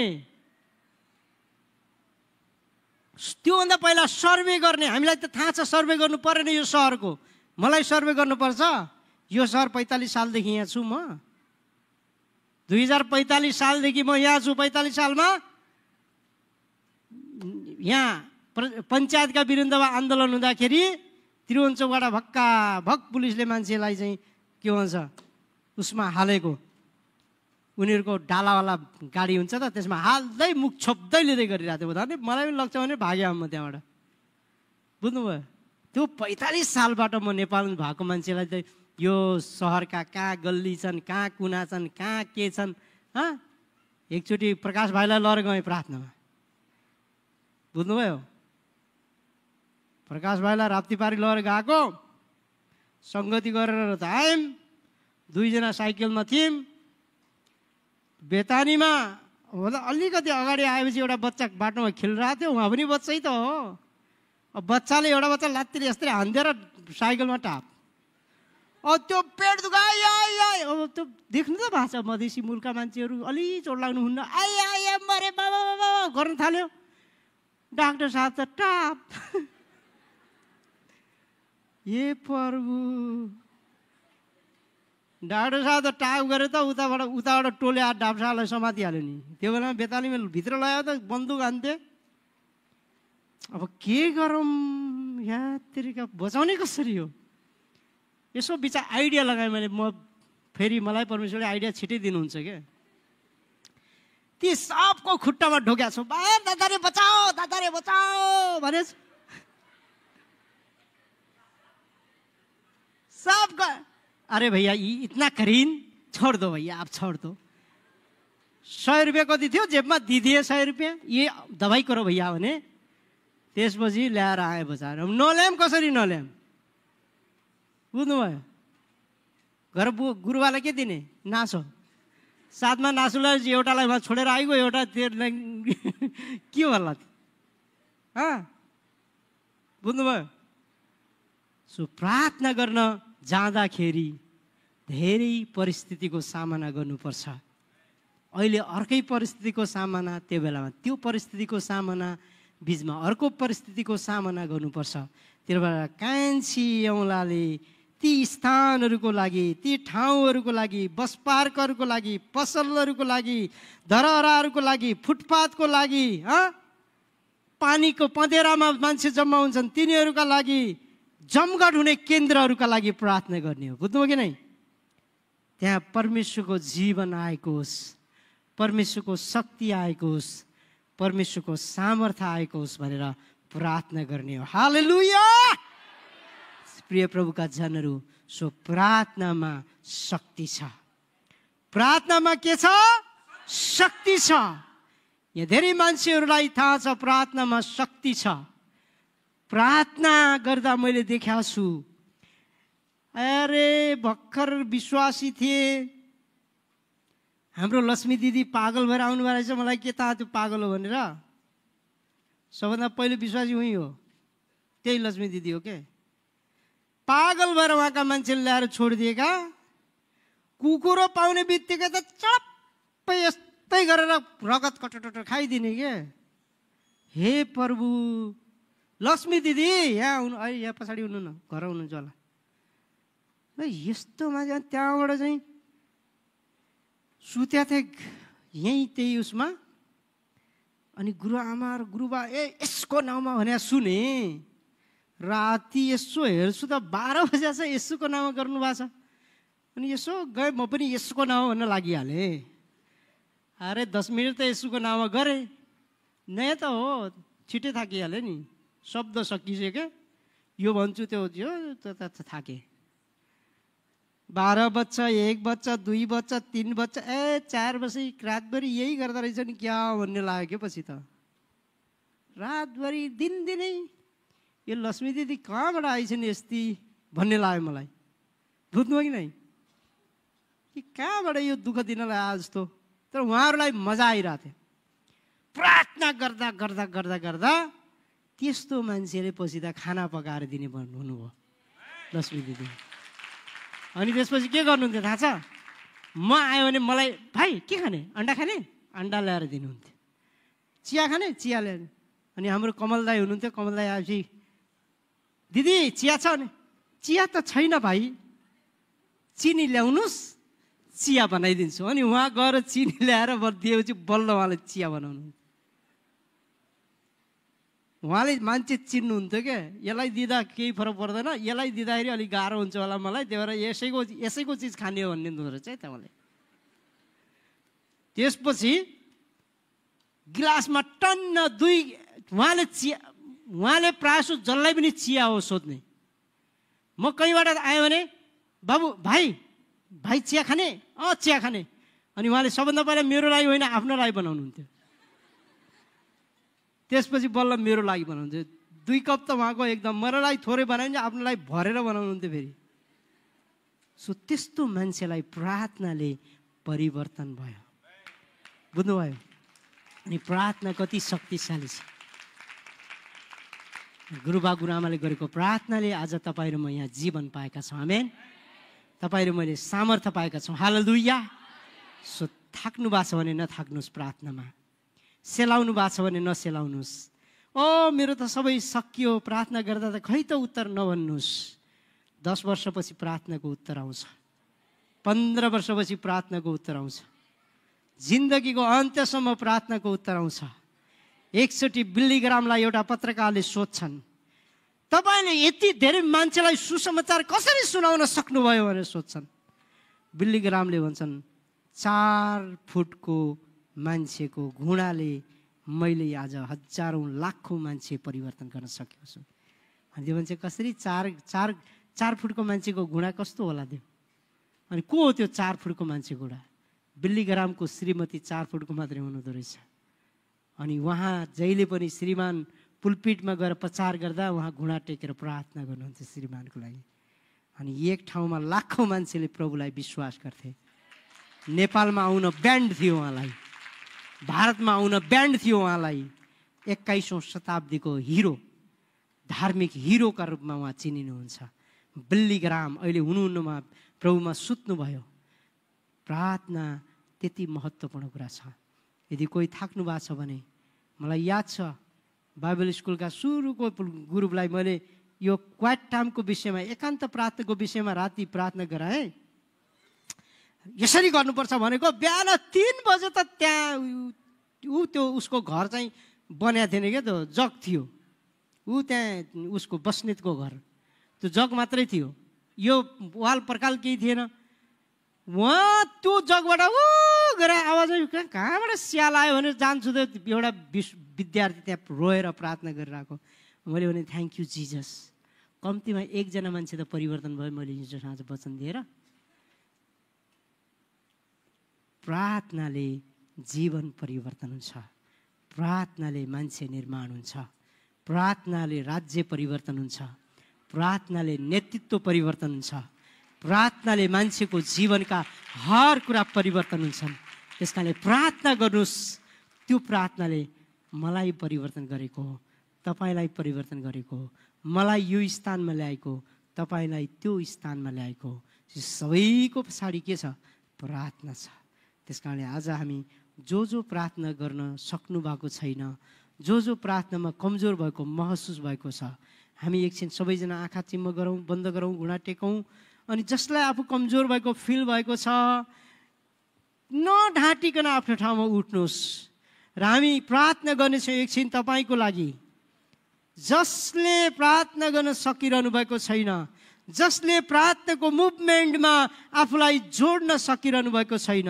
त्योभन्दा पहिला सर्वे गर्ने। हामीलाई त थाहा छ सर्वे गर्नु परेन यो सहरको, मलाई सर्वे गर्नुपर्छ। यो सहर 45 सालदेखि यहाँ छु म, 2045 सालदेखि म यहाँ छु। 45 सालमा यहाँ पञ्चायतका विरुद्धमा आन्दोलन हुँदाखेरि त्रिभुवन चौकबाट भक्का भक पुलिसले मान्छेलाई चाहिँ के भन्छ उसमा हालेको, उनीहरूको डालावाला गाडी हुन्छ त त्यसमा हाल्दै मुख छोप्दै लिँदै गरिरहेको थियो। भने मलाई पनि लाग्छ भने भाग्यो म त्यहाँबाट। बुझ्नुभयो? त्यो 45 सालबाट म नेपालमा भएको मान्छेलाई चाहिँ यो सहरका कहाँ गल्ली छन्, कहाँ कुना छन्, कहाँ के छन्, एकचोटि प्रकाश भाइलाई लएर गएँ प्रार्थनामा। बुझ्नुभयो? प्रकाश भाइलाई राप्तीपारी लगेर गएको, सङ्गति गरेर त आयौँ। 2 जना साइकलमा थियौँ। बेतानीमा अलिकति अगाडि आएपछि एउटा बच्चा बाटोमा खेलिरहेको थियो। उहाँ पनि बच्चै त हो। अब बच्चाले एउटा बच्चा लात्तीले यस्तै हान्दिएर साइकलमा टाप, त्यो पेट दुखायो। अब त्यो देख्नु त भएको छ मधेसी मुलका मान्छेहरू अलि चोट लाग्नु हुन्न, आए मरे बाबा बाबा गर्न थाल्यो। डाक्टर साहब त टाप। ए प्रभु, डाक्टर साहब त टाप गरे त उताबाट टोले डाक्टर साहबलाई समातिहाल्यो नि। त्यो बेलामा बेतालीमा भित्र लगायो त बन्दुक हान्थे। अब के गरौँ यात्रीका, बचाउने कसरी हो? यसो बिचा आइडिया लगाएँ मैले। म फेरि मलाई परमेश्वरले आइडिया छिटै दिनुहुन्छ क्या। ती सबको खुट्टामा ढोक्या छु, दादाले बचाओ, दादाले बचाओ भने सबका। अरे भैया इतना करीन, छोड़ दो भैया, आप छोड़ दो। 100 रुपियाँ कति थियो जेबमा, दिदिए 100 रुपियाँ, ये दबाई करो भैया भने त्यसपछि ल्याएर आए बचाएर। नल्याम कसरी नल्याम? बुझ्नुभयो? घर गुरुवालाई के दिने? नासो। साथमा नासुलाई एउटालाई वहाँ छोडेर आइगयो, एउटा त्यसलाई के होला? बुझ्नुभयो? सो प्रार्थना गर्न जाँदाखेरि धेरै परिस्थितिको सामना गर्नुपर्छ। अहिले अर्कै परिस्थितिको सामना, त्यो बेलामा त्यो परिस्थितिको सामना, बिचमा अर्को परिस्थितिको सामना गर्नुपर्छ। त्यसबाट कान्छी औँलाले ती स्थानहरूको लागि, ती ठाउँहरूको लागि, बस पार्कहरूको लागि, पसलहरूको लागि, धरहराहरूको लागि, फुटपाथको लागि, पानीको पँधेरामा मान्छे जम्मा हुन्छन् तिनीहरूका लागि, जमघट हुने केन्द्रहरूका लागि प्रार्थना गर्ने हो। बुझ्नुभयो कि नै? त्यहाँ परमेश्वरको जीवन आएको होस्, परमेश्वरको शक्ति आएको होस्, परमेश्वरको सामर्थ्य आएको होस् भनेर प्रार्थना गर्ने हो। हालेलुया! प्रिय प्रभुका जनहरू, सो प्रार्थनामा शक्ति छ। प्रार्थनामा के छ? शक्ति छ। यहाँ धेरै मान्छेहरूलाई थाहा छ प्रार्थनामा शक्ति छ। प्रार्थना गर्दा मैले देखाएको छु, अरे भर्खर विश्वासी थिए, हाम्रो लक्ष्मी दिदी पागल भएर आउनु भएको रहेछ। मलाई के थाहा त्यो पागल हो भनेर। सबभन्दा पहिलो विश्वासी उही हो, त्यही लक्ष्मी दिदी हो के। पागल भएर उहाँका मान्छेले ल्याएर छोडिदिएका। कुकुरो पाउने बित्तिकै त चप्पै यस्तै गरेर रगत कटोटो खाइदिने के। हे प्रभु, लक्ष्मी दिदी यहाँ हुनु, यहाँ पछाडि हुनु न, घर हुनुहुन्छ होला। यस्तो मान्छे त्यहाँबाट चाहिँ सुत्या थिए यहीँ त्यही उसमा। अनि गुरुआमा र गुरुबा यसको नाउँमा भने सुने। राति यसो हेर्छु त 12 बजे छ, यसोको नाउँमा गर्नु भएको छ। अनि यसो गएँ, म पनि यसोको नाउँमा भन्न लागिहालेँ। अरे 10 मिनट त यसोको नाउँमा गरेँ, नयाँ त हो, छिटै थाकिहालेँ नि। शब्द सकिसक्यो, यो भन्छु त्यो थाकेँ। 12 बज्छ, 1 बज्छ, 2 बज्छ, 3 बज्छ, 4 बजे रातभरि यही गर्दा रहेछ नि क्या भन्ने लाग्यो। पछि त रातभरि दिनदिनै यो लक्ष्मी दिदी कहाँबाट आइछन् यस्ती भन्ने लाग्यो मलाई। बुझ्नुभयो कि नै? कि कहाँबाट यो दुःख दिनलाई आयो जस्तो। तर उहाँहरूलाई मजा आइरहेको थियो। प्रार्थना गर्दा गर्दा गर्दा गर्दा त्यस्तो मान्छेले पछि त खाना पकाएर दिने हुनुभयो लक्ष्मी दिदी। अनि त्यसपछि के गर्नुहुन्थ्यो थाहा छ? म आयो भने मलाई, भाइ के खाने? अन्डा खाने? अन्डा ल्याएर दिनुहुन्थ्यो। चिया खाने? चिया ल्याएर। अनि हाम्रो कमल दाई हुनुहुन्थ्यो। कमल दाई आएपछि, दिदी चिया छ भने, चिया त छैन भाइ, चिनी ल्याउनुहोस्, चिया बनाइदिन्छु। अनि उहाँ गएर चिनी ल्याएर दिएपछि बल्ल उहाँले चिया बनाउनु। उहाँले मान्छे चिन्नुहुन्थ्यो क्या, यसलाई दिँदा केही फरक पर्दैन, यसलाई दिँदाखेरि अलिक गाह्रो हुन्छ होला मलाई, त्यही भएर यसैको चिज खाने हो भन्ने हुँदो रहेछ है त उहाँले। त्यसपछि गिलासमा टन्न उहाँले प्रायः जसलाई पनि चिया हो सोध्ने। म कहीँबाट आएँ भने बाबु भाइ चिया खाने? चिया खाने। अनि उहाँले सबभन्दा पहिला मेरो लागि होइन आफ्नो लागि बनाउनुहुन्थ्यो, त्यसपछि बल्ल मेरो लागि बनाउँथ्यो। 2 कप त उहाँको एकदम, मेरो लागि थोरै बनाइन्छ, आफ्नो लागि भरेर बनाउनुहुन्थ्यो फेरि। सो त्यस्तो मान्छेलाई प्रार्थनाले परिवर्तन भयो। बुझ्नुभयो? अनि प्रार्थना कति शक्तिशाली छ। गुरुबा गुरुआमाले गरेको प्रार्थनाले आज तपाईँ र म यहाँ जीवन पाएका छौँ। आमेन। तपाईँ र मैले सामर्थ्य पाएका छौँ। हालेलुया। सो थाक्नु भएको छ भने नथाक्नुहोस् प्रार्थनामा, सेलाउनु भएको छ भने नसेलाउनुहोस्। मेरो त सबै सकियो, प्रार्थना गर्दा त खै त उत्तर नभन्नुहोस्। 10 वर्षपछि प्रार्थनाको उत्तर आउँछ, 15 वर्षपछि प्रार्थनाको उत्तर आउँछ, जिन्दगीको अन्त्यसम्म प्रार्थनाको उत्तर आउँछ। एकचोटि बिल्ली ग्रामलाई एउटा पत्रकारले सोध्छन्, तपाईँले यति धेरै मान्छेलाई सुसमाचार कसरी सुनाउन सक्नुभयो भनेर सोध्छन्। बिल्ली ग्रामले भन्छन्, 4 फुटको मान्छेको घुँडाले मैले आज हजारौँ लाखौँ मान्छे परिवर्तन गर्न सकेको छु। अनि त्यो मान्छे कसरी 4 फुटको मान्छेको घुँडा कस्तो होला त्यो? अनि को हो त्यो 4 फुटको मान्छे घुँडा? बिल्ली ग्रामको श्रीमती 4 फुटको मात्रै हुनुहुँदो रहेछ। अनि उहाँ जहिले पनि श्रीमान पुलपिटमा गएर प्रचार गर्दा उहाँ घुँडा टेकेर प्रार्थना गर्नुहुन्थ्यो श्रीमानको लागि। अनि एक ठाउँमा लाखौँ मान्छेले प्रभुलाई विश्वास गर्थे। नेपालमा आउन ब्यान्ड थियो उहाँलाई, भारतमा आउन ब्यान्ड थियो उहाँलाई। 21औं शताब्दीको हिरो, धार्मिक हिरोका रूपमा उहाँ चिनिनुहुन्छ। बिल्ली ग्राम अहिले हुनुहुन्नमा प्रभुमा सुत्नुभयो। प्रार्थना त्यति महत्त्वपूर्ण कुरा छ। यदि कोही थाक्नु भएको छ भने, मलाई याद छ बाइबल स्कुलका सुरुको ग्रुपलाई मैले यो क्वाइट टाइमको विषयमा, एकान्त प्रार्थनाको विषयमा राति प्रार्थना गराएँ। यसरी गर्नुपर्छ भनेको, बिहान 3 बजे त त्यहाँ त्यो उसको घर चाहिँ बनाएको थिएन क्या, त्यो जग थियो। त्यहाँ उसको बस्नेतको घर, त्यो जग मात्रै थियो, यो वाल पर्काल केही थिएन। उहाँ त्यो जगबाट गरेर आवाज कहाँबाट स्याल आयो भनेर जान्छु, त एउटा विद्यार्थी त्यहाँ रोएर प्रार्थना गरिरहेको। मैले भने थ्याङ्क यू जिजस, कम्तीमा 1 जना मान्छे त परिवर्तन भयो मैले हिजो साँझ वचन दिएर। प्रार्थनाले जीवन परिवर्तन हुन्छ, प्रार्थनाले मान्छे निर्माण हुन्छ, प्रार्थनाले राज्य परिवर्तन हुन्छ, प्रार्थनाले नेतृत्व परिवर्तन हुन्छ, प्रार्थनाले मान्छेको जीवनका हर कुरा परिवर्तन हुन्छन्। त्यसकारणले प्रार्थना गर्नुहोस्। त्यो प्रार्थनाले मलाई परिवर्तन गरेको हो, तपाईँलाई परिवर्तन गरेको हो, मलाई यो स्थानमा ल्याएको, तपाईँलाई त्यो स्थानमा ल्याएको। सबैको पछाडि के छ? प्रार्थना छ। त्यसकारणले आज हामी जो प्रार्थना गर्न सक्नु भएको छैन, जो प्रार्थनामा कमजोर भएको महसुस भएको छ, हामी एकछिन सबैजना आँखा चिम्म गरौँ, बन्द गरौँ, घुँडा टेकौँ। अनि जसलाई आफू कमजोर भएको फिल भएको छ, नढाँटिकन आफ्नो ठाउँमा उठ्नुहोस् र हामी प्रार्थना गर्नेछौँ एकछिन तपाईँको लागि। जसले प्रार्थना गर्न सकिरहनु भएको छैन, जसले प्रार्थनाको मुभमेन्टमा आफूलाई जोड्न सकिरहनु भएको छैन,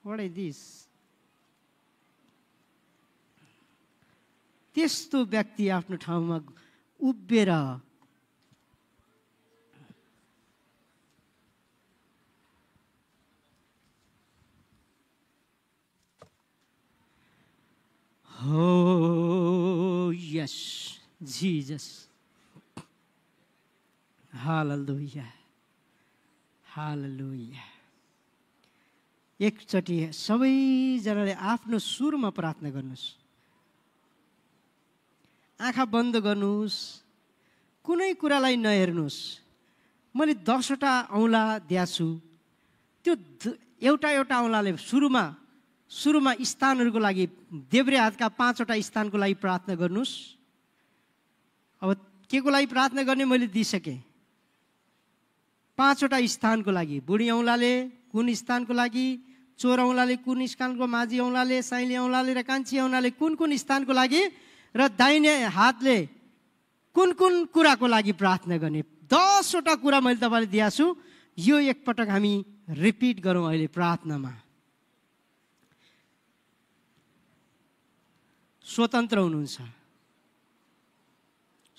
व्हाट इज दिस? त्यस्तो व्यक्ति आफ्नो ठाउँमा उभिएर Oh yes, Jesus. Hallelujah. Hallelujah. एकचोटि सबैजनाले आफ्नो सुरमा प्रार्थना गर्नुहोस्। आँखा बन्द गर्नुहोस्, कुनै कुरालाई नहेर्नुहोस्। मैले 10वटा औँला दिएछु, त्यो एउटा औँलाले सुरुमा स्थानहरूको लागि, देब्रे हातका 5वटा स्थानको लागि प्रार्थना गर्नुहोस्। अब के को लागि प्रार्थना गर्ने मैले दिइसकेँ। 5वटा स्थानको लागि बुढी औँलाले कुन स्थानको लागि, चोर औँलाले कुन स्थानको, माझी औँलाले, साइली औँलाले र कान्छी औँलाले कुन कुन स्थानको लागि र दाहिने हातले कुन कुन कुराको लागि प्रार्थना गर्ने। 10 वटा कुरा मैले तपाईँलाई दिएको छु। यो एकपटक हामी रिपिट गरौँ अहिले प्रार्थनामा। स्वतन्त्र हुनुहुन्छ,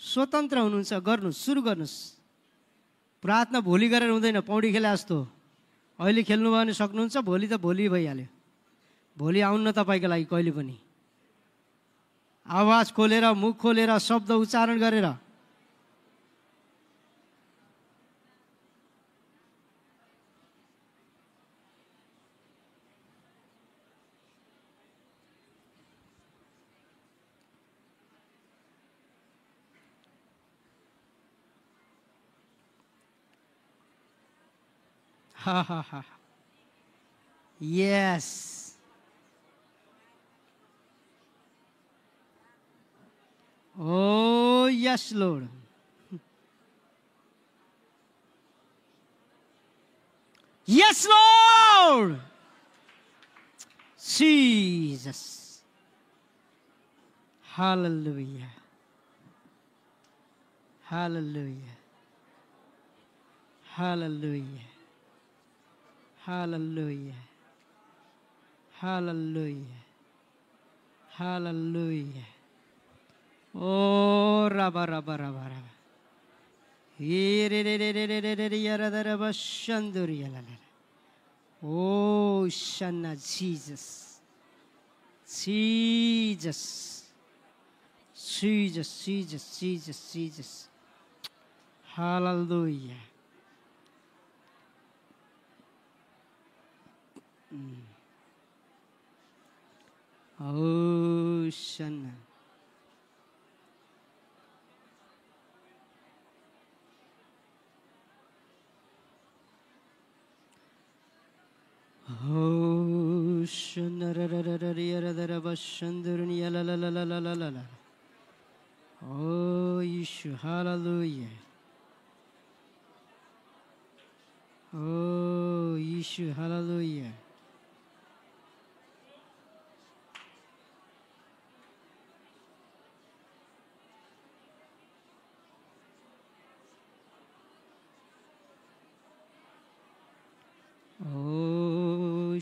स्वतन्त्र हुनुहुन्छ, गर्नुहोस्, सुरु गर्नुहोस्। प्रार्थना भोलि गरेर हुँदैन, पौडी खेले जस्तो अहिले खेल्नुभयो भने सक्नुहुन्छ, भोलि त भोलि भइहाल्यो। भोलि आउन्न तपाईँको लागि कहिले पनि। आवाज खोलेर, मुख खोलेर, शब्द उच्चारण गरेर ha ha ha. Yes. Oh, yes, Lord. Yes, Lord. Jesus. Hallelujah. Hallelujah. Hallelujah. Hallelujah. Hallelujah. Hallelujah. Oh, Rabba, Rabba, Rabba, Rabba. Oh, Shana, Jesus. Jesus. Jesus, Jesus, Jesus, Jesus. Hallelujah. Oh, Shana. Oh, Shana, oh, Yeshua, hallelujah. Oh, Yeshua, hallelujah. Oh,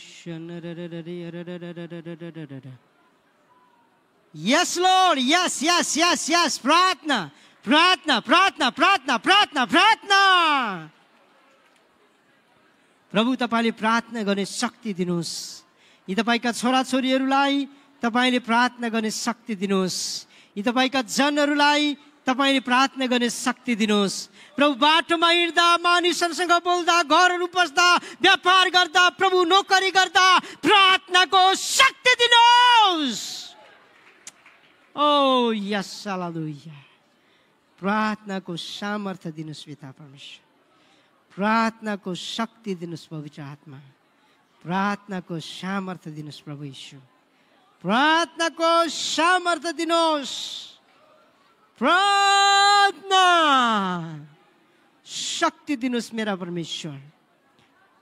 yes, Lord. Yes, yes, yes, yes. Pratna, pratna, pratna, pratna, pratna, pratna. प्रभु तपाईले प्रार्थना गर्ने शक्ति दिनुहोस्। यी तपाईका छोराछोरीहरूलाई तपाईले प्रार्थना गर्ने शक्ति दिनुहोस्। यी तपाईका जनहरूलाई तपाईले प्रार्थना गर्ने शक्ति दिनुहोस्। प्रभु बाटोमा हिँड्दा, मानिसहरूसँग बोल्दा, घरहरू पस्दा, व्यापार गर्दा, प्रभु नोकरी गर्दा प्रार्थनाको शक्ति दिनुहोस्। ओ यस हालेलुया। प्रार्थनाको सामर्थ्य दिनुहोस् पिता परमेश्वर। प्रार्थनाको शक्ति दिनुहोस् पवित्र आत्मा। प्रार्थनाको सामर्थ्य दिनुहोस् प्रभु यीशु। प्रार्थनाको सामर्थ्य दिनुहोस्। प्रार्थना शक्ति दिनुहोस् मेरा परमेश्वर।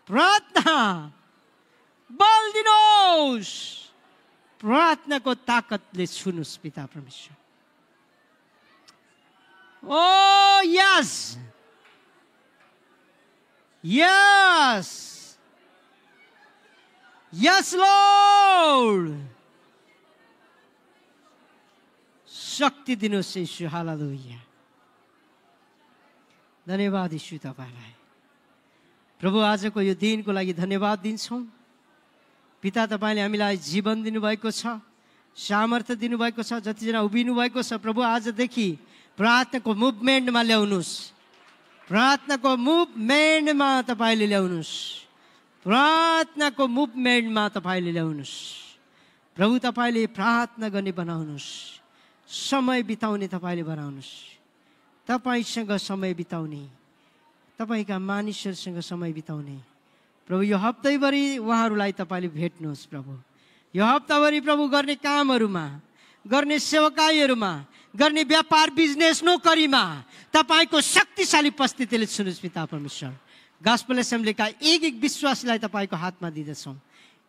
प्रार्थना बल दिनुहोस्। प्रार्थनाको ताकतले छुनुहोस् पिता परमेश्वर। ओ यस, yes, yes, Lord. शक्ति दिनुहोस् यीशु। हालेलुया। धन्यवाद यीशु तपाईलाई। प्रभु आजको यो दिनको लागि धन्यवाद दिन्छौँ। पिता तपाईले हामीलाई जीवन दिनुभएको छ, सामर्थ्य दिनुभएको छ। जतिजना उभिनु भएको छ प्रभु आजदेखि प्रार्थनाको मुभमेन्टमा ल्याउनुहोस्। प्रार्थनाको मुभमेन्टमा तपाईले ल्याउनुहोस्। प्रार्थनाको मुभमेन्टमा तपाईले ल्याउनुहोस्। प्रभु तपाईले प्रार्थना गर्ने बनाउनुहोस्। समय बिताउने तपाईले बनाउनुहोस्। तपाईसँग समय बिताउने, तपाईका मानिसहरूसँग समय बिताउने प्रभु यो हप्तैभरि उहाँहरूलाई तपाईले भेट्नुहोस्। प्रभु यो हप्ताभरि प्रभु गर्ने कामहरूमा, गर्ने सेवकाईहरूमा, गर्ने व्यापार बिजनेस नोकरीमा तपाईको शक्तिशाली उपस्थितिले छुनुहोस् पिता परमेश्वर। गास्पल एसेम्ब्लीका एक एक विश्वासीलाई तपाईँको हातमा दिँदछौँ,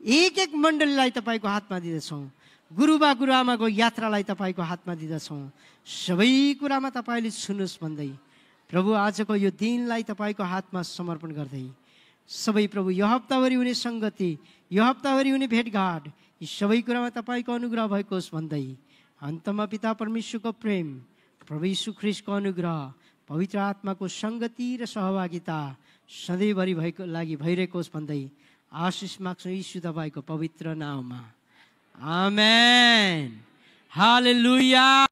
एक एक मण्डलीलाई तपाईँको हातमा दिँदछौँ, गुरुबा गुरुआमाको यात्रालाई तपाईँको हातमा दिँदछौँ। सबै कुरामा तपाईँले सुन्नुहोस् भन्दै प्रभु आजको यो दिनलाई तपाईँको हातमा समर्पण गर्दै सबै प्रभु यो हप्ताभरि हुने सङ्गति, यो हप्ताभरि हुने भेटघाट, यी सबै कुरामा तपाईँको अनुग्रह भएको होस् भन्दै अन्तमा पिता परमेश्वरको प्रेम, प्रभु यीशु ख्रीष्टको अनुग्रह, पवित्र आत्माको सङ्गति र सहभागिता सधैँभरि भएको लागि भइरहेको होस् भन्दै आशिष माग्छौँ यीशु तपाईँको पवित्र नाममा। आमेन। हालेलुया।